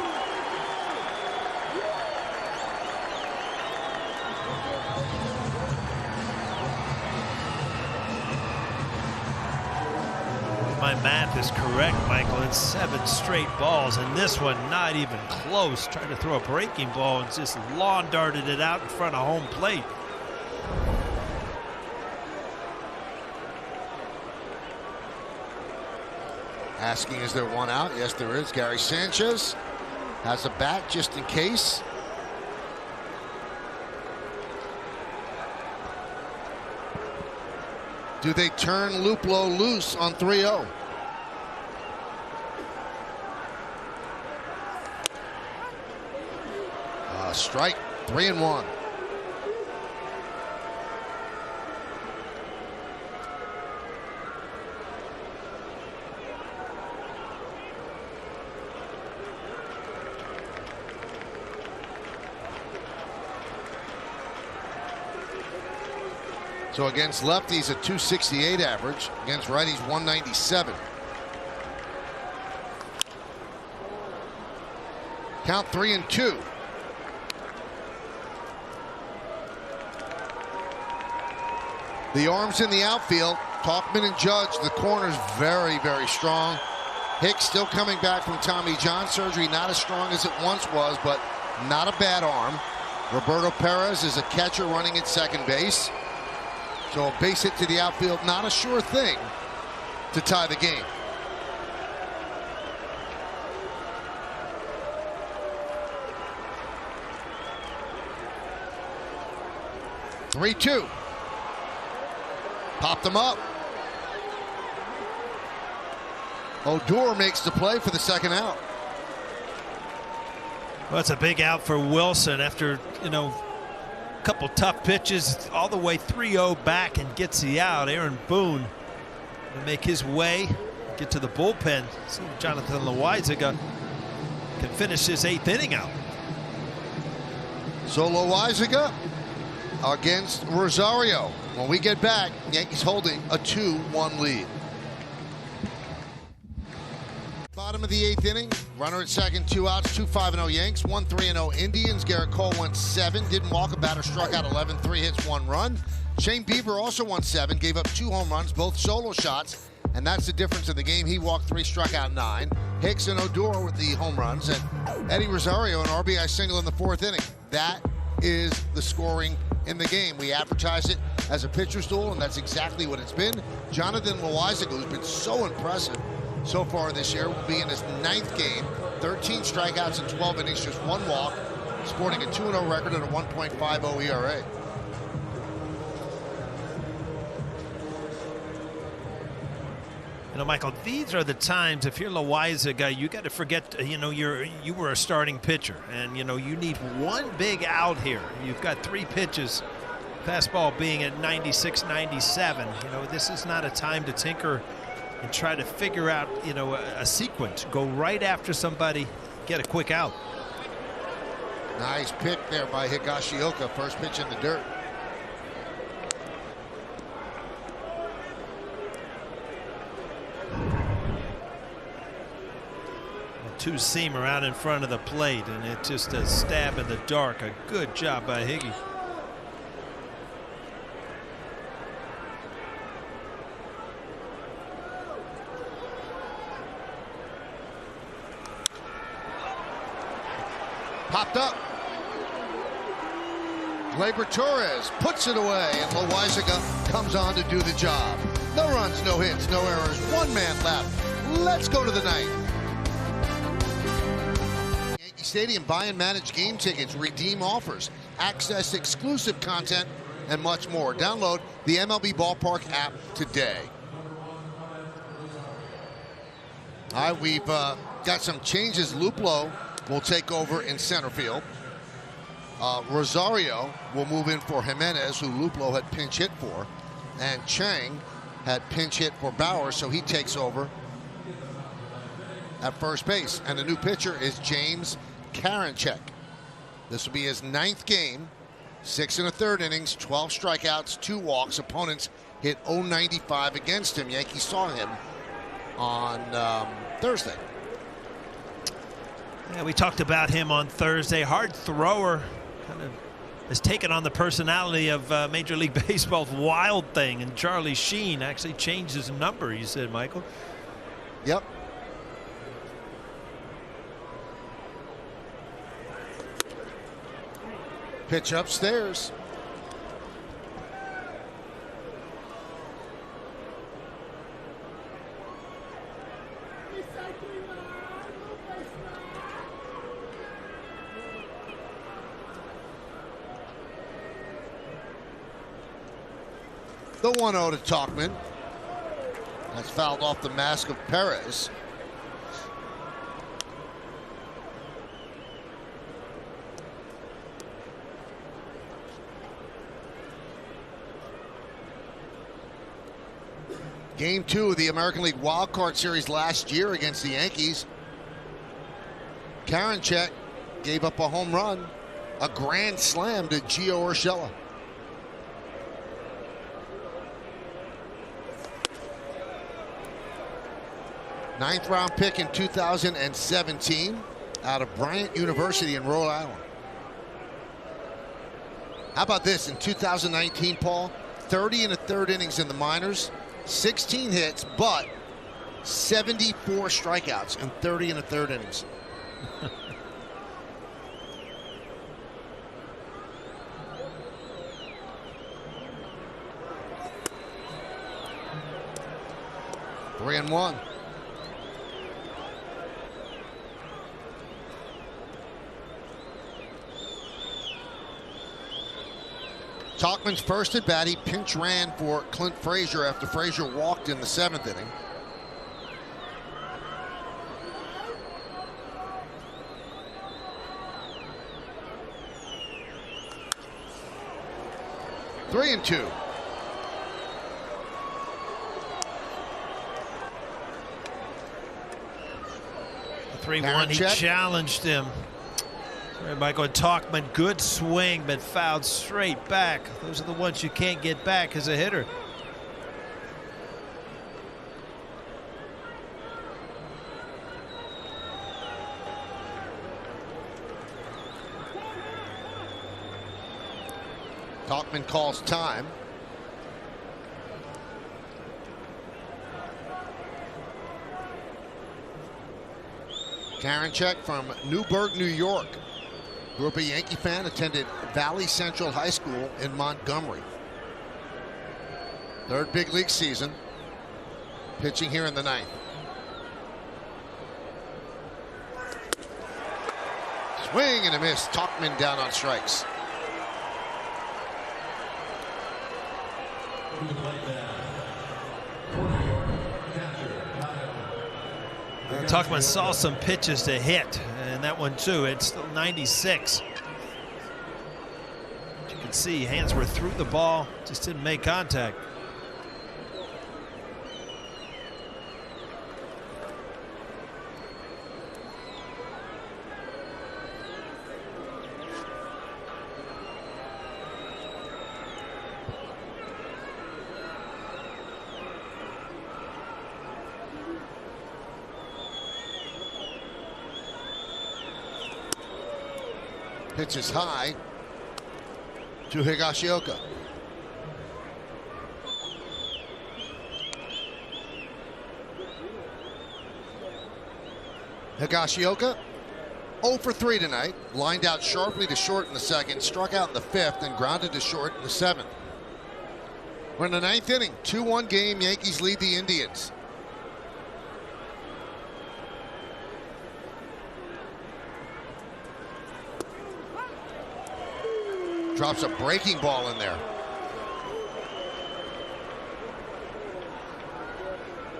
My math is correct, Michael. It's 7 straight balls, and this one not even close. Tried to throw a breaking ball and just lawn darted it out in front of home plate. Asking, is there one out? Yes, there is. Gary Sanchez has a bat just in case. Do they turn Luplow loose on 3-0? Strike, 3-1. So against lefties, a 268 average. Against righties, 197. Count 3-2. The arms in the outfield, Talkman and Judge. The corner's very, very strong. Hicks still coming back from Tommy John surgery. Not as strong as it once was, but not a bad arm. Roberto Perez is a catcher running at second base. So a base hit to the outfield, not a sure thing to tie the game. "3-2. Popped them up. Odor makes the play for the second out. Well, it's a big out for Wilson after, couple tough pitches all the way 3-0 back and gets the out. Aaron Boone will make his way, get to the bullpen. See if Jonathan Loaizaga can finish his 8th inning out. So Loaizaga against Rosario. When we get back, Yankees holding a 2-1 lead. Bottom of the 8th inning, runner at second, 2 outs, 2-5-0 Yanks, 1-3-0 Indians. Garrett Cole went 7, didn't walk a batter, struck out 11, 3 hits, 1 run. Shane Bieber also won 7, gave up 2 home runs, both solo shots, and that's the difference in the game. He walked 3, struck out 9. Hicks and Odor with the home runs, and Eddie Rosario an RBI single in the 4th inning. That is the scoring in the game. We advertise it as a pitcher's duel, and that's exactly what it's been. Jonathan Loaizaga, who's been so impressive so far this year, will be in his 9th game. 13 strikeouts in 12 innings, just 1 walk, sporting a 2-0 record and a 1.50 ERA. Michael, these are the times, if you're Loaizaga, you got to forget, you were a starting pitcher, and, you need one big out here. You've got 3 pitches, fastball being at 96, 97. This is not a time to tinker and try to figure out, a sequence. Go right after somebody, get a quick out. Nice pick there by Higashioka. First pitch in the dirt. A 2-seamer out in front of the plate, and it's just a stab in the dark. A good job by Higgy. Popped up. Gleyber Torres puts it away, and Loaizaga comes on to do the job. No runs, no hits, no errors. 1 man left. Let's go to the 9th. Yankee Stadium, buy and manage game tickets, redeem offers, access exclusive content, and much more. Download the MLB Ballpark app today. All right, we've got some changes. Luplow will take over in center field. Rosario will move in for Jimenez, who Luplow had pinch hit for, and Chang had pinch hit for Bauer, so he takes over at first base. And the new pitcher is James Karinchak. This will be his 9th game, 6 1/3 innings, 12 strikeouts, 2 walks. Opponents hit .095 against him. Yankees saw him on Thursday. Yeah, we talked about him on Thursday. Hard thrower, kind of has taken on the personality of Major League Baseball's Wild Thing, and Charlie Sheen actually changed his number, you said, Michael. Yep. Pitch upstairs. The 1-0 to Tauchman. That's fouled off the mask of Perez. Game 2 of the American League Wild Card Series last year against the Yankees. Karinchak gave up a home run, a grand slam to Gio Urshela. Ninth round pick in 2017 out of Bryant University in Rhode Island. How about this in 2019, Paul? 30 1/3 innings in the minors, 16 hits, but 74 strikeouts in 30 1/3 innings. Three and one. Tauchman's first at bat, he pinch ran for Clint Frazier after Frazier walked in the 7th inning. Three and two. The 3-1, he challenged him. Sorry, Michael. Tauchman, good swing, but fouled straight back. Those are the ones you can't get back as a hitter. Tauchman calls time. Karinchak from Newburgh, New York. Grew up a Yankee fan, attended Valley Central High School in Montgomery. 3rd big league season. Pitching here in the 9th. Swing and a miss. Tauchman down on strikes. Tauchman saw some pitches to hit, and that one too. It's still 96. You can see hands were through the ball, just didn't make contact. Pitch is high to Higashioka. Higashioka 0 for 3 tonight. Lined out sharply to short in the 2nd, struck out in the 5th, and grounded to short in the 7th. We're in the 9th inning. 2-1 game. Yankees lead the Indians. Drops a breaking ball in there.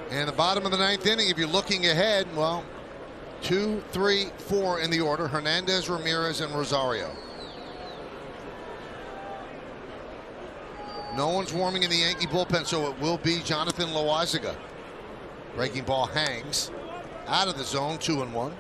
And the bottom of the 9th inning, if you're looking ahead, well, 2, 3, 4 in the order. Hernandez, Ramirez, and Rosario. No one's warming in the Yankee bullpen, so it will be Jonathan Loaisiga. Breaking ball hangs out of the zone, 2-1.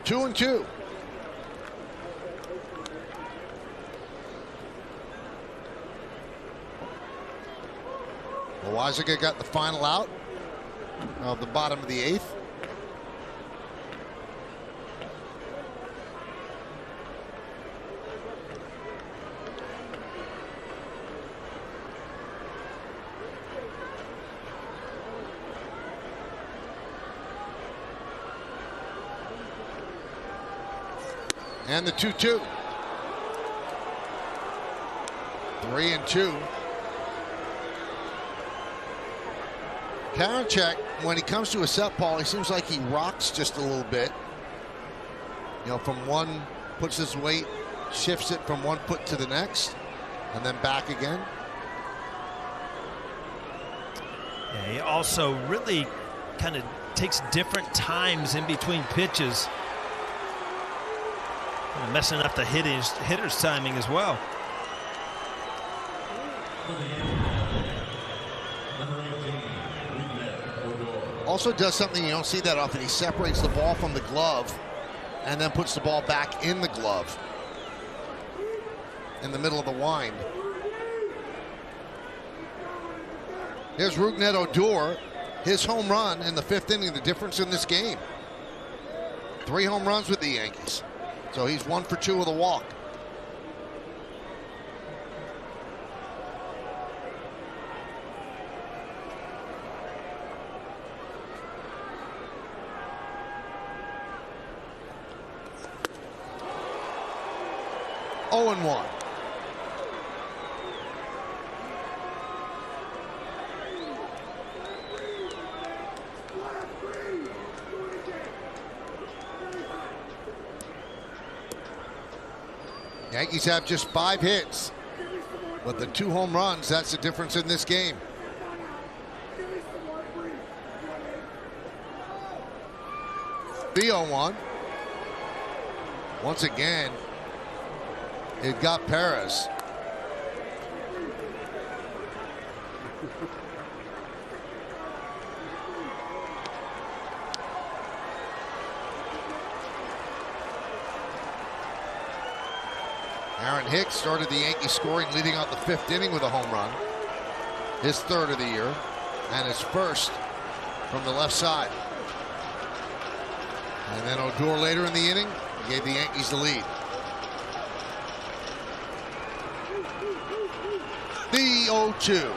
Two and two. Loaisiga got the final out of the bottom of the 8th. And the 2-2. 3-2. Karinchak, when he comes to a set, Paul, he seems like he rocks just a little bit. You know, from one, puts his weight, shifts it from one foot to the next, and then back again. Yeah, he also really kind of takes different times in between pitches. Messing up the hitter's timing as well. Also does something you don't see that often. He separates the ball from the glove and then puts the ball back in the glove in the middle of the wind. Here's Rougned Odor, his home run in the 5th inning, the difference in this game. 3 home runs with the Yankees. So he's 1 for 2 with a walk. Oh and 1. Yankees have just 5 hits, but the 2 home runs, that's the difference in this game. The 0-1. Once again, it got Perez. Aaron Hicks started the Yankees scoring, leading out the 5th inning with a home run. His 3rd of the year, and his 1st from the left side. And then Odor later in the inning gave the Yankees the lead. The 0-2.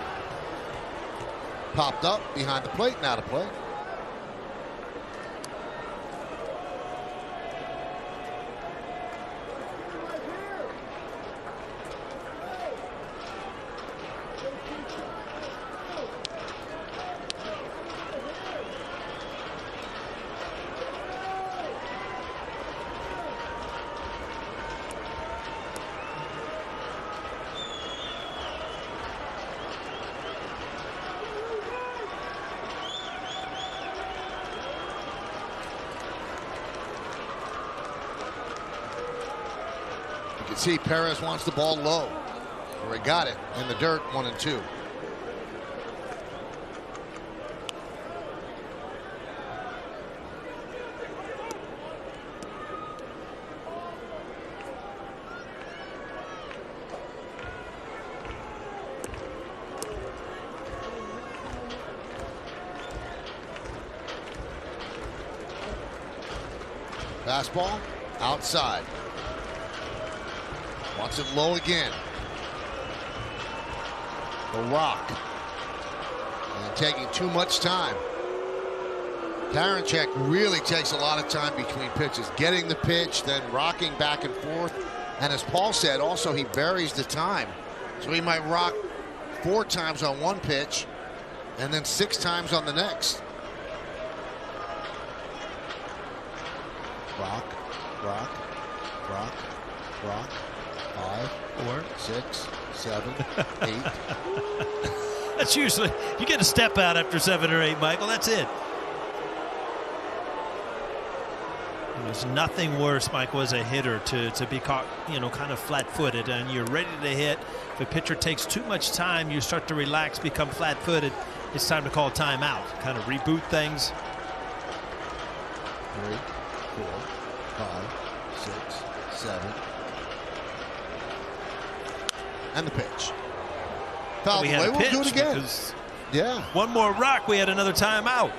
Popped up behind the plate, now to play. You can see Perez wants the ball low. Where he got it in the dirt, 1 and 2. Fastball outside. Wants it low again. The rock. And taking too much time. Karinchak really takes a lot of time between pitches. Getting the pitch, then rocking back and forth. And as Paul said, also he varies the time. So he might rock 4 times on one pitch and then 6 times on the next. Rock. Rock. 5, 4, 6, 7, 8. That's usually, you get a step out after 7 or 8, Michael. That's it. There's nothing worse, Michael, as a hitter to be caught, kind of flat-footed, and you're ready to hit. If a pitcher takes too much time, you start to relax, become flat-footed. It's time to call timeout, kind of reboot things. 3, 4, 5, 6, 7. And the pitch. Fouled away. We'll do it again. Yeah. One more rock, we had another timeout.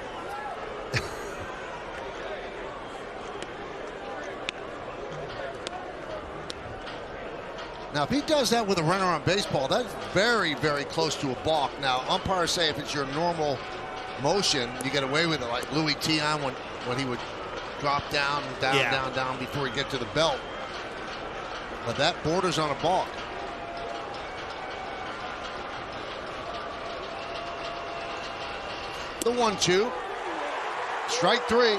Now, if he does that with a runner on baseball, that's very, very close to a balk. Now, umpires say if it's your normal motion, you get away with it, like Louis Tion when he would drop down before he get to the belt. But that borders on a balk. The 1-2. Strike 3.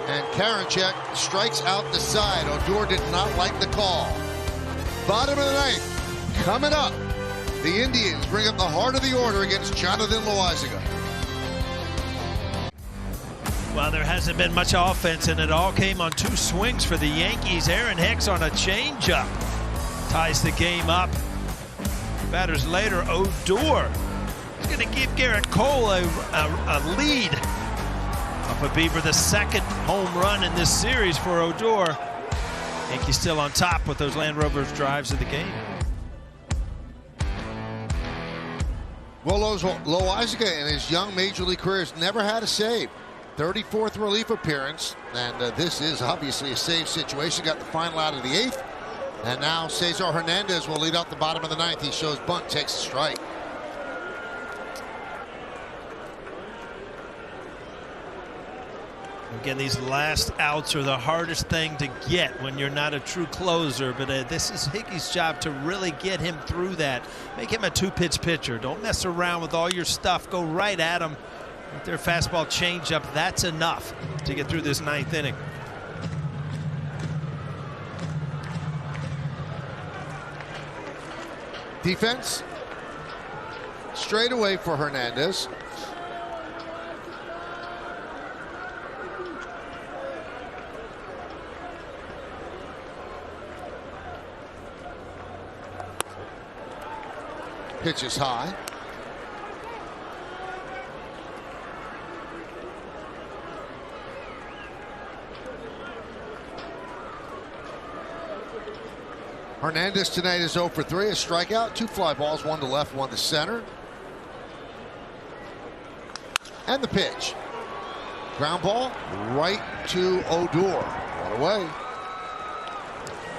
And Karinchak strikes out the side. Odor did not like the call. Bottom of the ninth. Coming up. The Indians bring up the heart of the order against Jonathan Loaisiga. Well, there hasn't been much offense, and it all came on 2 swings for the Yankees. Aaron Hicks on a changeup ties the game up. Batters later, Odor is going to give Garrett Cole a lead off of Bieber, the second home run in this series for Odor. Yankees still on top with those Land Rovers drives of the game. Well, Loaisiga in his young major league career has never had a save. 34th relief appearance, and this is obviously a save situation. Got the final out of the 8th, and now Cesar Hernandez will lead out the bottom of the 9th. He shows bunt, takes a strike. Again, these last outs are the hardest thing to get when you're not a true closer, but this is Hickey's job to really get him through that. Make him a 2-pitch pitcher. Don't mess around with all your stuff. Go right at him with their fastball changeup. That's enough to get through this 9th inning. Defense straight away for Hernandez. Pitch is high. Hernandez tonight is 0 for 3, a strikeout, 2 fly balls, 1 to left, 1 to center. And the pitch. Ground ball right to Odor. One away.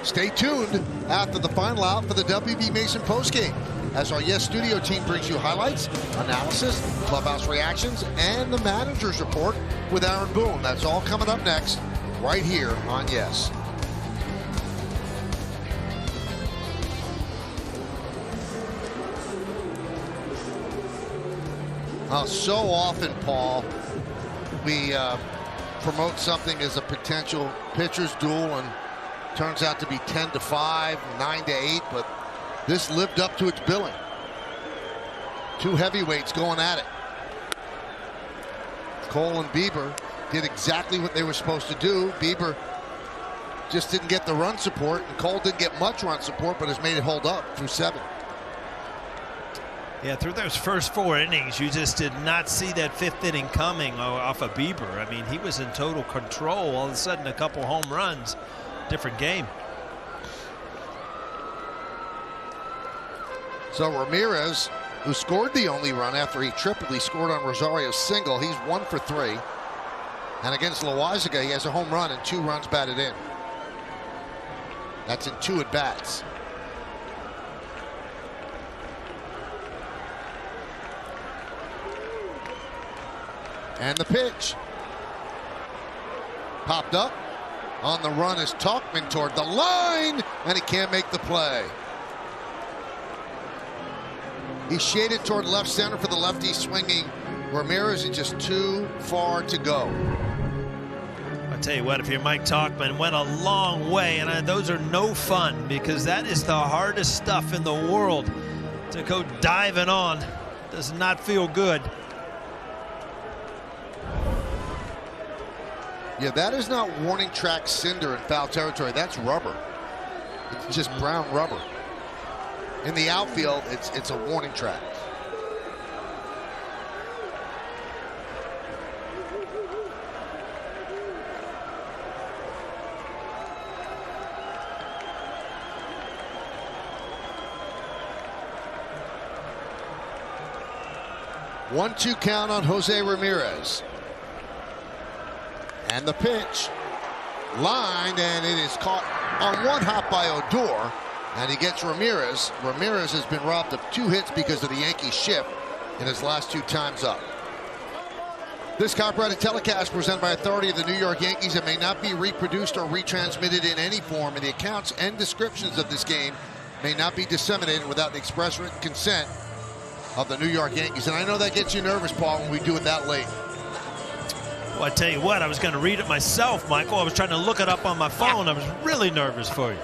Stay tuned after the final out for the WB Mason postgame, as our Yes Studio team brings you highlights, analysis, clubhouse reactions, and the manager's report with Aaron Boone. That's all coming up next, right here on Yes. So often, Paul, we promote something as a potential pitcher's duel, and turns out to be 10-5, 9-8, but this lived up to its billing. 2 heavyweights going at it. Cole and Bieber did exactly what they were supposed to do. Bieber just didn't get the run support, and Cole didn't get much run support, but has made it hold up through 7. Yeah, through those first 4 innings, you just did not see that 5th inning coming off of Bieber. I mean, he was in total control. All of a sudden, a couple home runs. Different game. So Ramirez, who scored the only run after he tripled, he scored on Rosario's single. He's 1 for 3. And against Loaisiga, he has a home run and 2 runs batted in. That's in 2 at-bats. And the pitch. Popped up. On the run is Talkman toward the line, and he can't make the play. He shaded toward left center for the lefty swinging Ramirez, and just too far to go. I tell you what, if you're Mike Tauchman, went a long way, and those are no fun because that is the hardest stuff in the world to go diving on. Does not feel good. Yeah, that is not warning track cinder in foul territory. That's rubber. It's just brown rubber. In the outfield, it's a warning track. One-two count on Jose Ramirez. And the pitch. Lined, and it is caught on one hop by Odor. And he gets Ramirez. Ramirez has been robbed of 2 hits because of the Yankees shift in his last 2 times up. This copyrighted telecast presented by authority of the New York Yankees and may not be reproduced or retransmitted in any form, and the accounts and descriptions of this game may not be disseminated without the express written consent of the New York Yankees. And I know that gets you nervous, Paul, when we do it that late. Well, I tell you what, I was going to read it myself, Michael. I was trying to look it up on my phone. I was really nervous for you.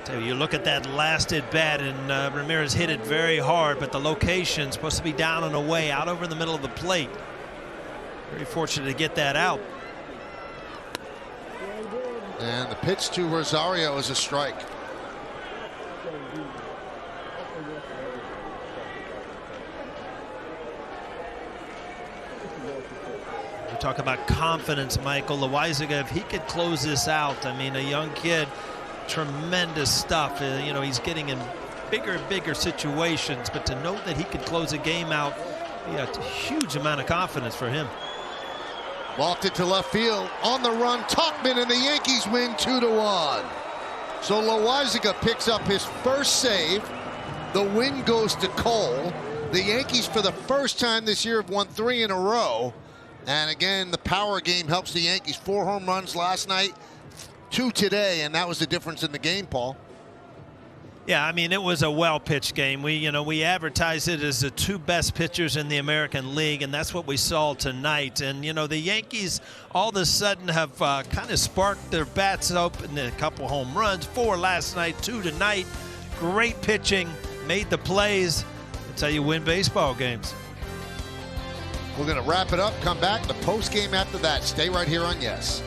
So you look at that last at bat, and Ramirez hit it very hard, but the location supposed to be down and away, out over in the middle of the plate. Very fortunate to get that out. And the pitch to Rosario is a strike. We talk about confidence, Michael. Loaizaga, if he could close this out, I mean, a young kid, tremendous stuff. You know, he's getting in bigger and bigger situations, but to know that he could close a game out, yeah, a huge amount of confidence for him. Lofted to left field. On the run, Tauchman, and the Yankees win 2-1. So Loaizaga picks up his first save. The win goes to Cole. The Yankees, for the first time this year, have won 3 in a row. And again, the power game helps the Yankees. 4 home runs last night, 2 today, and that was the difference in the game, Paul. Yeah, I mean, it was a well-pitched game. We advertised it as the 2 best pitchers in the American League, and that's what we saw tonight. And, you know, the Yankees all of a sudden have kind of sparked their bats open. A couple home runs, 4 last night, 2 tonight. Great pitching, made the plays. That's how you win baseball games. We're going to wrap it up, come back, the post game after that. Stay right here on Yes.